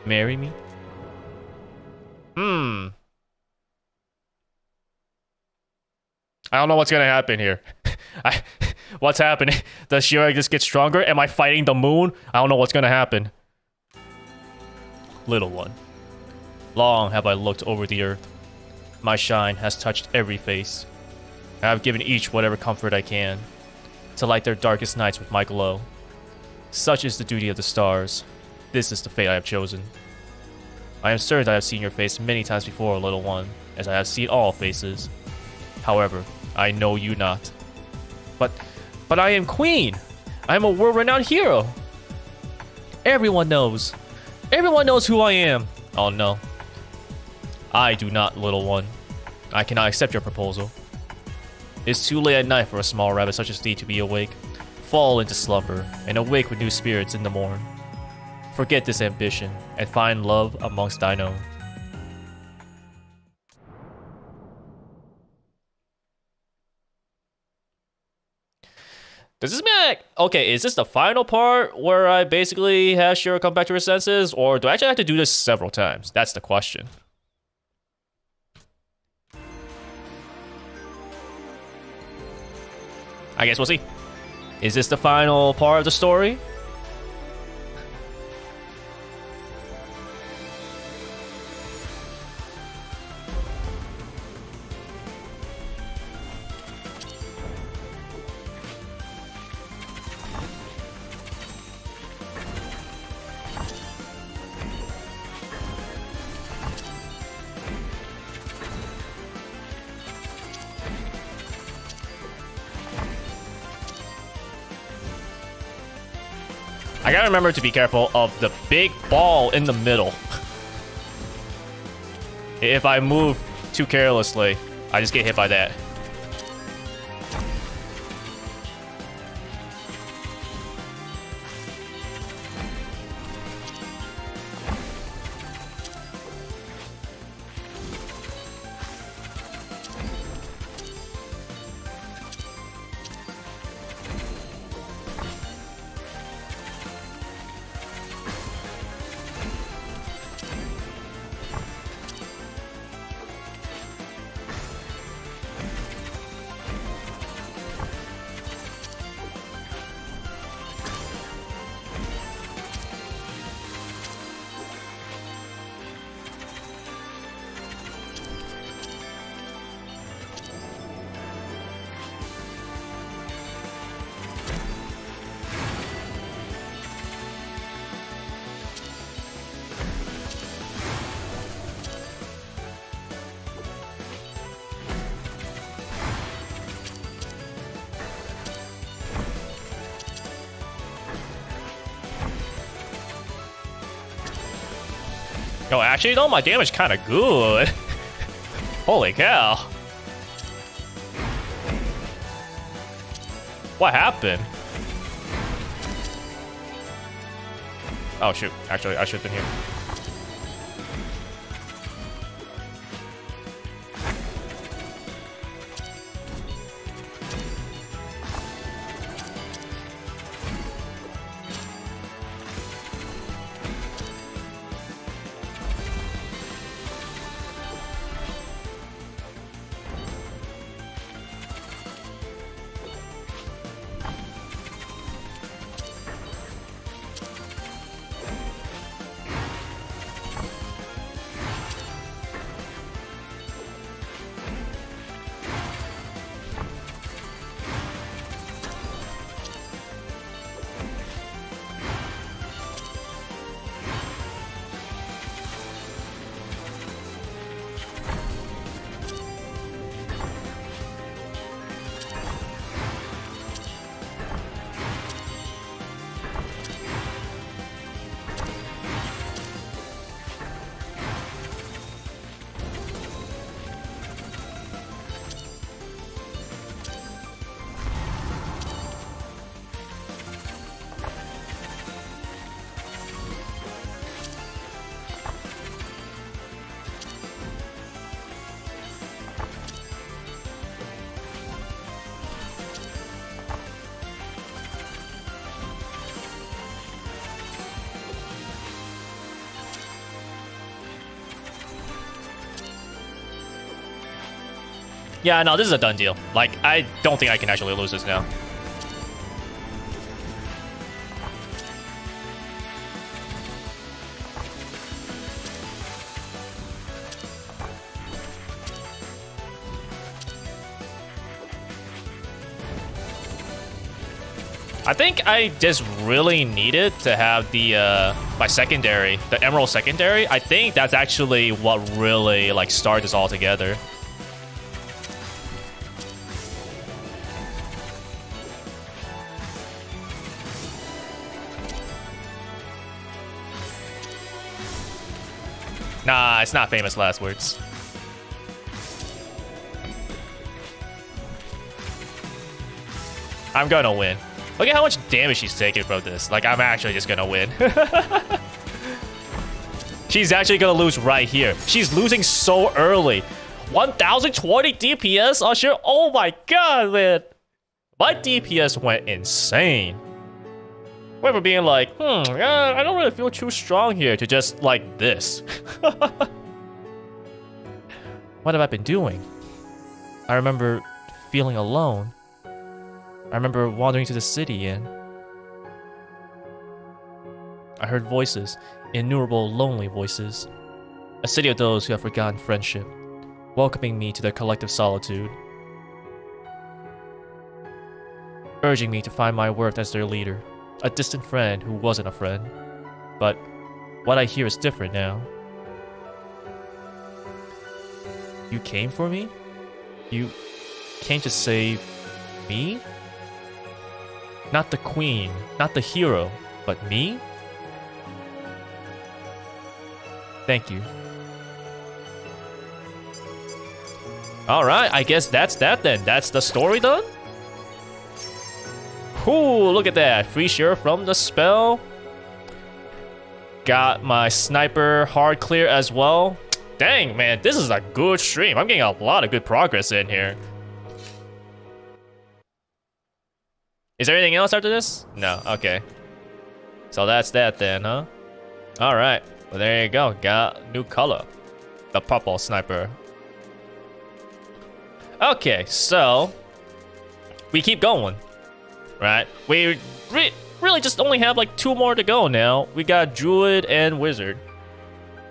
[SPEAKER 1] marry me? I don't know what's gonna happen here. What's happening? Does Shira just get stronger? Am I fighting the moon? I don't know what's gonna happen. Little one. Long have I looked over the earth. My shine has touched every face. I have given each whatever comfort I can, to light their darkest nights with my glow. Such is the duty of the stars. This is the fate I have chosen. I am certain I have seen your face many times before, little one, as I have seen all faces. However, I know you not. But I am queen! I am a world-renowned hero! Everyone knows. Everyone knows who I am! Oh no. I do not, little one. I cannot accept your proposal. It's too late at night for a small rabbit such as thee to be awake. Fall into slumber, and awake with new spirits in the morn. Forget this ambition, and find love amongst thine own. Does this mean like, okay, is this the final part where I basically have Shira come back to her senses, or do I actually have to do this several times? That's the question. I guess we'll see. Is this the final part of the story? I gotta remember to be careful of the big ball in the middle. If I move too carelessly, I just get hit by that. Yo, actually, though, my damage kind of good. Holy cow. What happened? Oh shoot, actually I should have been here. Yeah, no, this is a done deal. Like, I don't think I can actually lose this now. I think I just really needed to have the my secondary, the Emerald secondary. I think that's actually what really like started this all together. Nah, it's not famous last words. I'm gonna win. Look at how much damage she's taking from this. Like, I'm actually just gonna win. She's actually gonna lose right here. She's losing so early. 1020 DPS on Shira. Oh my god, man. My DPS went insane. Went from being like, yeah, I don't really feel too strong here, to just like this. What have I been doing? I remember feeling alone. I remember wandering to the city and I heard voices, innumerable lonely voices. A city of those who have forgotten friendship, welcoming me to their collective solitude, urging me to find my worth as their leader. A distant friend who wasn't a friend. But what I hear is different now. You came for me? You came to save me? Not the queen, not the hero, but me? Thank you. Alright, I guess that's that then. That's the story done? Ooh, look at that. Free Shira from the spell. Got my sniper hard clear as well. Dang, man, this is a good stream. I'm getting a lot of good progress in here. Is there anything else after this? No, okay. So that's that then, huh? Alright, well there you go. Got new color. The purple sniper. Okay, so we keep going. Right, we really just only have like 2 more to go now. We got Druid and Wizard.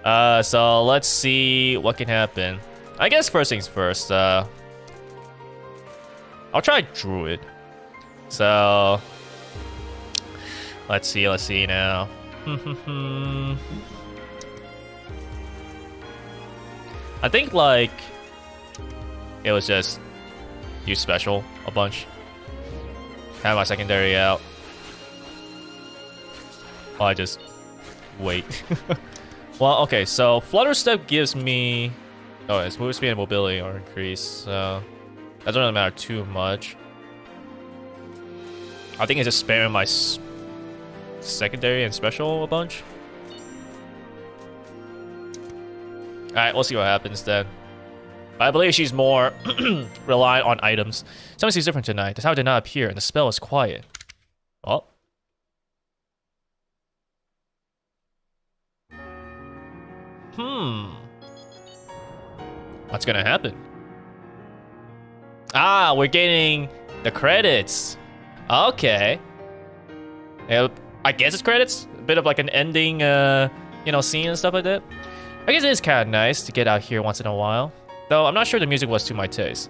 [SPEAKER 1] So let's see what can happen. I guess first things first. I'll try Druid. So let's see now. I think like it was just use special a bunch. Have my secondary out. Well, I just wait. Well, okay, so Flutter Step gives me... Oh, it's move speed and mobility are increased, so... that doesn't really matter too much. I think it's just spamming my secondary and special a bunch. Alright, we'll see what happens then. But I believe she's more reliant on items. Something seems different tonight. The tower did not appear, and the spell is quiet. Oh. What's gonna happen? Ah, we're getting the credits. Okay. I guess it's credits. A bit of like an ending, you know, scene and stuff like that. I guess it is kind of nice to get out here once in a while. Though I'm not sure the music was to my taste.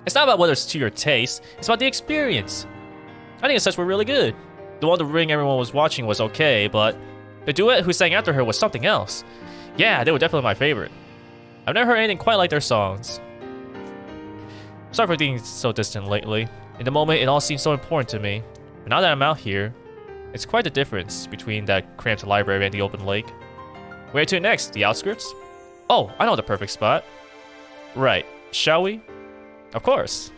[SPEAKER 1] It's not about whether it's to your taste. It's about the experience. I think the sets were really good. The one the ring everyone was watching was okay, but the duet who sang after her was something else. Yeah, they were definitely my favorite. I've never heard anything quite like their songs. Sorry for being so distant lately. In the moment, it all seemed so important to me. But now that I'm out here, it's quite the difference between that cramped library and the open lake. Where to next? The outskirts? Oh, I know the perfect spot. Right. Shall we? Of course.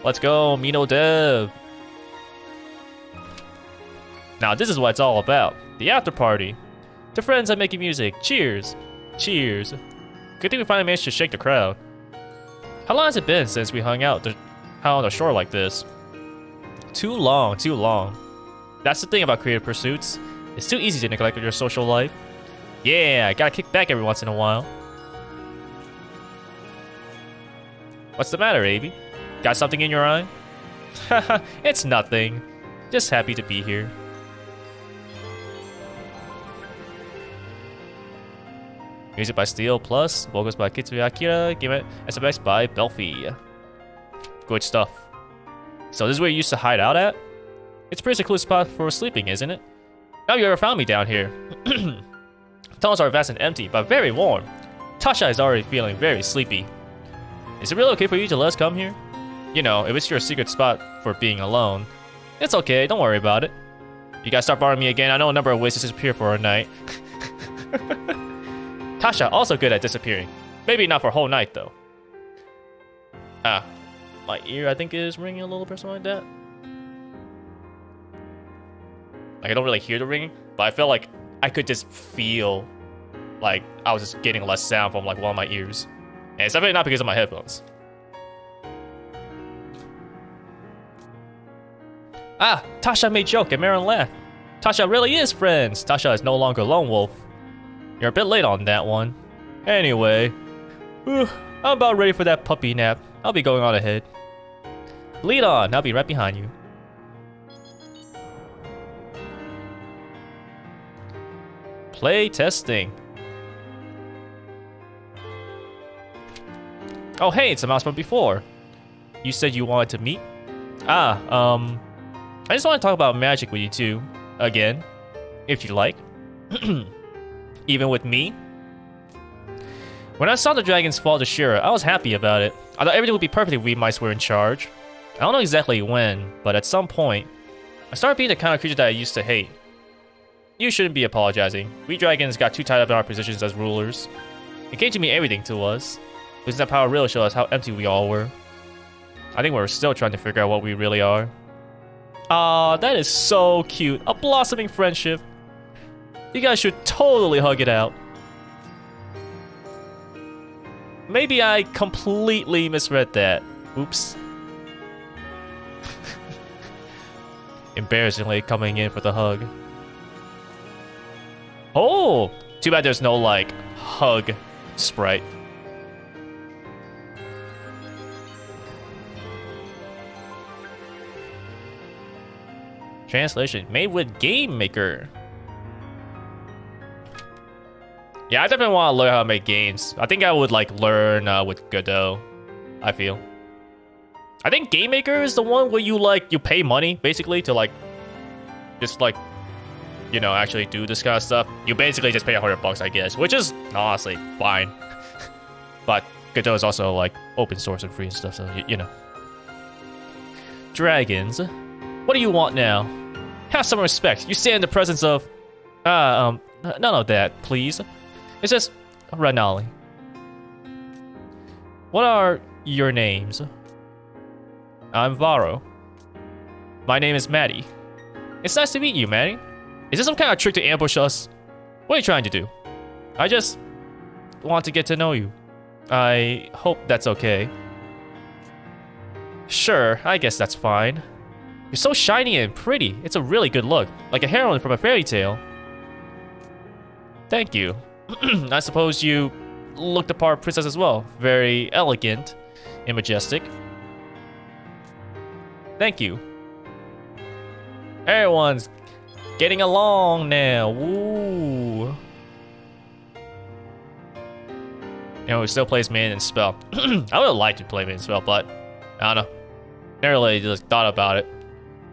[SPEAKER 1] Let's go, Mino Dev. Now this is what it's all about. The after party. To friends I'm making music. Cheers. Cheers. Good thing we finally managed to shake the crowd. How long has it been since we hung out on the shore like this? Too long, too long. That's the thing about creative pursuits. It's too easy to neglect your social life. Yeah, gotta kick back every once in a while. What's the matter, Avi? Got something in your eye? Haha, it's nothing. Just happy to be here. Music by Steel Plus, vocals by Kitsuya Akira, game SFX by Belfi. Good stuff. So this is where you used to hide out at? It's a pretty secluded spot for sleeping, isn't it? Now you ever found me down here. Tunnels are vast and empty, but very warm. Tasha is already feeling very sleepy. Is it really okay for you to let us come here? You know, if it's your secret spot for being alone. It's okay, don't worry about it. You guys start bothering me again, I know a number of ways to disappear for a night. Tasha, also good at disappearing. Maybe not for a whole night, though. Ah, my ear, I think, is ringing a little bit, something like that. Like, I don't really hear the ringing, but I feel like I could just feel like I was just getting less sound from, like, one of my ears. And it's definitely not because of my headphones. Ah, Tasha made joke and Marin laughed. Tasha really is friends. Tasha is no longer lone wolf. You're a bit late on that one. Anyway, I'm about ready for that puppy nap. I'll be going on ahead. Lead on, I'll be right behind you. Play testing. Oh hey, it's a mouse from before. You said you wanted to meet? I just want to talk about magic with you two. Again. If you like. Even with me? When I saw the dragons fall to Shira, I was happy about it. I thought everything would be perfect if we mice were in charge. I don't know exactly when, but at some point, I started being the kind of creature that I used to hate. You shouldn't be apologizing. We dragons got too tied up in our positions as rulers. It came to mean everything to us. Losing that power really showed us how empty we all were. I think we're still trying to figure out what we really are. Aw, that is so cute. A blossoming friendship. You guys should totally hug it out. Maybe I completely misread that. Oops. Embarrassingly coming in for the hug. Oh! Too bad there's no, like, hug sprite. Translation, made with Game Maker. Yeah, I definitely want to learn how to make games. I think I would, like, learn with Godot, I feel. I think Game Maker is the one where you, like, you pay money, basically, to, like, just, like, you know, actually do this kind of stuff. You basically just pay $100, I guess, which is, honestly, fine. But Godot is also, like, open source and free and stuff, so, you know. Dragons. What do you want now? Have some respect. You stand in the presence of... none of that, please. It's just Ranalie. What are your names? I'm Varo. My name is Maddie. It's nice to meet you, Maddie. Is this some kind of trick to ambush us? What are you trying to do? I just want to get to know you. I hope that's okay. Sure, I guess that's fine. You're so shiny and pretty. It's a really good look, like a heroine from a fairy tale. Thank you. I suppose you look the part of princess as well. Very elegant and majestic. Thank you. Everyone's getting along now. Woo. You know, he still plays main and spell. I would like to play main and spell, but I don't know. Never really just thought about it.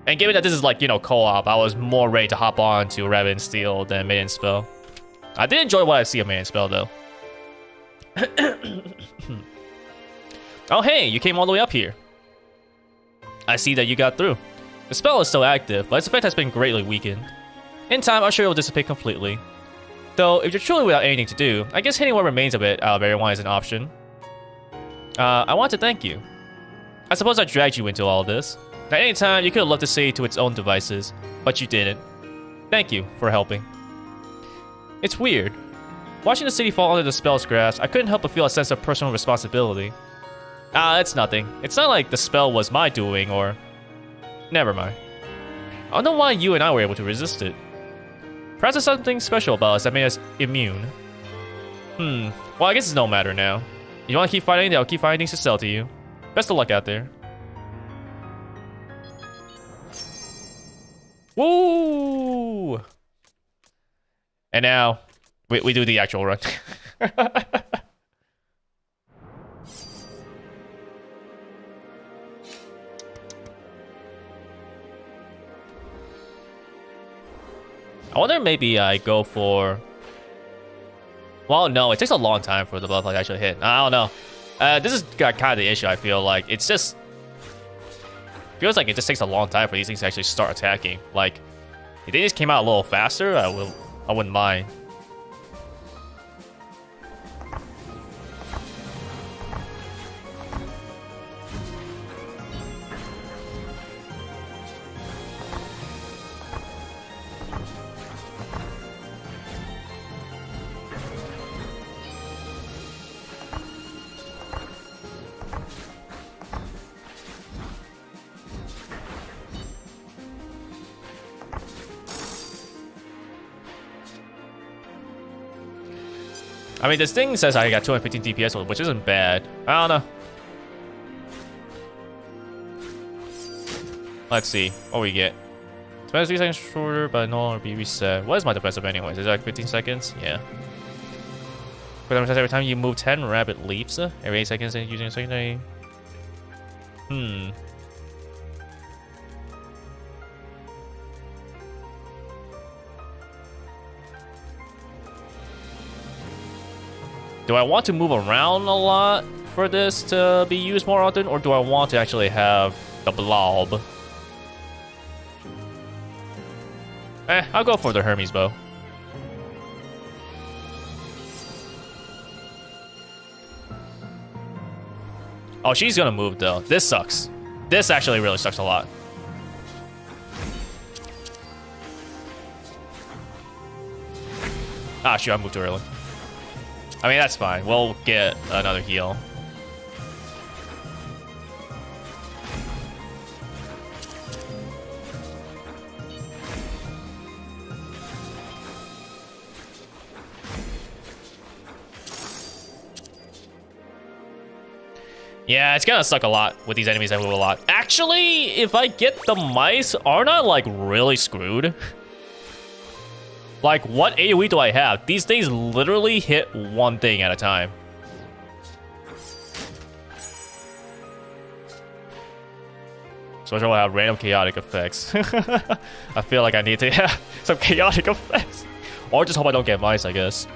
[SPEAKER 1] And given that this is like, you know, co-op, I was more ready to hop on to Rabbit and Steel than main and spell. I did enjoy what I see of main and spell though. Oh hey, you came all the way up here. I see that you got through. The spell is still active, but its effect has been greatly weakened. In time, I'm sure it will dissipate completely. Though, if you're truly without anything to do, I guess hitting what remains of it out of everyone is an option. I want to thank you. I suppose I dragged you into all of this. At any time, you could have left the city to its own devices, but you didn't. Thank you for helping. It's weird. Watching the city fall under the spell's grasp, I couldn't help but feel a sense of personal responsibility. It's nothing. It's not like the spell was my doing, or... Never mind. I don't know why you and I were able to resist it. Perhaps there's something special about us that made us immune. Well, I guess it's no matter now. If you want to keep fighting, I'll keep finding things to sell to you. Best of luck out there. Woo! And now, we do the actual run. I wonder maybe I go for... Well, no, it takes a long time for the butterfly to actually hit. I don't know. This is kind of the issue, I feel like. It's just... Feels like it just takes a long time for these things to actually start attacking. Like, if they just came out a little faster, I wouldn't mind. I mean, this thing says I got 215 DPS, which isn't bad. I don't know. Let's see what we get. Defense 3 seconds shorter, but no longer be reset. What is my defensive anyways? Is it like 15 seconds? Yeah. But every time you move 10 rapid leaps, every 8 seconds and using a secondary. Do I want to move around a lot for this to be used more often, or do I want to actually have the blob? I'll go for the Hermes bow. Oh, she's gonna move though. This sucks. This actually really sucks a lot. Ah, shoot, I moved too early. I mean, that's fine. We'll get another heal. Yeah, it's gonna suck a lot with these enemies that move a lot. Actually, if I get the mice, aren't I like really screwed? Like, what AoE do I have? These things literally hit one thing at a time. So I will have random chaotic effects. I feel like I need to have some chaotic effects. Or just hope I don't get mice, I guess.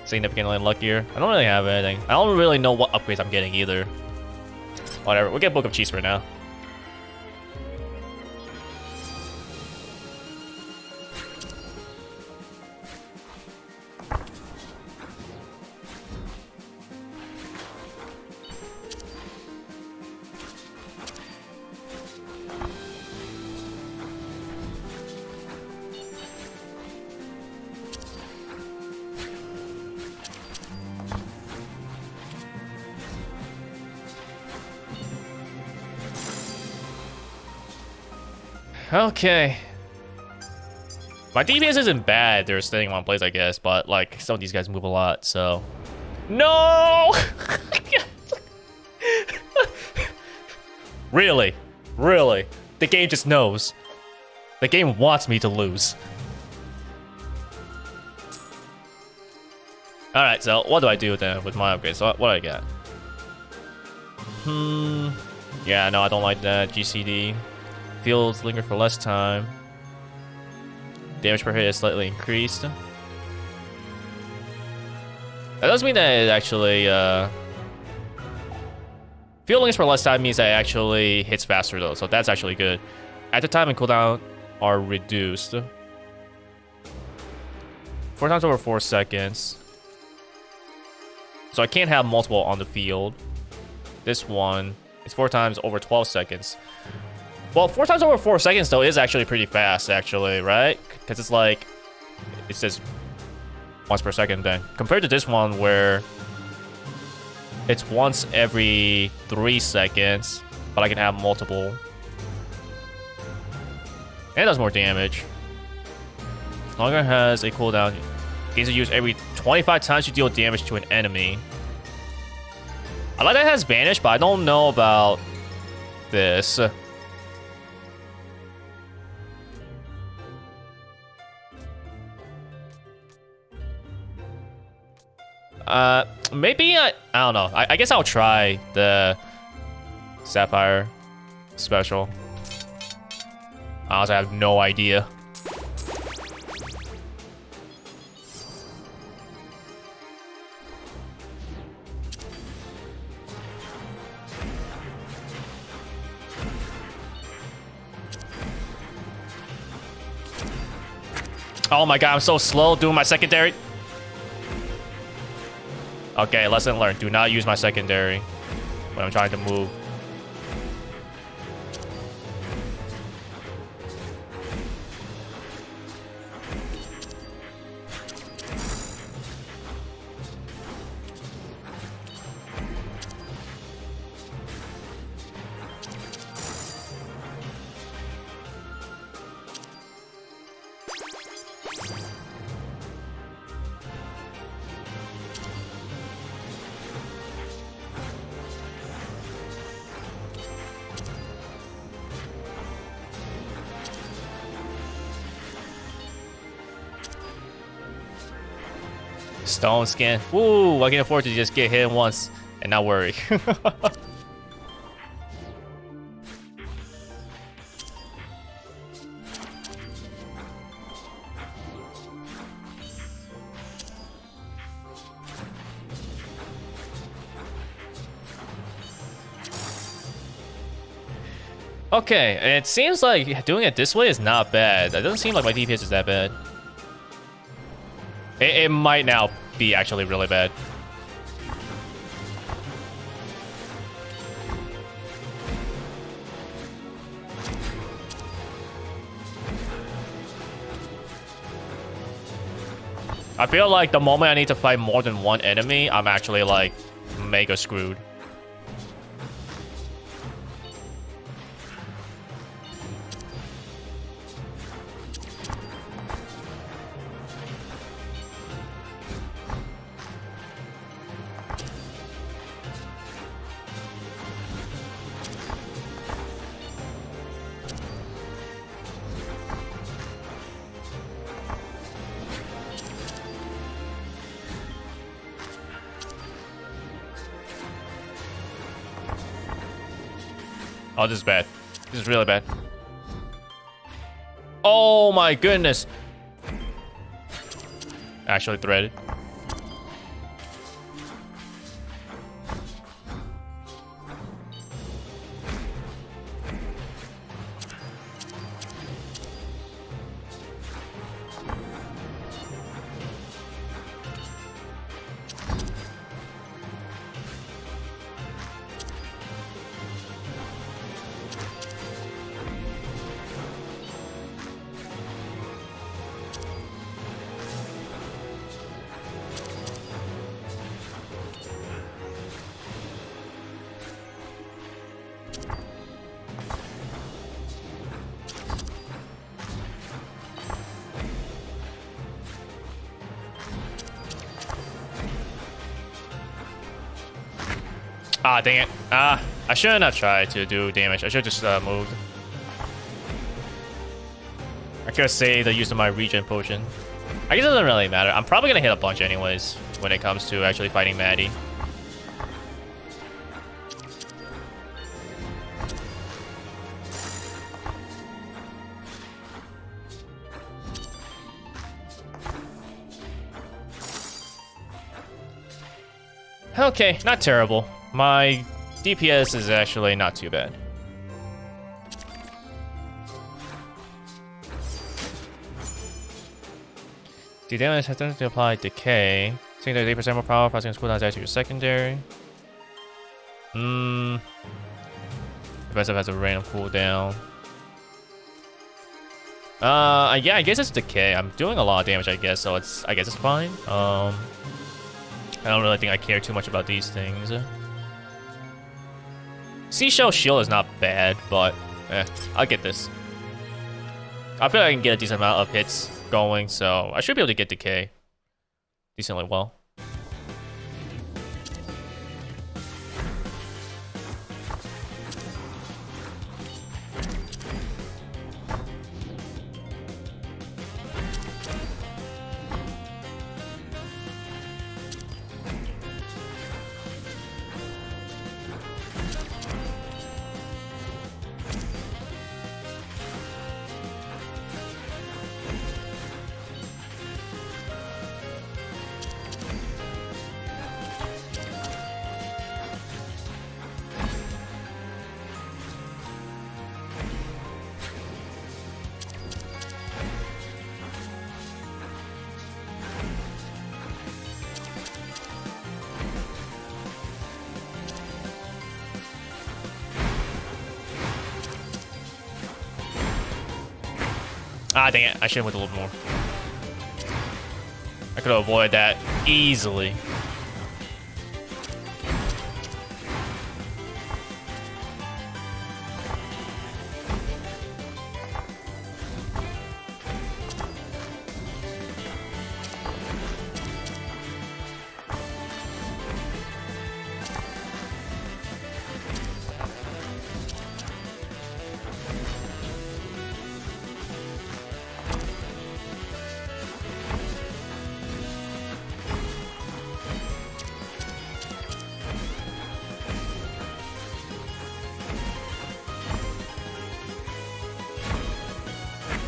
[SPEAKER 1] Significantly unluckier. I don't really have anything. I don't really know what upgrades I'm getting either. Whatever, we'll get Book of Cheese for now. Okay. My DPS isn't bad. They're staying in one place, I guess, but like some of these guys move a lot, so. No! Really? Really? The game just knows. The game wants me to lose. Alright, so what do I do then with my upgrades? So what do I get? Yeah, no, I don't like that. GCD. Fields linger for less time. Damage per hit is slightly increased. That does mean that it actually, field lingers for less time means that it actually hits faster though, so that's actually good. At the time and cooldown are reduced. 4 times over 4 seconds. So I can't have multiple on the field. This one is 4 times over 12 seconds. Well, 4 times over 4 seconds though is actually pretty fast, actually, right? Because it's like, it says once per second then. Compared to this one where it's once every 3 seconds, but I can have multiple. And it does more damage. Longer has a cooldown. Gains a use every 25 times you deal damage to an enemy. I like that it has Vanish, but I don't know about this. Maybe I don't know. I guess I'll try the Sapphire special. I honestly have no idea. Oh my god, I'm so slow doing my secondary. Okay, lesson learned. Do not use my secondary when I'm trying to move. Stone skin. Woo! I can afford to just get hit once and not worry. Okay, and it seems like doing it this way is not bad. It doesn't seem like my DPS is that bad. It might now be actually really bad. I feel like the moment I need to fight more than one enemy, I'm actually like mega screwed. Oh, this is bad. This is really bad. Oh my goodness. Actually threaded. Ah, dang it. I shouldn't have tried to do damage. I should have just moved. I could have saved the use of my regen potion. I guess it doesn't really matter. I'm probably gonna hit a bunch anyways when it comes to actually fighting Maddie. Okay, not terrible. My DPS is actually not too bad. The damage has to apply decay. Seeing that 8% more power, passing its cooldown to your secondary. Defensive has a random cooldown. Yeah, I guess it's decay. I'm doing a lot of damage, I guess, so I guess it's fine. I don't really think I care too much about these things. Seashell shield is not bad, but I'll get this. I feel like I can get a decent amount of hits going, so I should be able to get decay decently well. Ah, dang it. I should have went a little more. I could avoid that easily.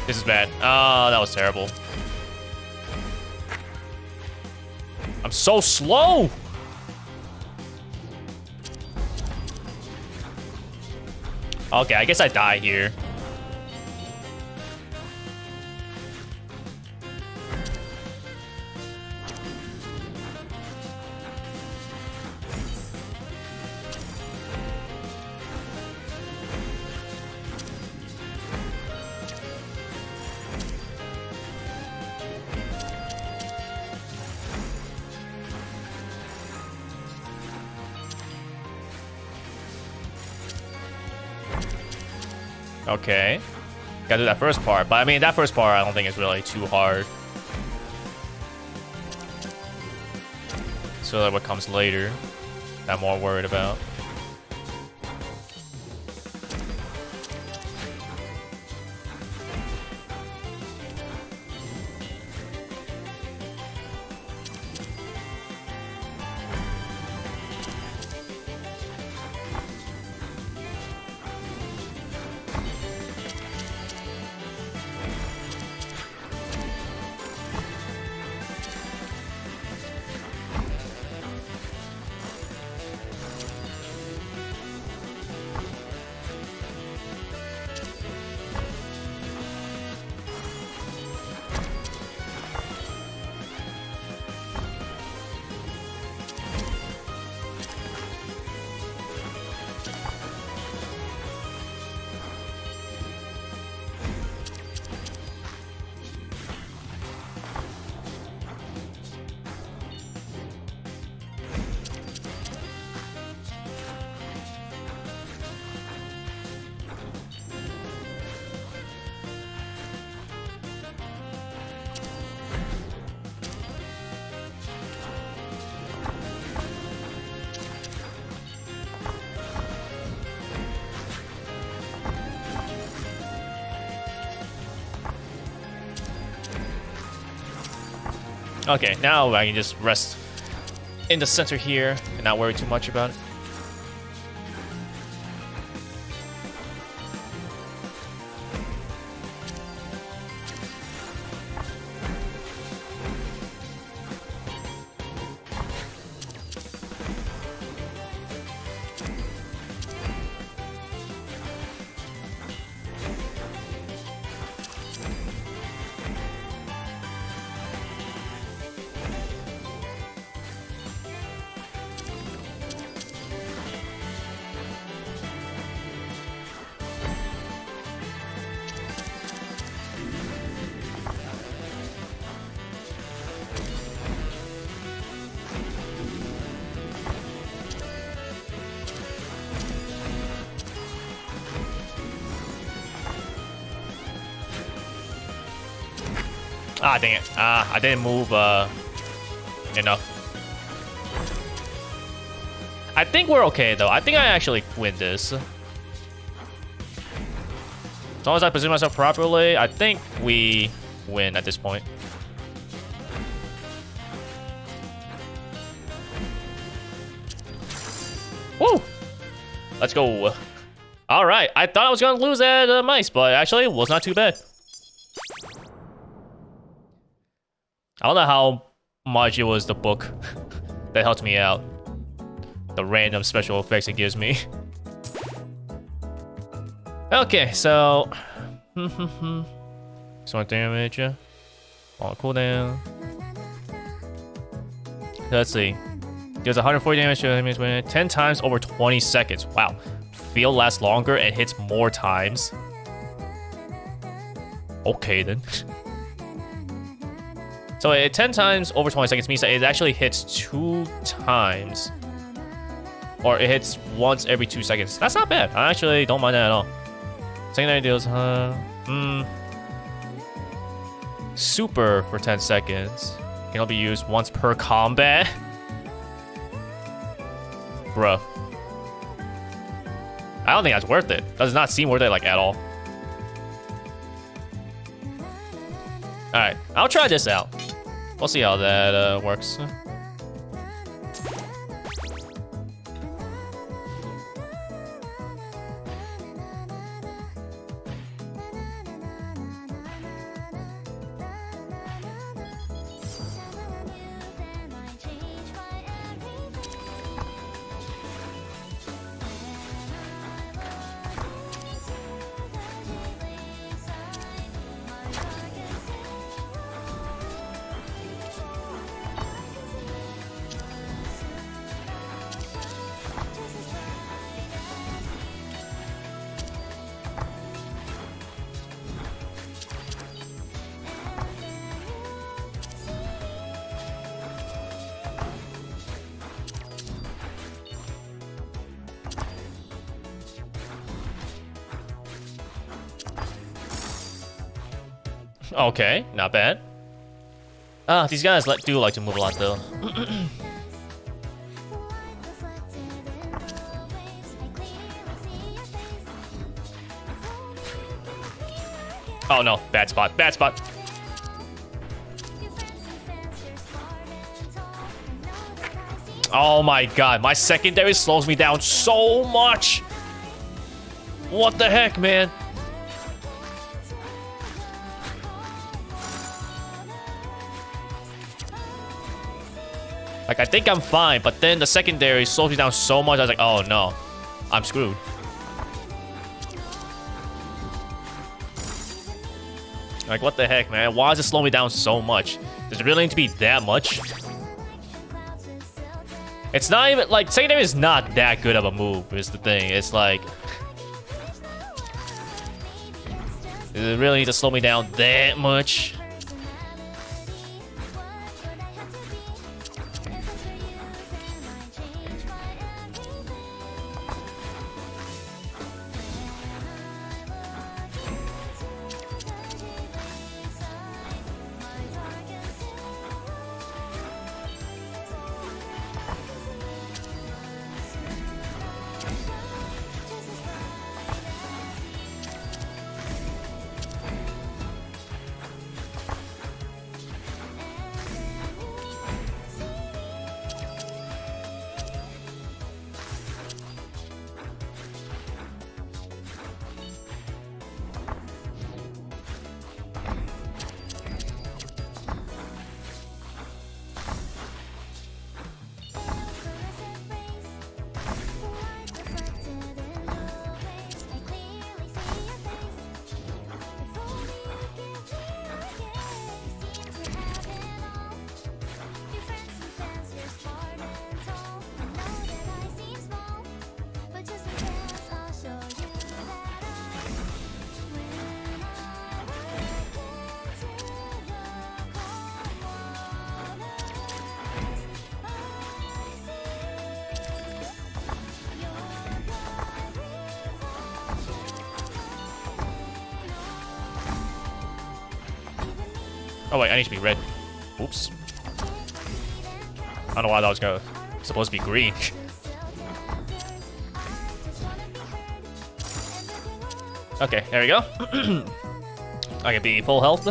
[SPEAKER 1] This is bad. Oh, that was terrible. I'm so slow. Okay, I guess I die here. Okay. Gotta do that first part. But I mean, that first part I don't think is really too hard. So like what comes later, I'm more worried about. Okay, now I can just rest in the center here and not worry too much about it. Ah, dang it. I didn't move enough. I think we're okay, though. I think I actually win this. As long as I position myself properly, I think we win at this point. Woo! Let's go. All right. I thought I was going to lose that mice, but actually it was not too bad. I don't know how much it was the book that helped me out. The random special effects it gives me. Okay, so... so damage. On cooldown. Let's see. Deals 140 damage to enemies when 10 times over 20 seconds. Wow. Field lasts longer and hits more times. Okay, then. So 10 times over 20 seconds means that it actually hits 2 times. Or it hits once every 2 seconds. That's not bad. I actually don't mind that at all. Secondary deals, super for 10 seconds. Can only be used once per combat. Bruh. I don't think that's worth it. Does not seem worth it like at all. Alright, I'll try this out. We'll see how that works. Okay, not bad. These guys do like to move a lot though. Oh no, bad spot, bad spot. Oh my god, my secondary slows me down so much. What the heck, man? Like, I think I'm fine, but then the secondary slows me down so much, I was like, oh no, I'm screwed. Like, what the heck, man? Why does it slow me down so much? Does it really need to be that much? It's not even, like, secondary is not that good of a move, is the thing. It's like... does it really need to slow me down that much? Oh wait, I need to be red. Oops. I don't know why that was supposed to be green. Okay, there we go. I can be full health.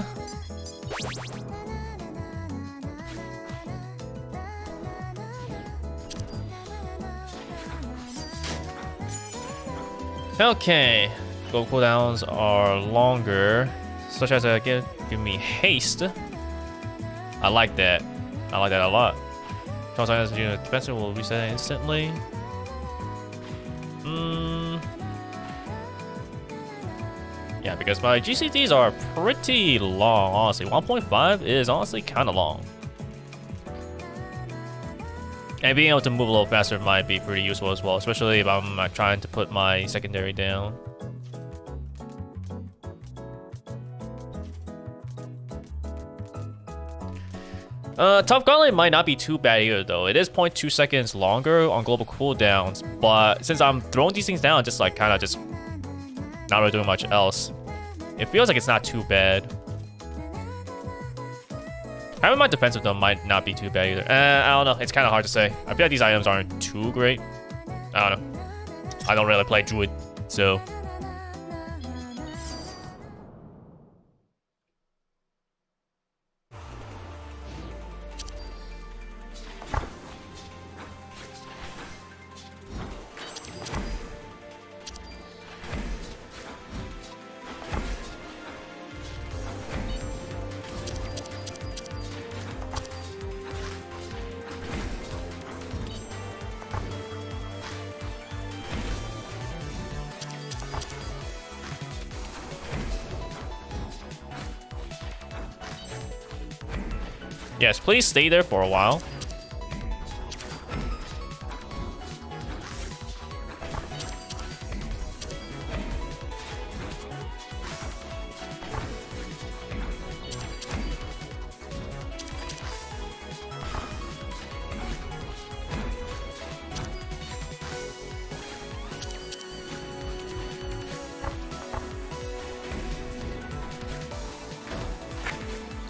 [SPEAKER 1] Okay, gold cooldowns are longer, such as give me haste. I like that. I like that a lot. Sometimes the defensive will reset instantly. Yeah, because my GCDs are pretty long, honestly. 1.5 is honestly kind of long. And being able to move a little faster might be pretty useful as well, especially if I'm trying to put my secondary down. Tough Gauntlet might not be too bad either, though. It is 0.2 seconds longer on global cooldowns, but since I'm throwing these things down, just like kind of just not really doing much else, it feels like it's not too bad. Having my defensive though might not be too bad either. I don't know. It's kind of hard to say. I feel like these items aren't too great. I don't know. I don't really play Druid, so. Yes, please stay there for a while.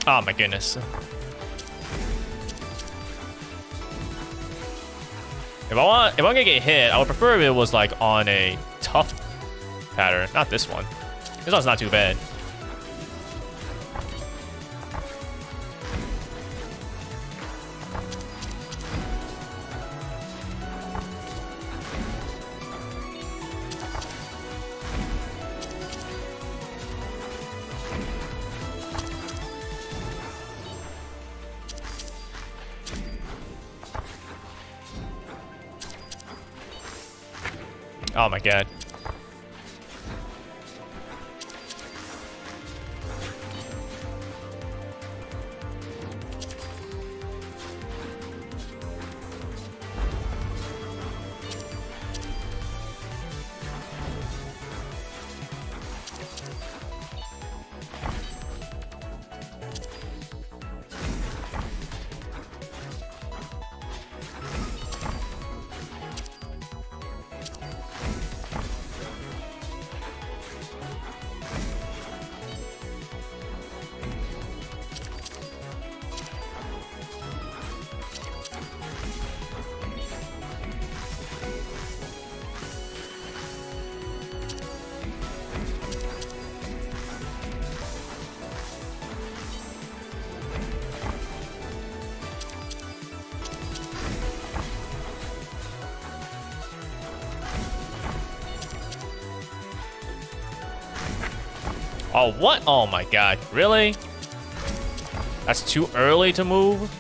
[SPEAKER 1] Oh my goodness. If I'm gonna get hit, I would prefer if it was like on a tough pattern, not this one. This one's not too bad. Oh my god. Oh, what? Oh my god. Really? That's too early to move?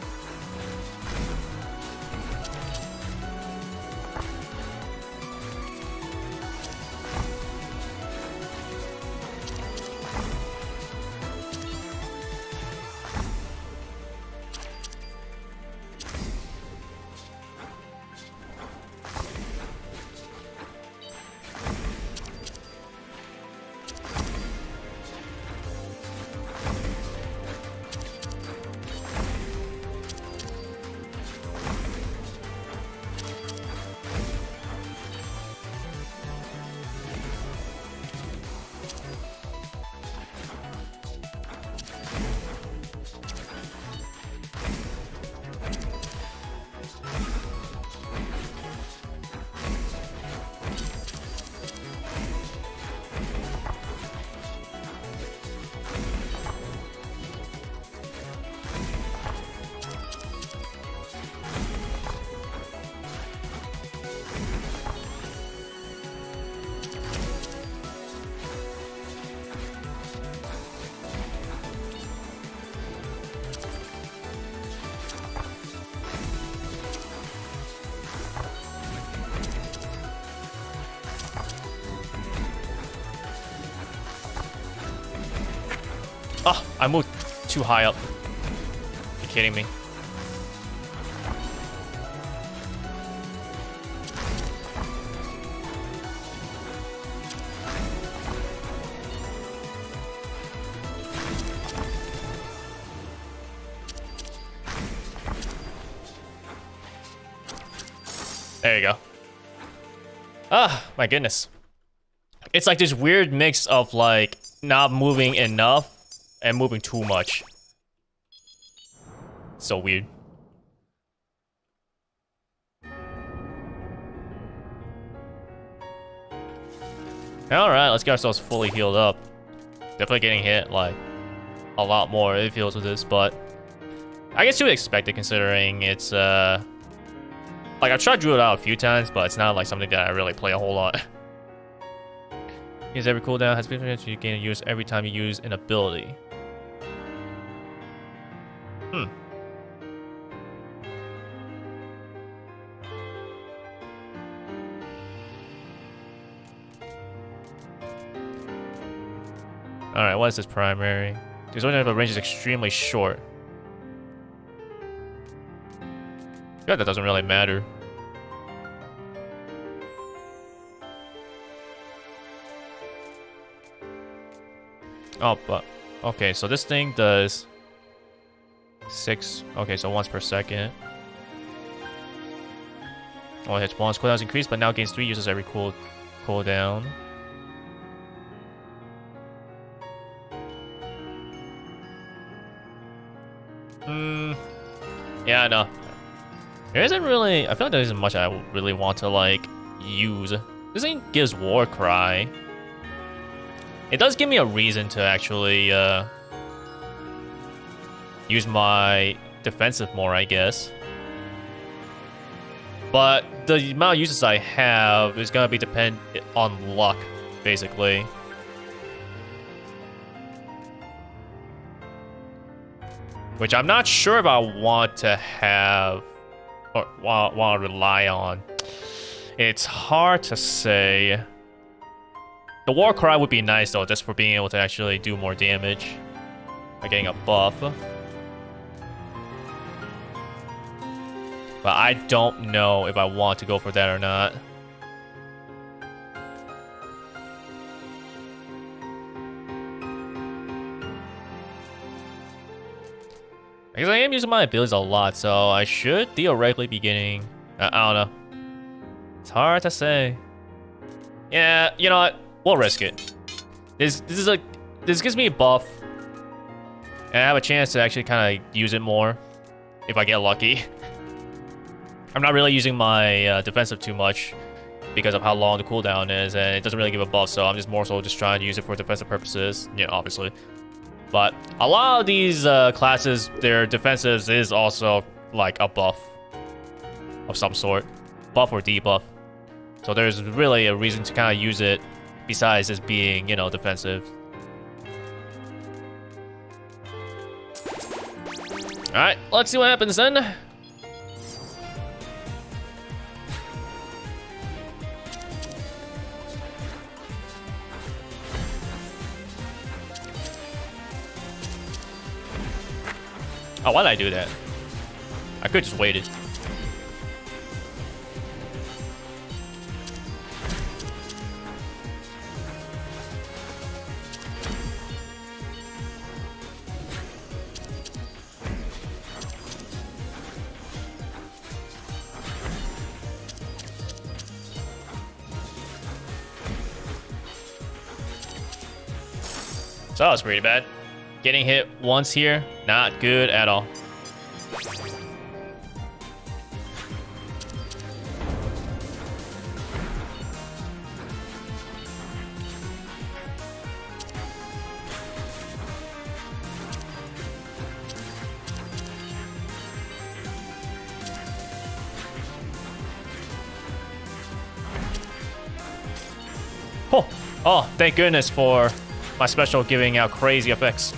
[SPEAKER 1] Oh, I moved too high up. You're kidding me. There you go. Ah, my goodness. It's like this weird mix of like not moving enough and moving too much. So weird. Alright, let's get ourselves fully healed up. Definitely getting hit like a lot more, it feels, with this, but I guess you would expect it considering it's like I've tried Druid out a few times, but it's not like something that I really play a whole lot. Use every cooldown has 50% you gain use every time you use an ability. Alright, what is this primary? Because only the range is extremely short. Yeah, that doesn't really matter. Oh, but okay, so this thing does 6. Okay, so once per second. Oh, it hits once. Cooldowns increase, but now gains 3 uses every cooldown. Yeah, I know. There isn't really. I feel like there isn't much I really want to like use. This thing gives War Cry. It does give me a reason to actually use my defensive more, I guess. But the amount of uses I have is gonna be depend on luck, basically. Which I'm not sure if I want to have or want to rely on. It's hard to say. The War Cry would be nice though, just for being able to actually do more damage by getting a buff. But I don't know if I want to go for that or not. Because I am using my abilities a lot, so I should theoretically be getting... I don't know. It's hard to say. Yeah, you know what? We'll risk it. This gives me a buff. And I have a chance to actually kind of use it more. If I get lucky. I'm not really using my defensive too much. Because of how long the cooldown is. And it doesn't really give a buff, so I'm just more so just trying to use it for defensive purposes. Yeah, obviously. But a lot of these classes, their defensives is also like a buff of some sort. Buff or debuff. So there's really a reason to kind of use it besides just being, you know, defensive. Alright, let's see what happens then. Oh, why did I do that? I could just waited. So that was pretty bad. Getting hit once here, not good at all. Oh, thank goodness for my special giving out crazy effects.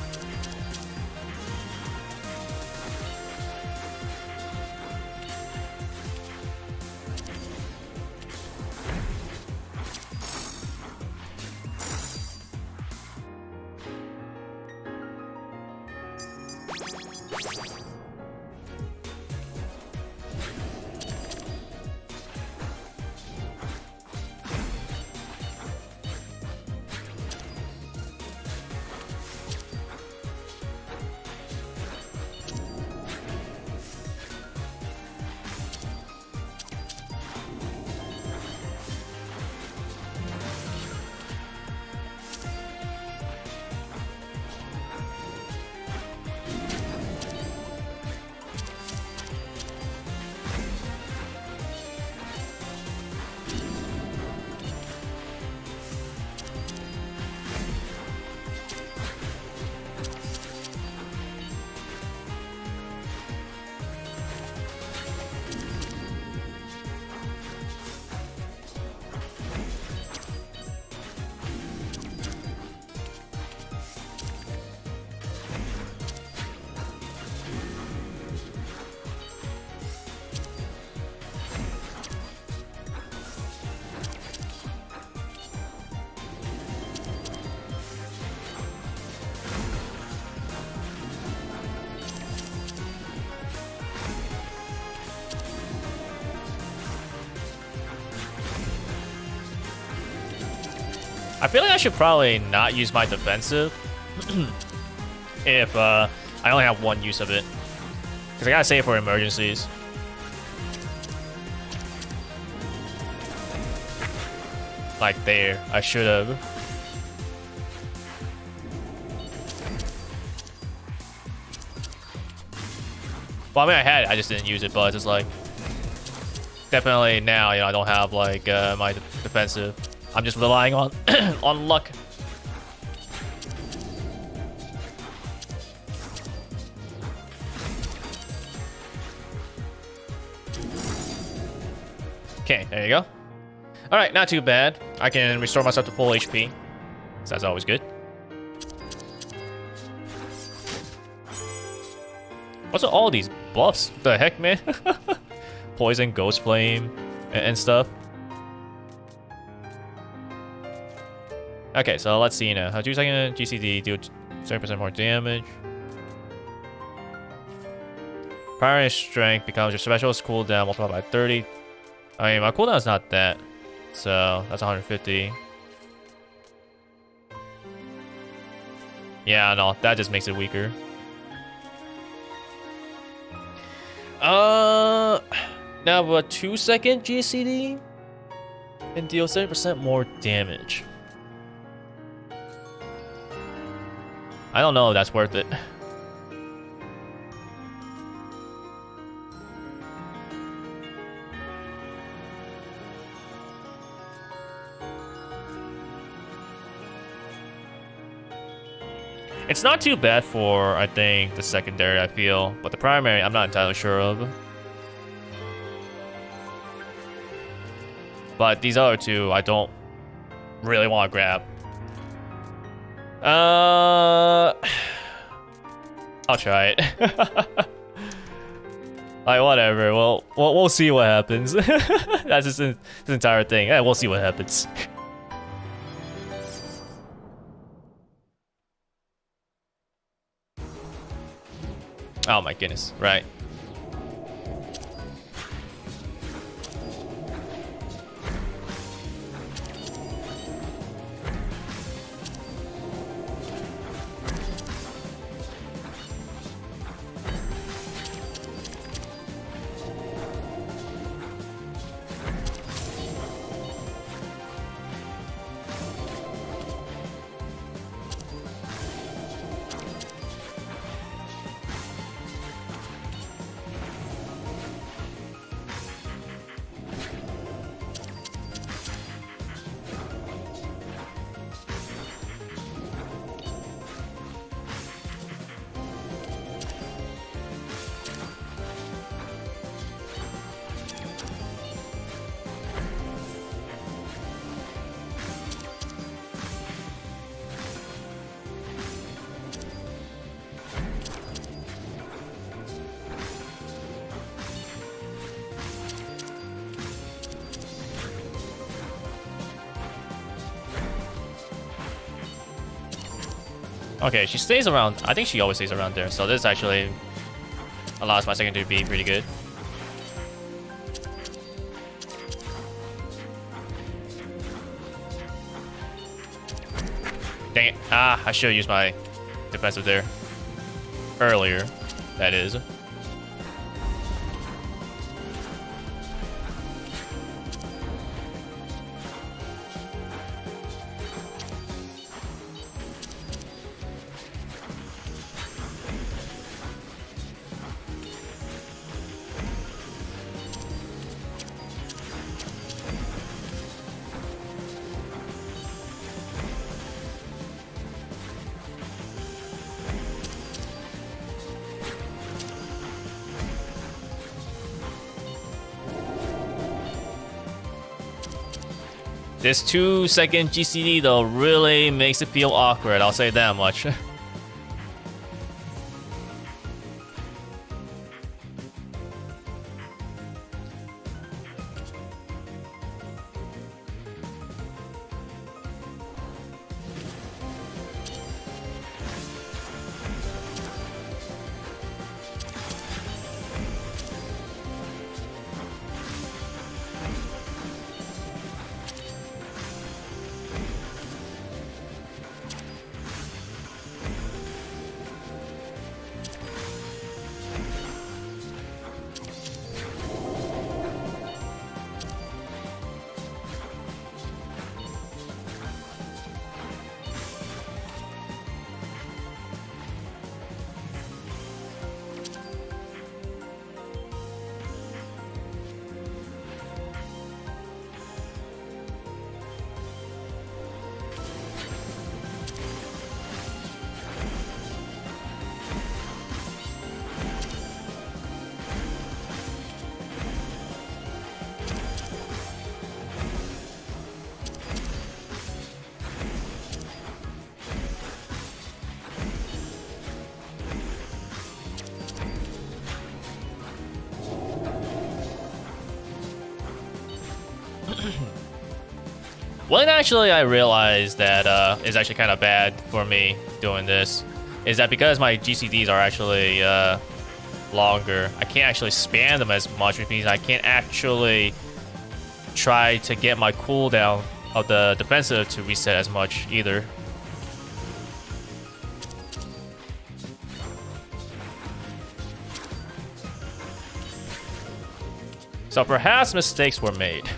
[SPEAKER 1] I feel like I should probably not use my defensive if I only have one use of it. Because I gotta save for emergencies. Like there, I should have. Well, I mean, I had it, I just didn't use it, but it's just like... Definitely now, you know, I don't have like my defensive. I'm just relying on on luck. Okay, there you go. All right, not too bad. I can restore myself to full HP. So that's always good. What's with all these buffs? What the heck, man? Poison, Ghost Flame, and stuff. Okay, so let's see now. 2 second GCD, do 7% more damage. Primary strength becomes your specialist cooldown multiplied by 30. I mean, my cooldown is not that, so that's 150. Yeah, no, that just makes it weaker. Now a 2 second GCD and deal 7% more damage. I don't know if that's worth it. It's not too bad for, I think, the secondary, I feel. But the primary, I'm not entirely sure of. But these other two, I don't really want to grab. I'll try it. Like, whatever. We'll see what happens. That's just this entire thing. Yeah, we'll see what happens. Oh my goodness, right. Okay, she stays around. I think she always stays around there. So this is actually allows my second to be pretty good. Dang it. Ah, I should have used my defensive there. Earlier, that is. This 2-second GCD though really makes it feel awkward, I'll say that much. What actually I realized that is actually kind of bad for me doing this is that because my GCDs are actually longer, I can't actually spam them as much, which means I can't actually try to get my cooldown of the defensive to reset as much either. So perhaps mistakes were made.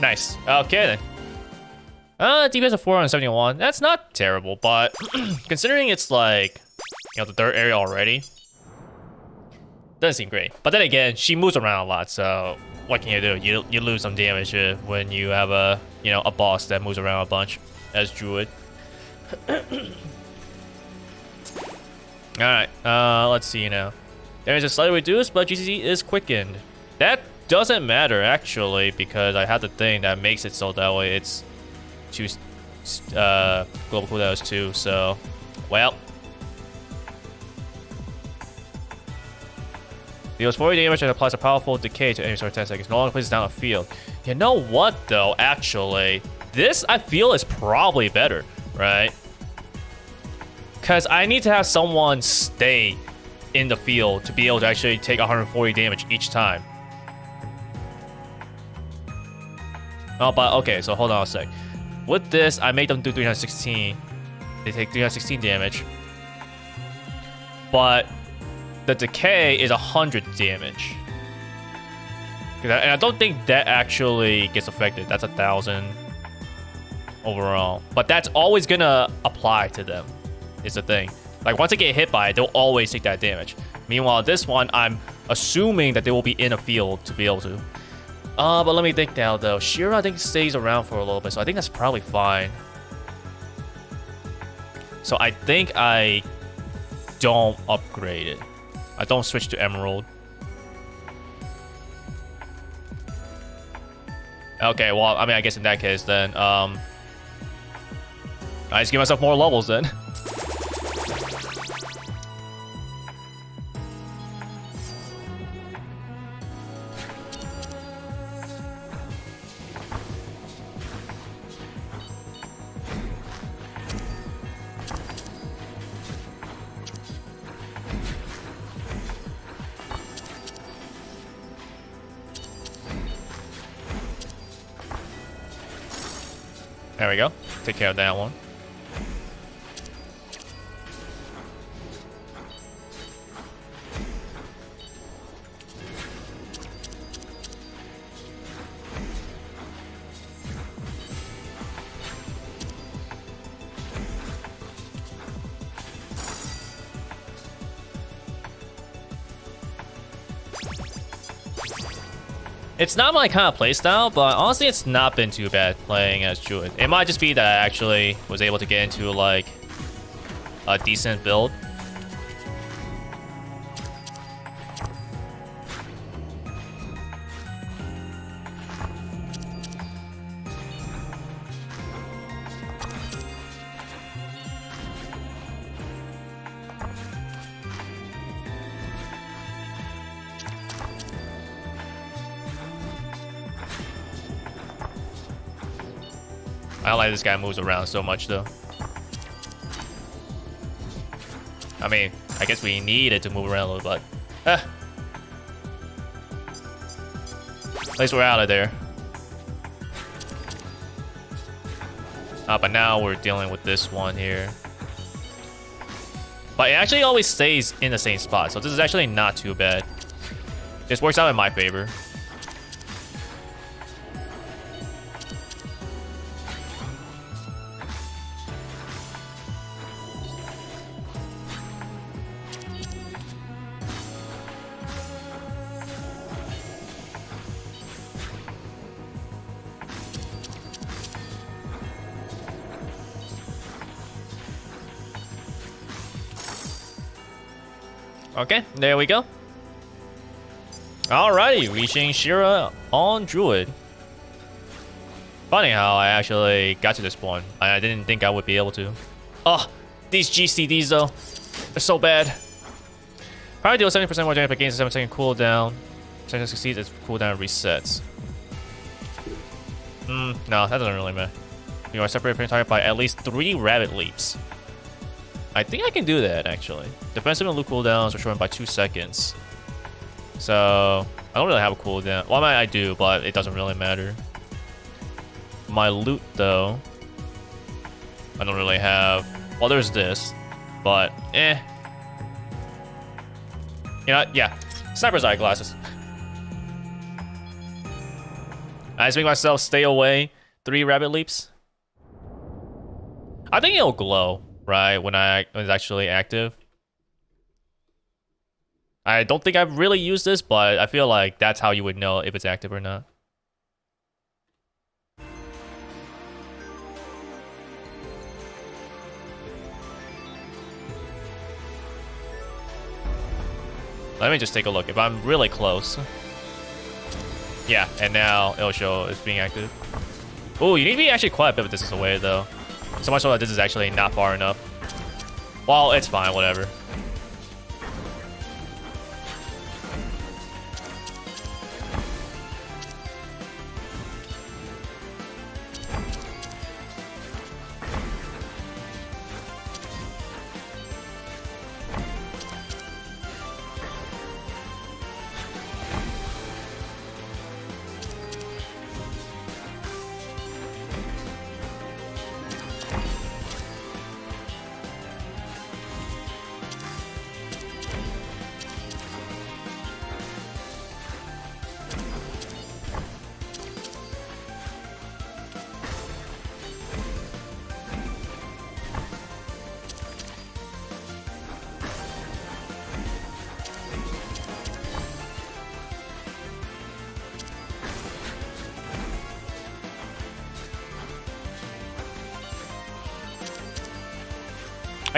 [SPEAKER 1] Nice. Okay then. DPS of 471. That's not terrible, but considering it's like, you know, the third area already, doesn't seem great. But then again, she moves around a lot, so what can you do? You lose some damage when you have a, you know, a boss that moves around a bunch as Druid. Alright, let's see now. Damage is slightly reduced, but GCC is quickened. That doesn't matter actually, because I have the thing that makes it so that way it's two global cooldowns too, so well. Deals 40 damage and applies a powerful decay to enemies for 10 seconds. No longer places down a field. You know what though, actually? This I feel is probably better, right? Because I need to have someone stay in the field to be able to actually take 140 damage each time. Oh, but okay, so hold on a sec. With this, I made them do 316. They take 316 damage. But the decay is 100 damage. And I don't think that actually gets affected. That's 1,000 overall. But that's always gonna apply to them. is the thing. Like, once they get hit by it, they'll always take that damage. Meanwhile, this one, I'm assuming that they will be in a field to be able to. But let me think now, though. Shira, I think, stays around for a little bit, so I think that's probably fine. So I think I don't upgrade it. I don't switch to Emerald. Okay, well, I mean, I guess in that case, then, I just give myself more levels, then. There we go. Take care of that one. It's not my kind of playstyle, but honestly, it's not been too bad playing as Druid. It might just be that I actually was able to get into, like, a decent build. I don't like this guy moves around so much, though. I mean, I guess we need it to move around a little bit. At least we're out of there. But now we're dealing with this one here. But it actually always stays in the same spot, so this is actually not too bad. This works out in my favor. Okay, there we go. Alrighty, reaching Shira on Druid. Funny how I actually got to this point. I didn't think I would be able to. Oh, these GCDs though. They're so bad. Probably deal 70% more damage against a 7-second cooldown. Second succeeds, its cooldown resets. No, that doesn't really matter. You are separated from your target by at least 3 rabbit leaps. I think I can do that, actually. Defensive and loot cooldowns are shortened by 2 seconds. So, I don't really have a cooldown. Well, I do, but it doesn't really matter. My loot, though, I don't really have. Well, there's this, but eh. You know what? Yeah, sniper's eyeglasses. I just make myself stay away. 3 rabbit leaps. I think it'll glow, right, when it's actually active. I don't think I've really used this, but I feel like that's how you would know if it's active or not. Let me just take a look. If I'm really close. Yeah, and now it'll show it's being active. Oh, you need to be actually quite a bit of distance away, though. So much so that this is actually not far enough. Well, it's fine, whatever.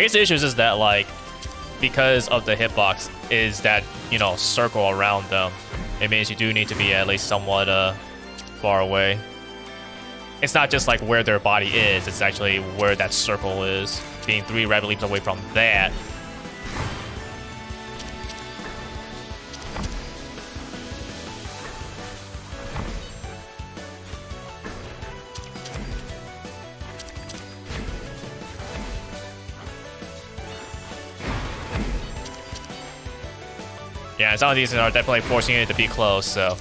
[SPEAKER 1] I guess the issue is just that, like, because of the hitbox is that, you know, circle around them. It means you do need to be at least somewhat far away. It's not just like where their body is, it's actually where that circle is. Being 3 rapid leaps away from that. Yeah, some of these are definitely forcing it to be close, so.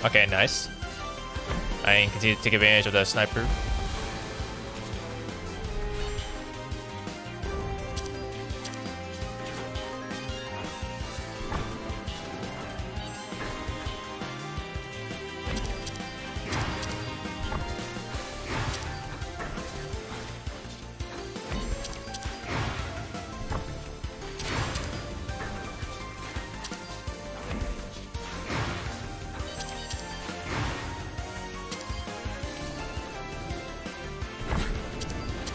[SPEAKER 1] Okay, nice. I can continue to take advantage of that sniper.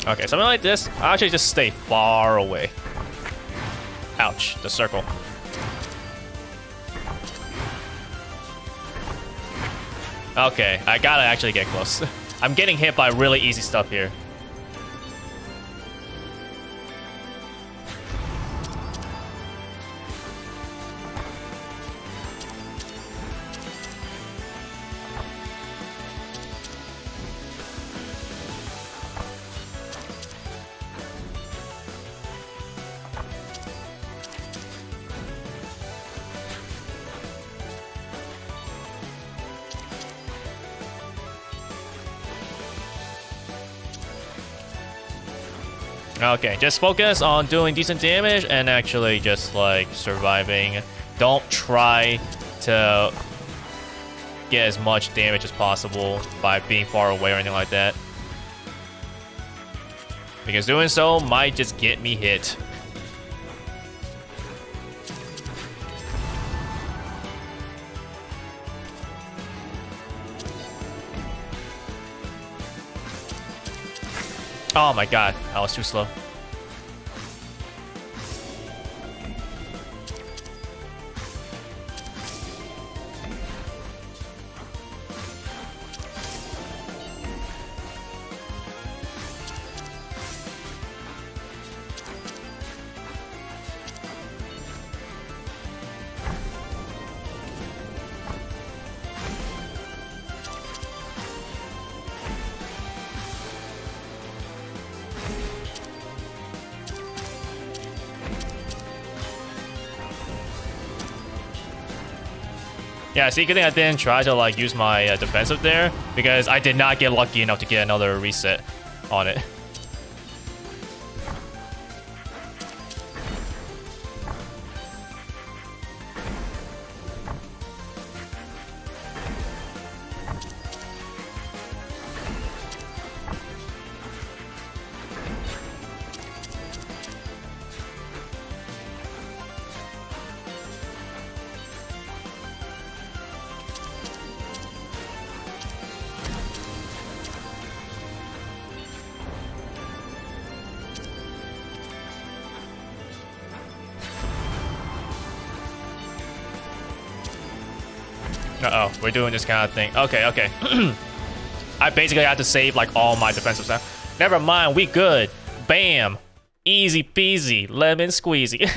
[SPEAKER 1] Okay, something like this, I'll actually just stay far away. Ouch, the circle. Okay, I gotta actually get close. I'm getting hit by really easy stuff here. Okay, just focus on doing decent damage and actually just like surviving. Don't try to get as much damage as possible by being far away or anything like that. Because doing so might just get me hit. Oh my god, I was too slow. Yeah, see, good thing I didn't try to like use my defensive there because I did not get lucky enough to get another reset on it. Uh-oh, we're doing this kind of thing. Okay, okay. I basically have to save like all my defensive stuff. Never mind, we good. Bam. Easy peasy, lemon squeezy.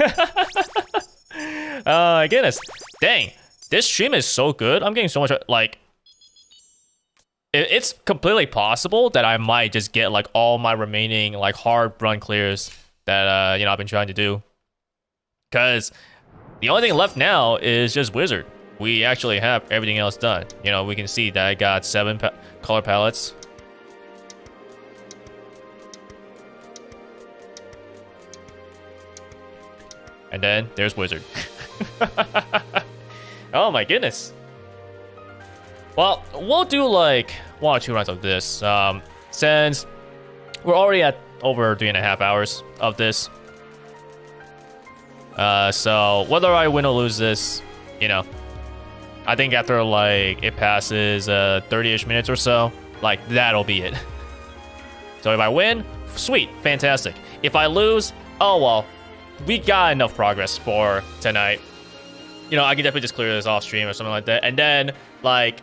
[SPEAKER 1] Oh my goodness. Dang, this stream is so good. I'm getting so much, like, it's completely possible that I might just get, like, all my remaining, like, hard run clears that, you know, I've been trying to do. Because the only thing left now is just Wizard. We actually have everything else done. You know, we can see that I got 7 color palettes. And then there's Wizard. Oh my goodness. Well, we'll do like 1 or 2 rounds of this. Since we're already at over 3.5 hours of this. So whether I win or lose this, you know, I think after like it passes 30-ish minutes or so, like that'll be it. So if I win, sweet, fantastic. If I lose, oh well, we got enough progress for tonight. You know, I can definitely just clear this off stream or something like that. And then, like,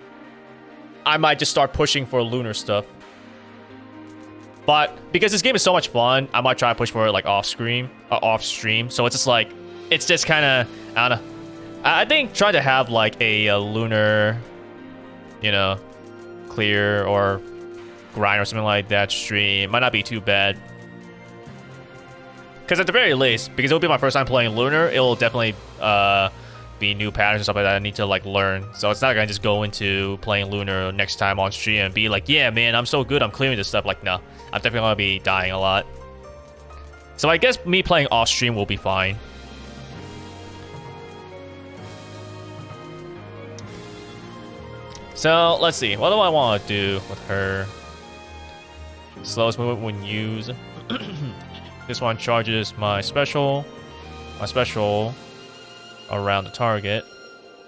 [SPEAKER 1] I might just start pushing for lunar stuff. But because this game is so much fun, I might try to push for it like off stream. So it's just like, it's just kind of, I don't know. I think trying to have like a lunar, you know, clear or grind or something like that stream might not be too bad. Because at the very least, because it'll be my first time playing lunar, it will definitely be new patterns and stuff like that I need to like learn. So it's not gonna just go into playing lunar next time on stream and be like, yeah man, I'm so good, I'm clearing this stuff. Like, no, I'm definitely gonna be dying a lot. So I guess me playing off stream will be fine. So let's see, what do I want to do with her? Slowest movement when used. This one charges my special around the target.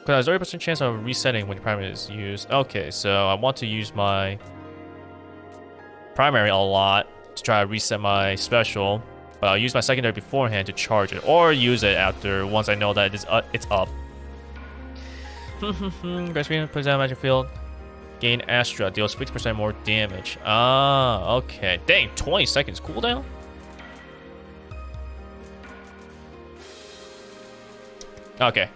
[SPEAKER 1] Because there's 30% chance of resetting when your primary is used. Okay, so I want to use my primary a lot to try to reset my special, but I'll use my secondary beforehand to charge it, or use it after once I know that it's up. Best screen puts out magic field. Gain Astra deals 50% more damage. Ah, okay. Dang, 20 seconds cooldown. Okay.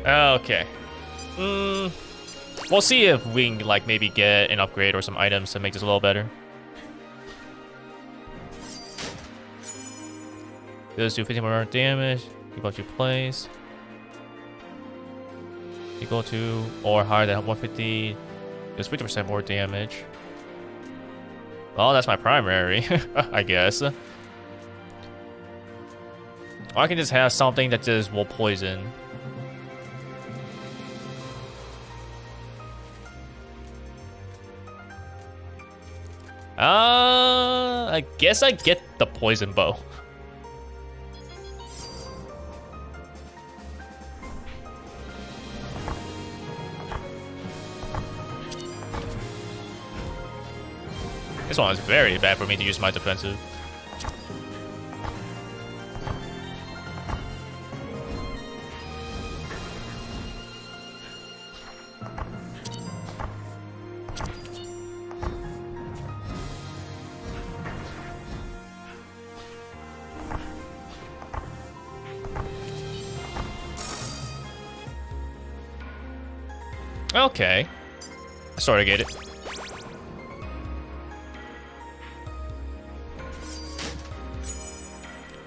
[SPEAKER 1] Okay. We'll see if we can like maybe get an upgrade or some items to make this a little better. Does do 50 more damage. Equal to plays. Equal to or higher than 150. Does 50% more damage. Well, that's my primary, I guess. Or I can just have something that just will poison. I guess I get the poison bow. This one is very bad for me to use my defensive. Okay. I sort of get it.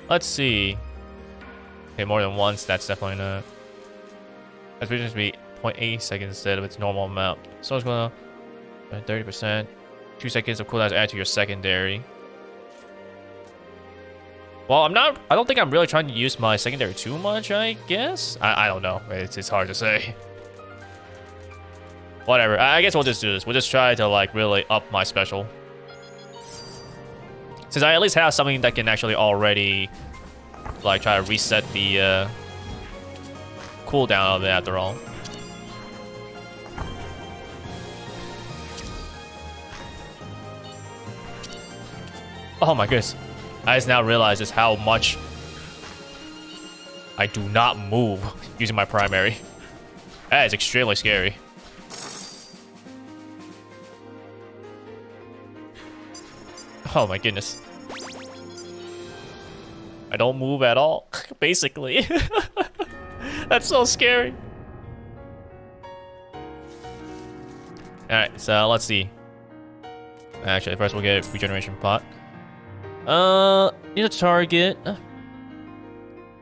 [SPEAKER 1] Let's see. Okay, more than once, that's definitely not. That's going to be 0.8 seconds instead of its normal amount. So it's going to 30%. 2 seconds of cooldown add to your secondary. Well, I don't think I'm really trying to use my secondary too much, I guess. I don't know. It's hard to say. Whatever. I guess we'll just do this. We'll just try to like really up my special. Since I at least have something that can actually already like try to reset the cooldown of it after all. Oh my goodness. I just now realize just how much I do not move using my primary. That is extremely scary. Oh my goodness. I don't move at all, basically. That's so scary. Alright, so let's see. Actually, first we'll get a regeneration pot. Need a target.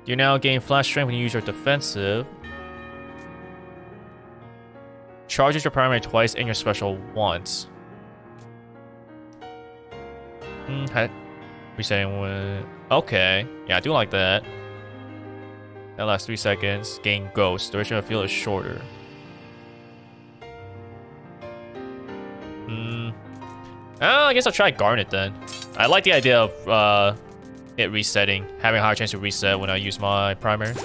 [SPEAKER 1] You now gain flash strength when you use your defensive. Charges your primary twice and your special once. Resetting with... Okay. Yeah, I do like that. That lasts 3 seconds. Gain ghost. Duration of the field is shorter. Oh, I guess I'll try Garnet then. I like the idea of it resetting. Having a higher chance to reset when I use my primary.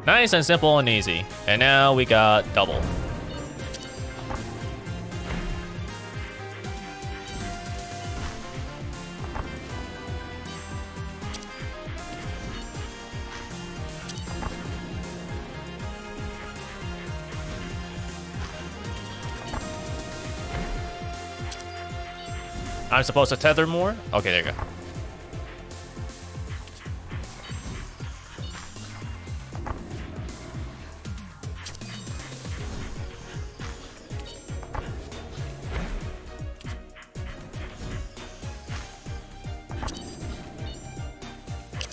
[SPEAKER 1] Nice and simple and easy. And now we got double. I'm supposed to tether more? Okay, there you go.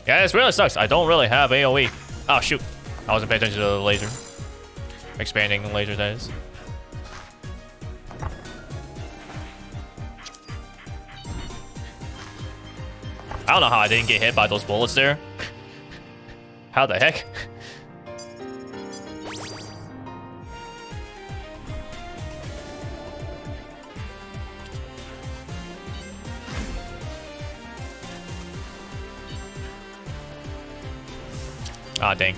[SPEAKER 1] Yeah, this really sucks. I don't really have AoE. Oh, shoot. I wasn't paying attention to the laser. Expanding the laser, that is. I don't know how I didn't get hit by those bullets there. How the heck? Ah, dang.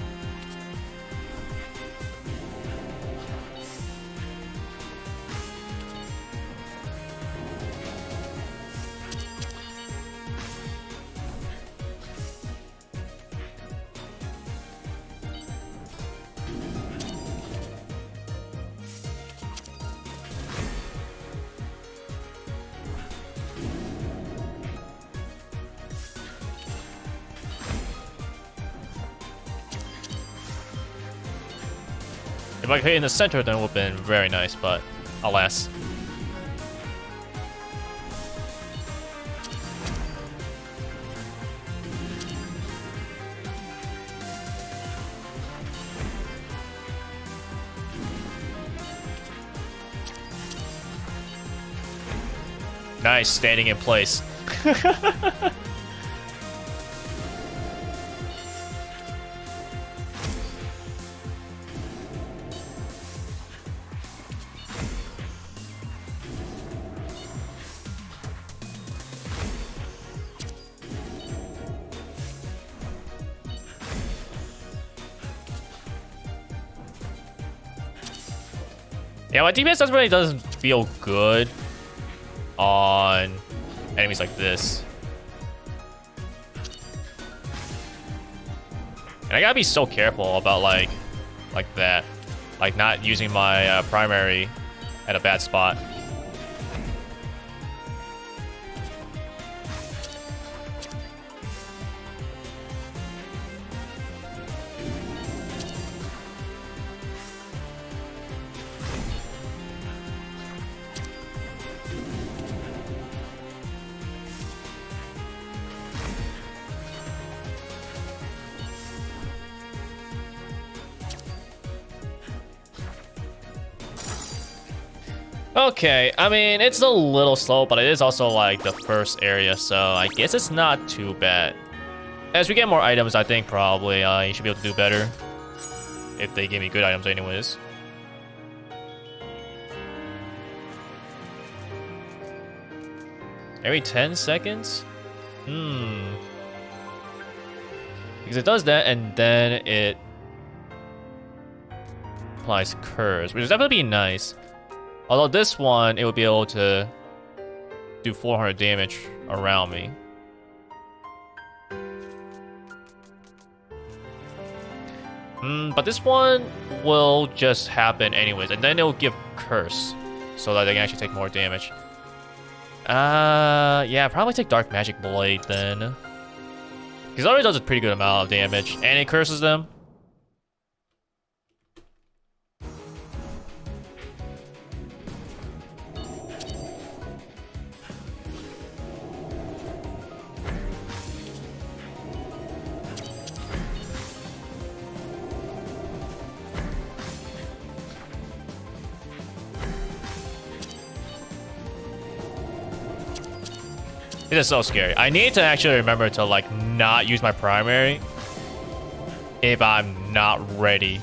[SPEAKER 1] If I could hit in the center, then it would have been very nice, but alas. Nice, standing in place. Yeah, my DPS doesn't feel good on enemies like this. And I gotta be so careful about like that. Like not using my primary at a bad spot. Okay, I mean, it's a little slow, but it is also like the first area, so I guess it's not too bad. As we get more items, I think probably you should be able to do better. If they give me good items anyways. Every 10 seconds? Because it does that, and then it applies curse, which is definitely nice. Although this one, it would be able to do 400 damage around me. But this one will just happen anyways, and then it will give curse, so that they can actually take more damage. Yeah, probably take Dark Magic Blade then. Because it already does a pretty good amount of damage, and it curses them. It is so scary. I need to actually remember to like not use my primary if I'm not ready.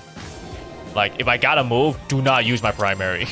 [SPEAKER 1] Like if I gotta move, do not use my primary.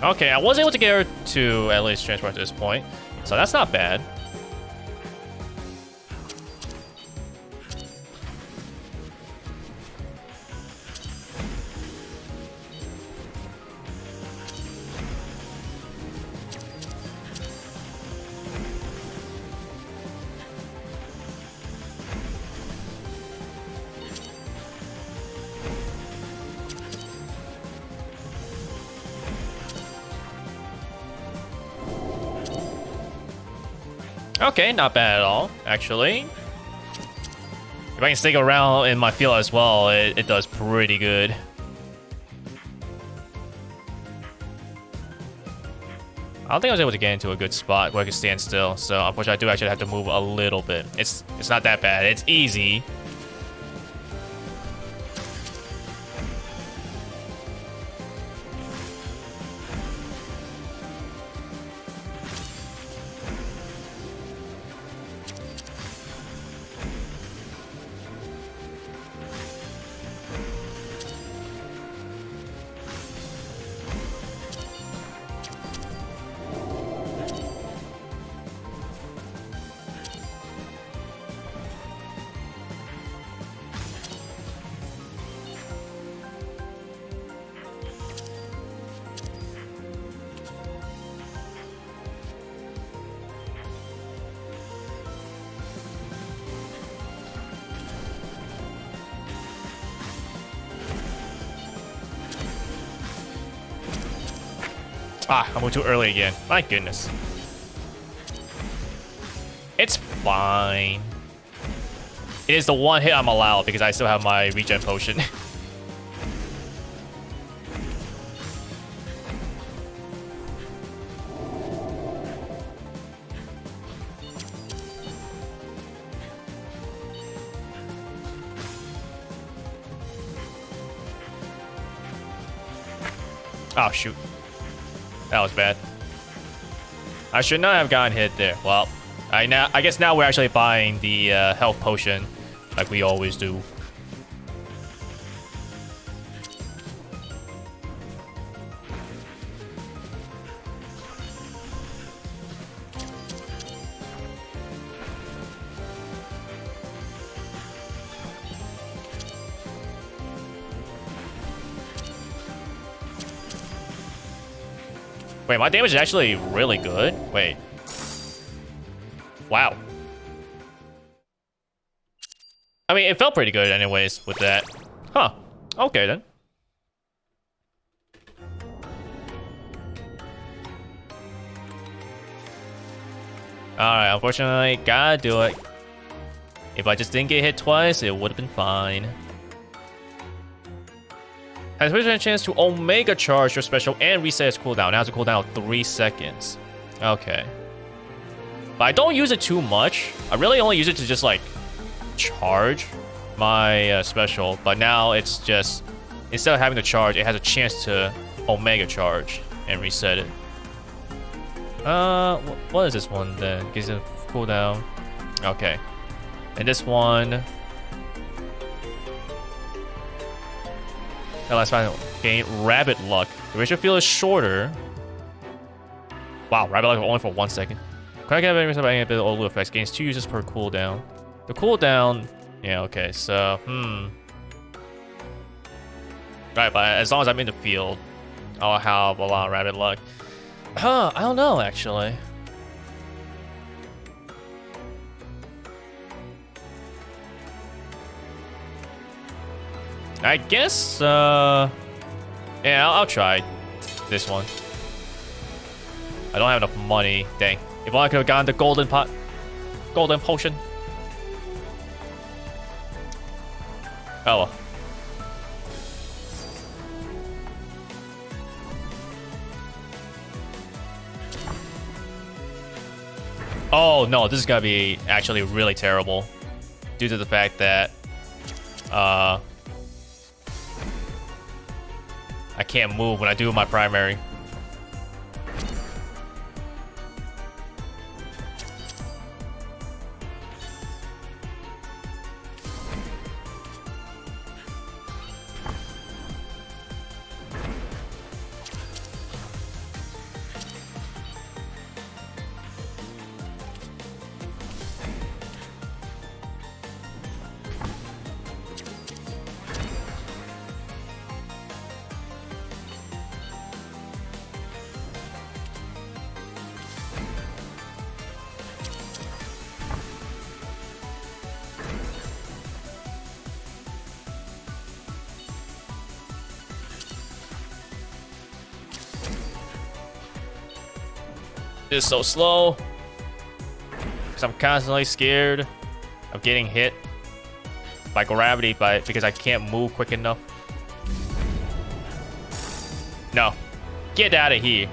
[SPEAKER 1] Okay, I was able to get her to at least transport to this point, so that's not bad. Okay, not bad at all, actually. If I can stick around in my field as well, it does pretty good. I don't think I was able to get into a good spot where I could stand still, so unfortunately I do actually have to move a little bit. It's not that bad, it's easy. Ah, I moved too early again. My goodness. It's fine. It is the one hit I'm allowed because I still have my regen potion. Oh, shoot. That was bad. I should not have gotten hit there. Well, I guess now we're actually buying the health potion like we always do. Wait, my damage is actually really good? Wait. Wow. I mean, it felt pretty good anyways with that. Huh. Okay, then. Alright, unfortunately, gotta do it. If I just didn't get hit twice, it would have been fine. Has a chance to Omega Charge your special and reset its cooldown. Now has a cooldown of 3 seconds. Okay. But I don't use it too much. I really only use it to just, like, charge my special. But now it's just, instead of having to charge, it has a chance to Omega Charge and reset it. What is this one then? Gives it a cooldown. Okay. And this one. Last final. Gain Rabbit Luck. The ratio field is shorter. Wow, Rabbit Luck only for 1 second. Crack out enemies by any bit of Olu effects. Gains 2 uses per cooldown. The cooldown. Yeah, okay, so, Right, but as long as I'm in the field, I'll have a lot of Rabbit Luck. I don't know, actually. I guess, yeah, I'll try this one. I don't have enough money. Dang. If only I could have gotten the golden potion. Oh well. Oh no, this is gonna be actually really terrible. Due to the fact that, I can't move when I do my primary. This is so slow because I'm constantly scared of getting hit by gravity because I can't move quick enough. No, get out of here.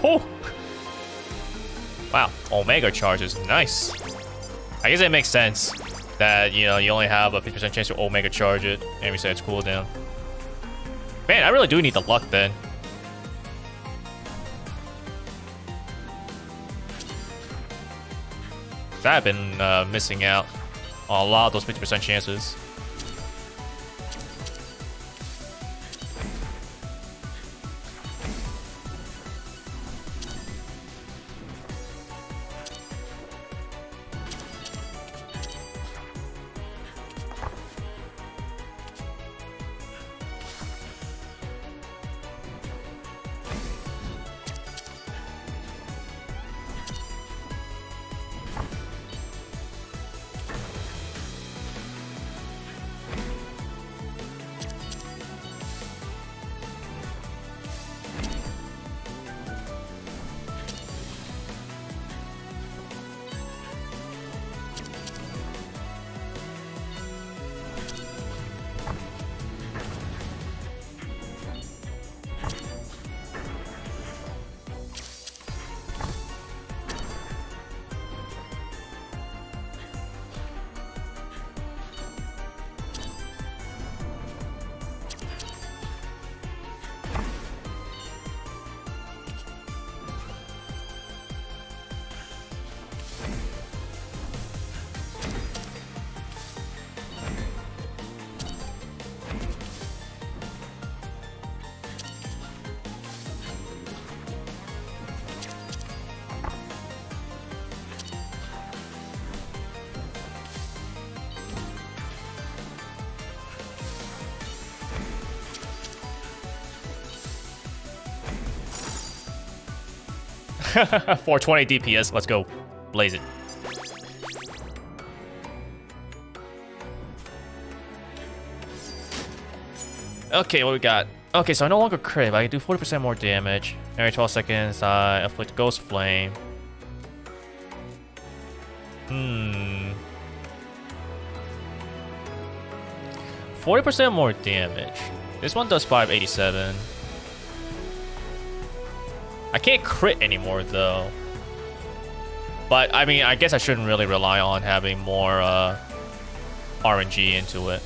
[SPEAKER 1] Oh! Wow, Omega Charge is nice. I guess it makes sense that, you know, you only have a 50% chance to Omega Charge it and reset its cooldown. Man, I really do need the luck then. I've been missing out on a lot of those 50% chances. 420 DPS. Let's go. Blaze it. Okay, what we got? Okay, so I no longer crit, but I can do 40% more damage. Every 12 seconds, I inflict Ghost Flame. 40% more damage. This one does 587. I can't crit anymore, though. But, I mean, I guess I shouldn't really rely on having more RNG into it.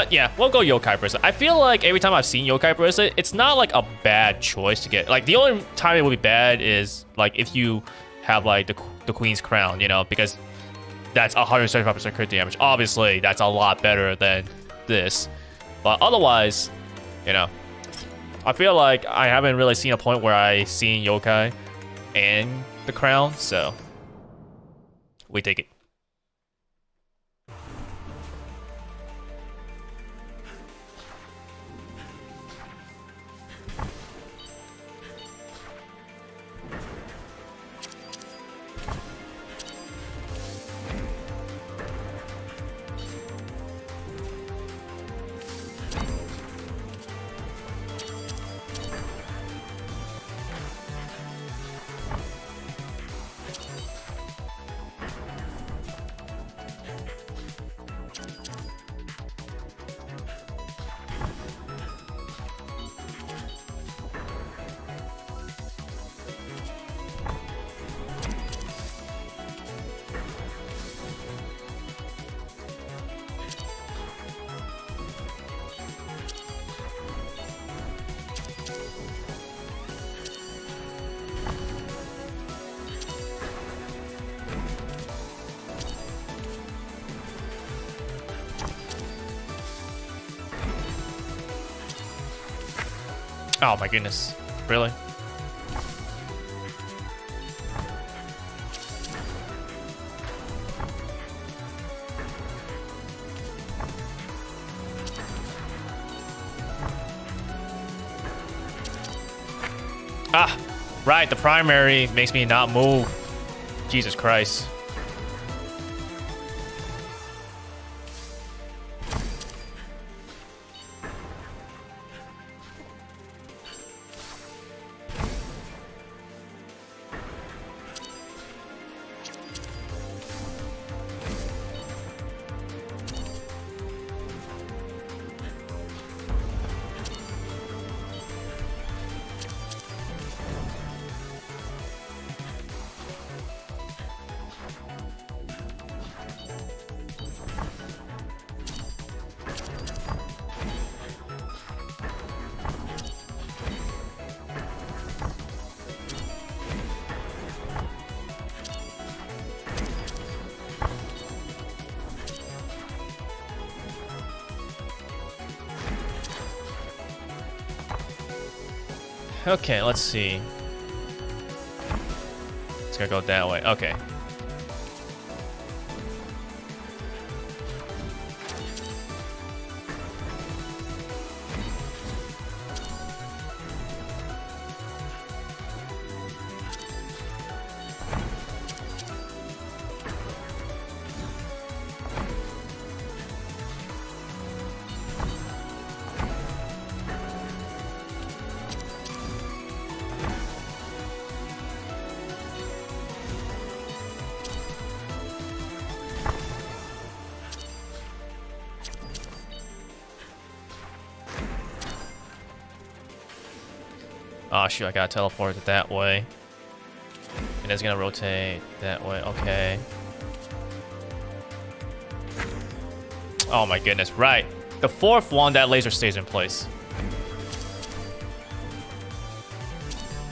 [SPEAKER 1] Yeah, we'll go Yokai Bracelet. I feel like every time I've seen Yokai Bracelet, it's not like a bad choice to get. Like, the only time it would be bad is like if you have like the Queen's Crown, you know, because that's 175% crit damage. Obviously, that's a lot better than this. But otherwise, you know, I feel like I haven't really seen a point where I seen Yokai and the Crown, so we take it. Oh my goodness. Really? Ah, right. The primary makes me not move. Jesus Christ. Okay, let's see. It's gonna go that way. Okay. Oh shoot, I gotta teleport it that way. And it's gonna rotate that way, okay. Oh my goodness, right. The fourth one, that laser stays in place.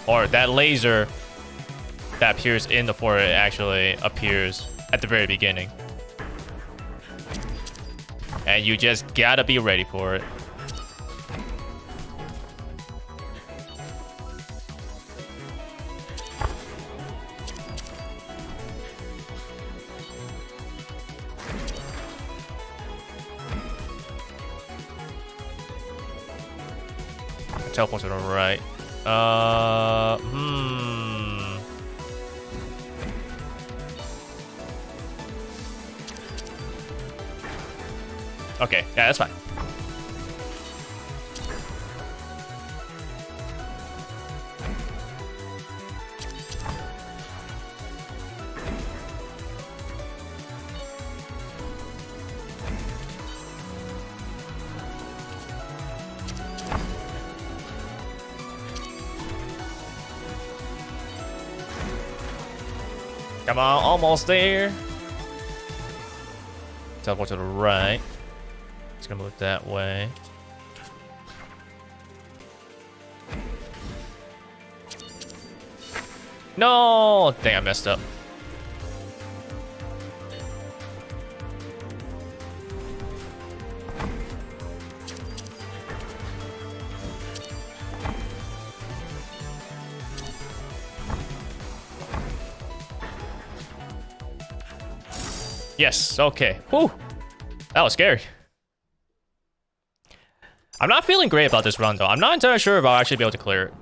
[SPEAKER 1] Or that laser that appears in the fourth actually appears at the very beginning. And you just gotta be ready for it. teleport to the right. Okay, yeah, that's fine. Come on, almost there. Teleport to the right. It's gonna move that way. No! Dang, I messed up. Yes, okay. Whew. That was scary. I'm not feeling great about this run, though. I'm not entirely sure if I'll actually be able to clear it.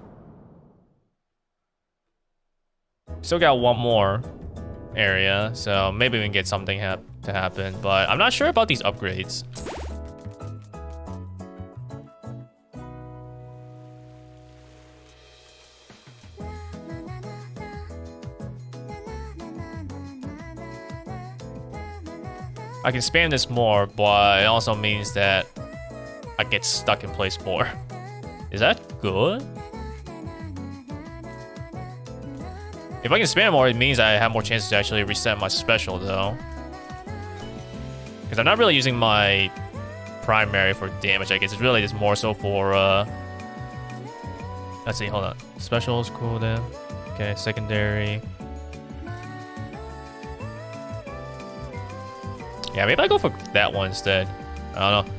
[SPEAKER 1] Still got one more area, so maybe we can get something to happen. But I'm not sure about these upgrades. I can spam this more, but it also means that I get stuck in place more. Is that good? If I can spam more, it means I have more chances to actually reset my special, though. Because I'm not really using my primary for damage, I guess. It's really just more so for, let's see, hold on. Special is cool then. Okay, secondary. Yeah, maybe I go for that one instead. I don't know.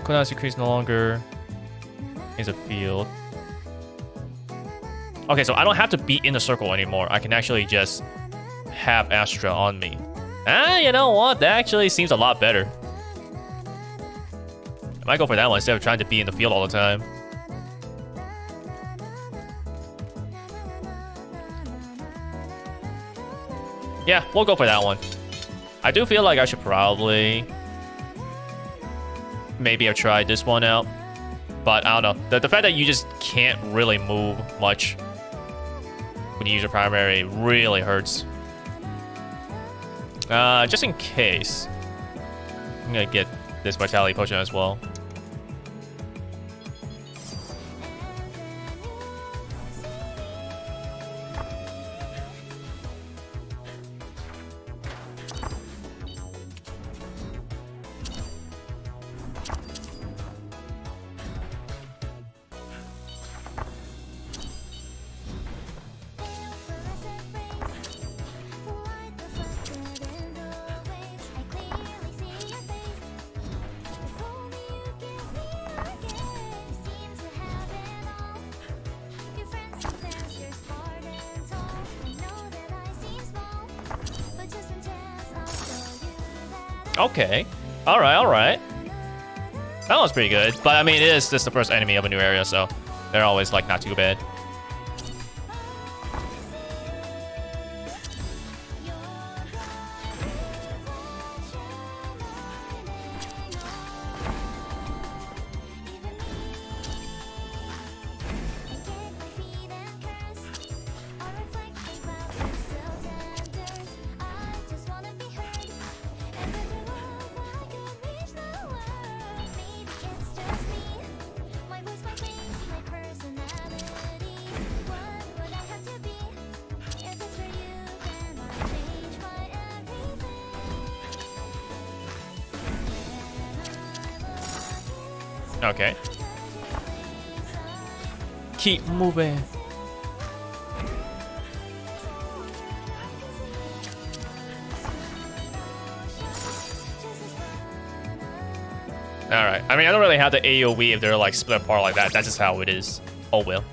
[SPEAKER 1] Cooldown decrease no longer is a field. Okay, so I don't have to be in the circle anymore. I can actually just have Astra on me. Ah, you know what? That actually seems a lot better. I might go for that one instead of trying to be in the field all the time. Yeah, we'll go for that one. I do feel like I should probably maybe have tried this one out, but I don't know. The fact that you just can't really move much when you use your primary really hurts. Just in case, I'm gonna get this Vitality Potion as well. Okay. Alright. That was pretty good. But I mean, it is just the first enemy of a new area, so they're always like not too bad. Okay. Keep moving. Alright. I mean, I don't really have the AoE if they're like split apart like that. That's just how it is. Oh well.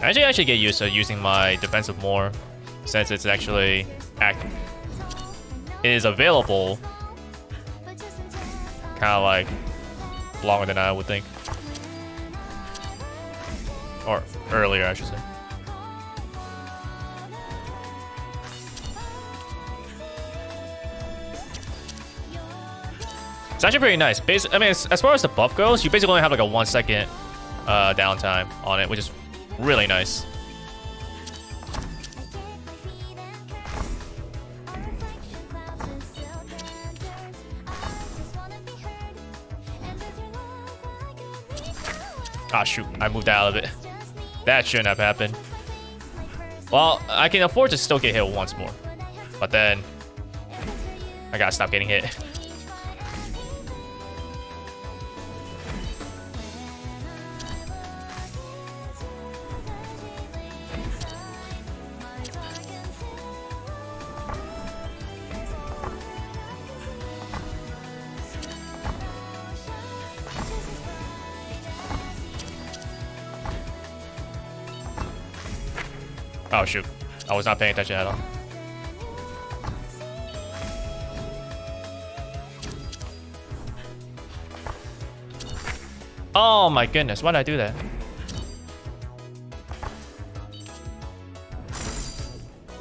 [SPEAKER 1] I actually get used to using my defensive more, since it's actually is available kind of like longer than I would think. Or earlier, I should say. It's actually pretty nice. I mean, as far as the buff goes, you basically only have like a 1 second downtime on it, which is really nice. Ah, shoot. I moved out of it. That shouldn't have happened. Well, I can afford to still get hit once more. But then, I gotta stop getting hit. Oh shoot, I was not paying attention at all. Oh my goodness, why did I do that?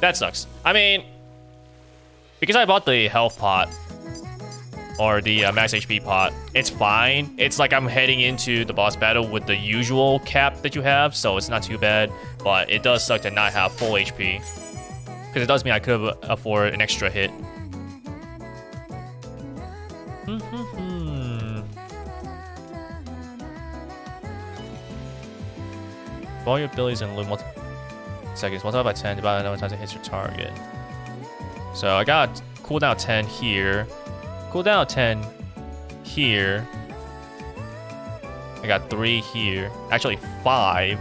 [SPEAKER 1] That sucks. I mean, because I bought the health pot, or the max HP pot, it's fine. It's like I'm heading into the boss battle with the usual cap that you have, so it's not too bad. But it does suck to not have full HP, because it does mean I could afford an extra hit. All your abilities and loot seconds. Multiply by 10, divide by the number of times it hits your target. So I got cooldown 10 here. Cooldown 10 here. I got 3 here. Actually 5.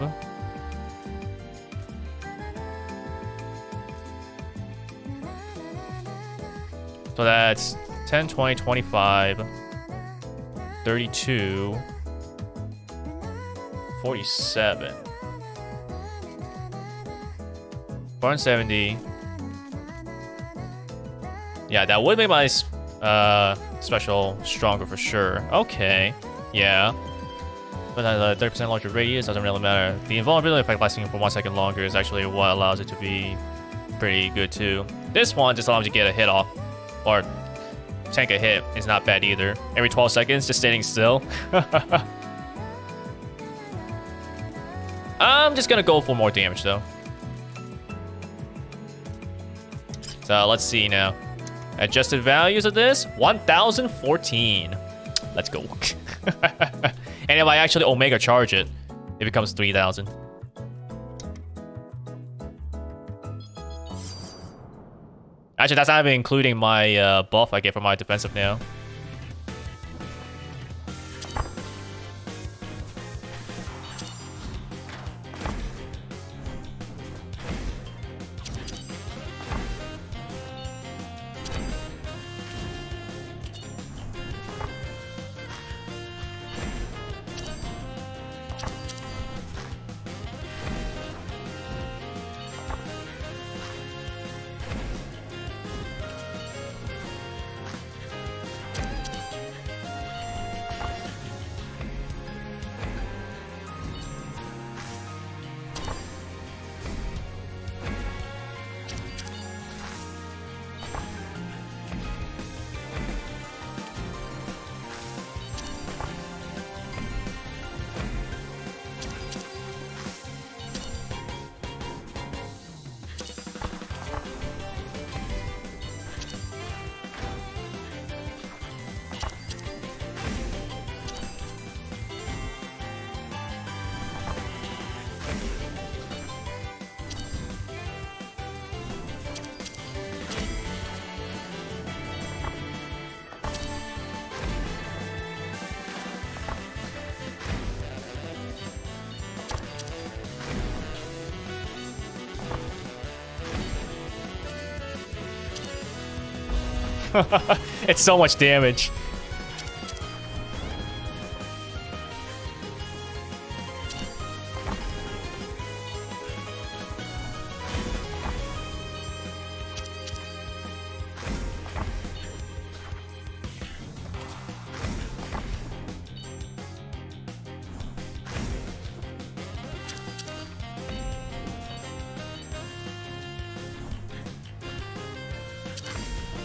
[SPEAKER 1] So that's 10, 20, 25, 32, 47, 470. Yeah, that would make my special stronger for sure. Okay, yeah. But a 30% larger radius doesn't really matter. The invulnerability effect lasting for 1 second longer is actually what allows it to be pretty good too. This one just allows you to get a hit off, or tank a hit. Is not bad either. Every 12 seconds, just standing still. I'm just gonna go for more damage though. So let's see now. Adjusted values of this, 1014. Let's go. And if I actually Omega charge it, it becomes 3000. Actually, that's not even including my buff I get for my defensive now. It's so much damage.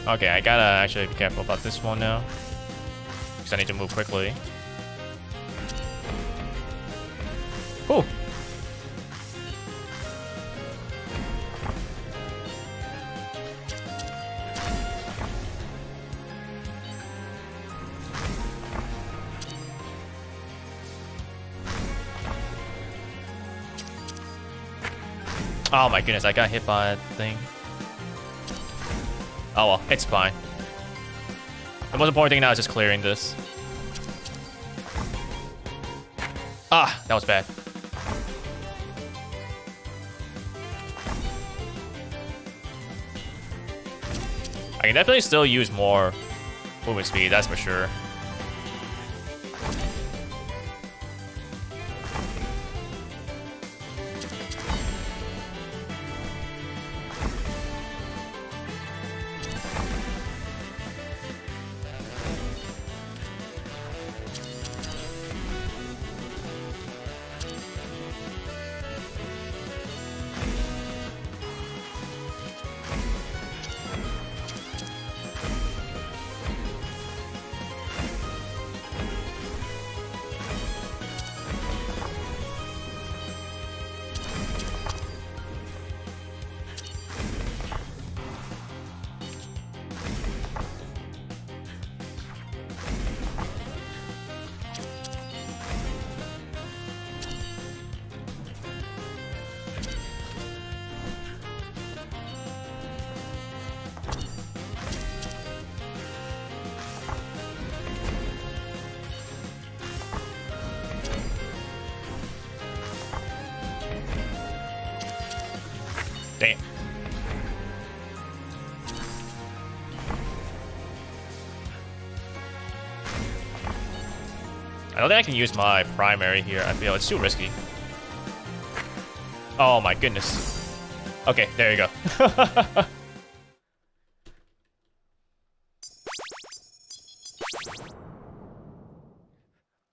[SPEAKER 1] Okay, I gotta actually be careful about this one now. Because I need to move quickly. Ooh. Oh my goodness, I got hit by that thing. Oh well, it's fine. The most important thing now is just clearing this. Ah, that was bad. I can definitely still use more movement speed, that's for sure. Damn. I don't think I can use my primary here. I feel it's too risky. Oh my goodness. Okay, there you go.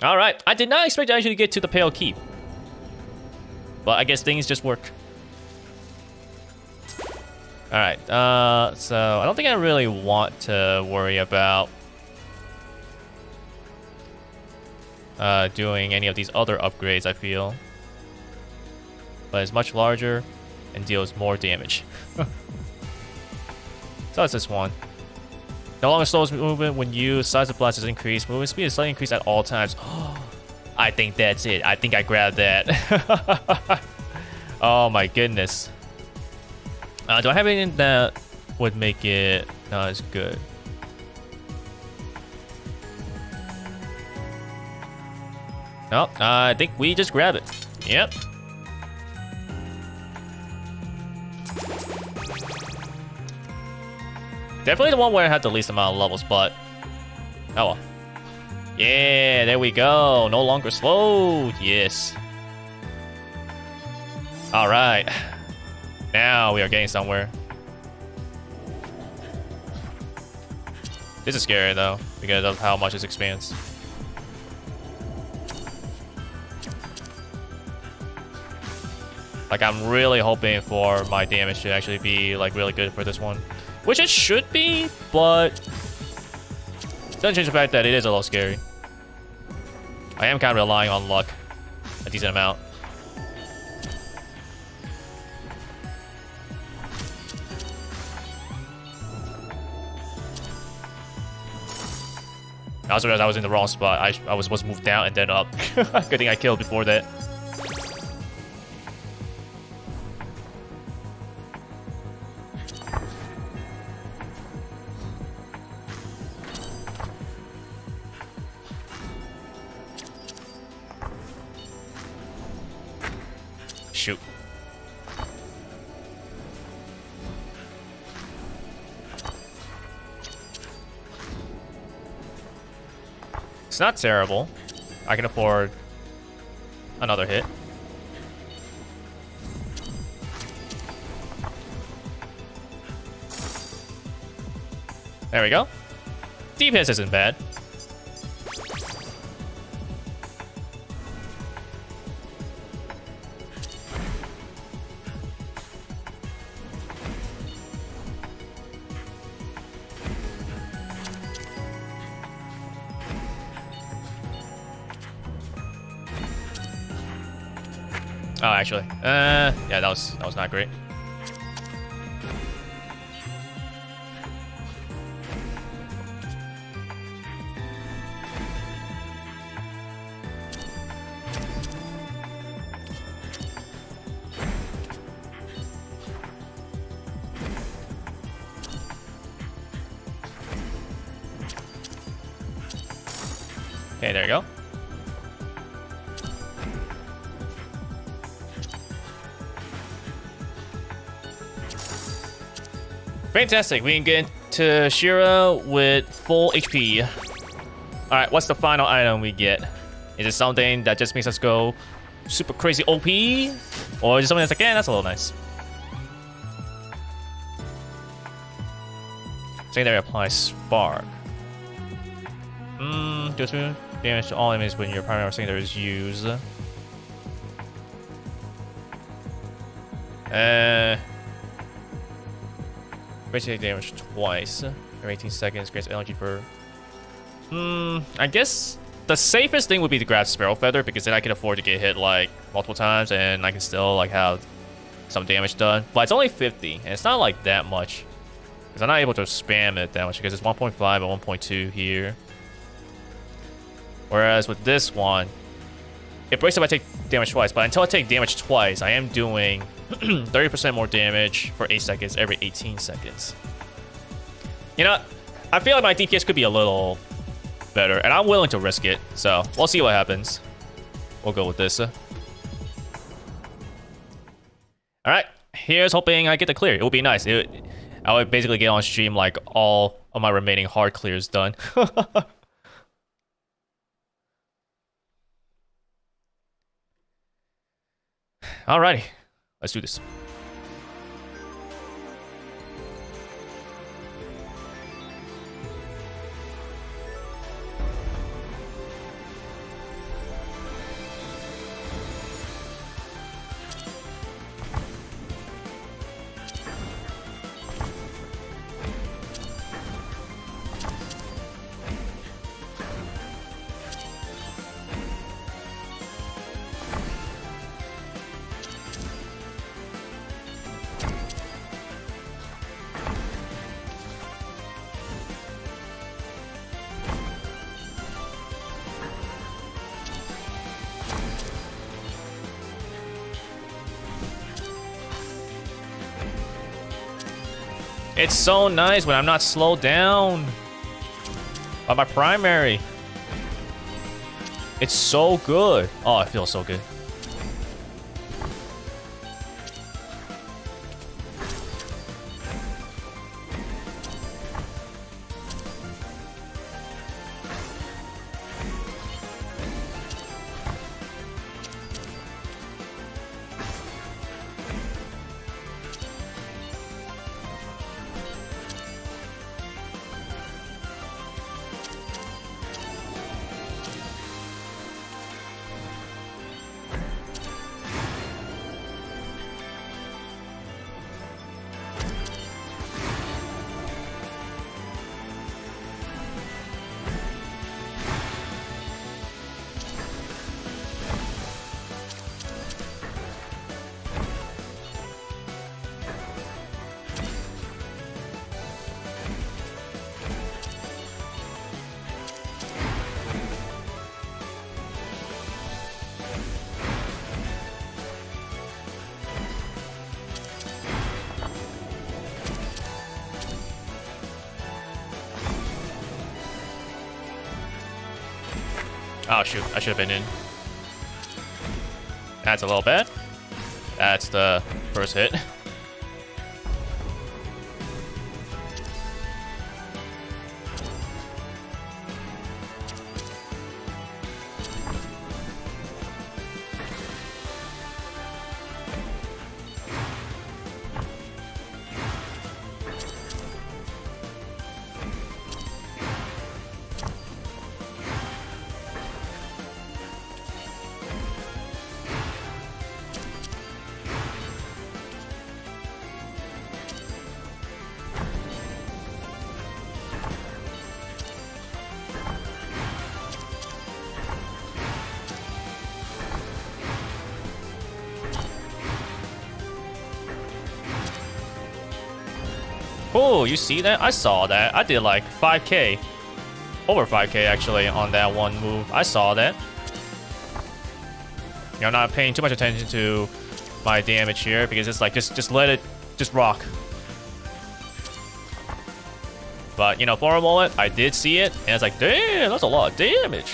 [SPEAKER 1] Alright, I did not expect to actually get to the Pale Keep. But I guess things just work. Alright, so I don't think I really want to worry about doing any of these other upgrades, I feel. But it's much larger and deals more damage. So it's this one. No longer slows movement when used. Size of blast is increased. Movement speed is slightly increased at all times. I think that's it. I think I grabbed that. Oh my goodness. Do I have anything that would make it not as good? No, I think we just grab it. Yep. Definitely the one where I had the least amount of levels, but oh well. Yeah, there we go. No longer slow. Yes. All right. Now we are getting somewhere. This is scary though, because of how much this expands. Like, I'm really hoping for my damage to actually be like really good for this one. Which it should be, but doesn't change the fact that it is a little scary. I am kind of relying on luck a decent amount. I also realized I was in the wrong spot. I was supposed to move down and then up. Good thing I killed before that. Shoot. It's not terrible. I can afford another hit. There we go. Deep hits isn't bad. Oh, actually, yeah, that was not great. Okay, there you go. Fantastic. We can get into Shira with full HP. Alright, what's the final item we get? Is it something that just makes us go super crazy OP? Or is it something that's like, yeah, that's a little nice? Secondary applies Spark. Deals damage to all enemies when your primary or secondary is used. Basically damage twice. Every 18 seconds, grants energy for... I guess the safest thing would be to grab Sparrow Feather, because then I can afford to get hit like multiple times and I can still like have some damage done. But it's only 50, and it's not like that much. Because I'm not able to spam it that much, because it's 1.5 and 1.2 here. Whereas with this one, it breaks if I take damage twice, but until I take damage twice, I am doing 30% more damage for 8 seconds every 18 seconds. You know, I feel like my DPS could be a little better, and I'm willing to risk it, so we'll see what happens. We'll go with this. Alright, here's hoping I get the clear. It would be nice. I would basically get on stream like all of my remaining hard clears done. Alrighty, let's do this. It's so nice when I'm not slowed down by my primary. It's so good. Oh, it feels so good. Oh shoot, I should have been in. That's a little bad. That's the first hit. Oh, you see that? I saw that. I did like 5k. Over 5k actually on that one move. I saw that. I'm not paying too much attention to my damage here because it's like just let it just rock. But you know, for a moment I did see it and it's like, damn, that's a lot of damage.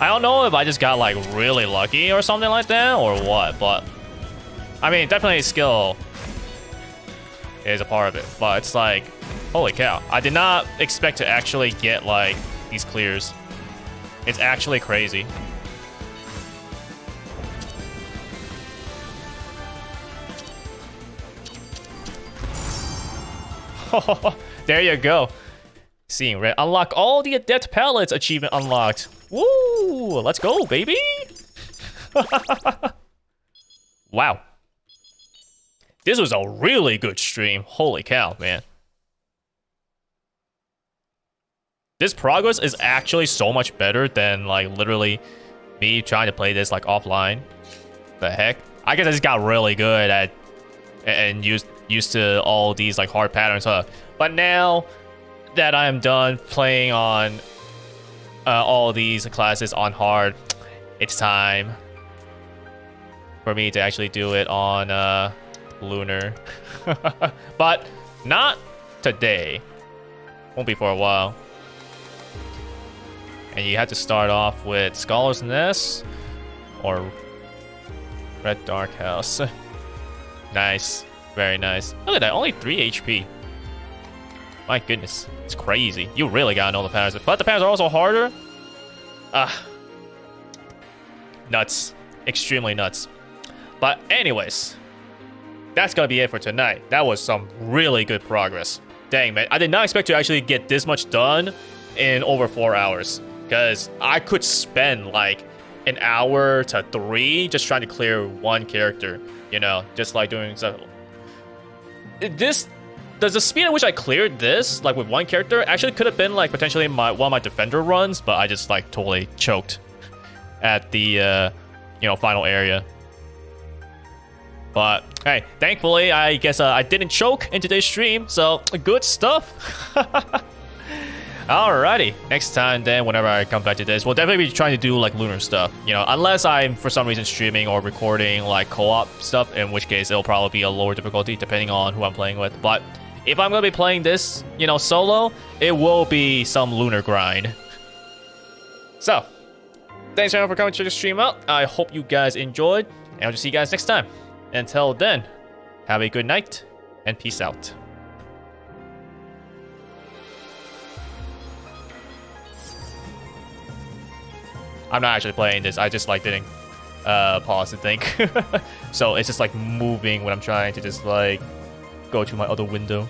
[SPEAKER 1] I don't know if I just got like really lucky or something like that or what, but I mean, definitely skill is a part of it, but it's like, holy cow, I did not expect to actually get like these clears. It's actually crazy. There you go. Seeing red. Unlock all the Adept Palettes achievement unlocked. Woo! Let's go, baby! Wow. This was a really good stream. Holy cow, man. This progress is actually so much better than, like, literally me trying to play this, like, offline. The heck? I guess I just got really good at and used to all these, like, hard patterns, huh? But now that I'm done playing on all these classes on hard, it's time for me to actually do it on lunar. But not today. Won't be for a while. And you have to start off with Scholar's Nest or Red Darkhouse. Nice. Very nice. Look at that, only 3 HP. My goodness, it's crazy. You really gotta know the patterns. But the patterns are also harder. Nuts. Extremely nuts. But anyways, that's gonna be it for tonight. That was some really good progress. Dang, man. I did not expect to actually get this much done in over 4 hours. Because I could spend like an hour to 3 just trying to clear one character. You know, just like doing stuff. Does the speed at which I cleared this, like with one character, actually could have been like potentially one of my defender runs, but I just like totally choked at the final area. But hey, thankfully, I guess I didn't choke in today's stream, so good stuff. Alrighty, next time then, whenever I come back to this, we'll definitely be trying to do like lunar stuff, you know, unless I'm for some reason streaming or recording like co-op stuff, in which case it'll probably be a lower difficulty depending on who I'm playing with. But if I'm gonna be playing this, you know, solo, it will be some lunar grind. So, thanks everyone for coming to check the stream out. I hope you guys enjoyed, and I'll just see you guys next time. Until then, have a good night, and peace out. I'm not actually playing this, I just like didn't pause to think. So it's just like moving when I'm trying to just like go to my other window.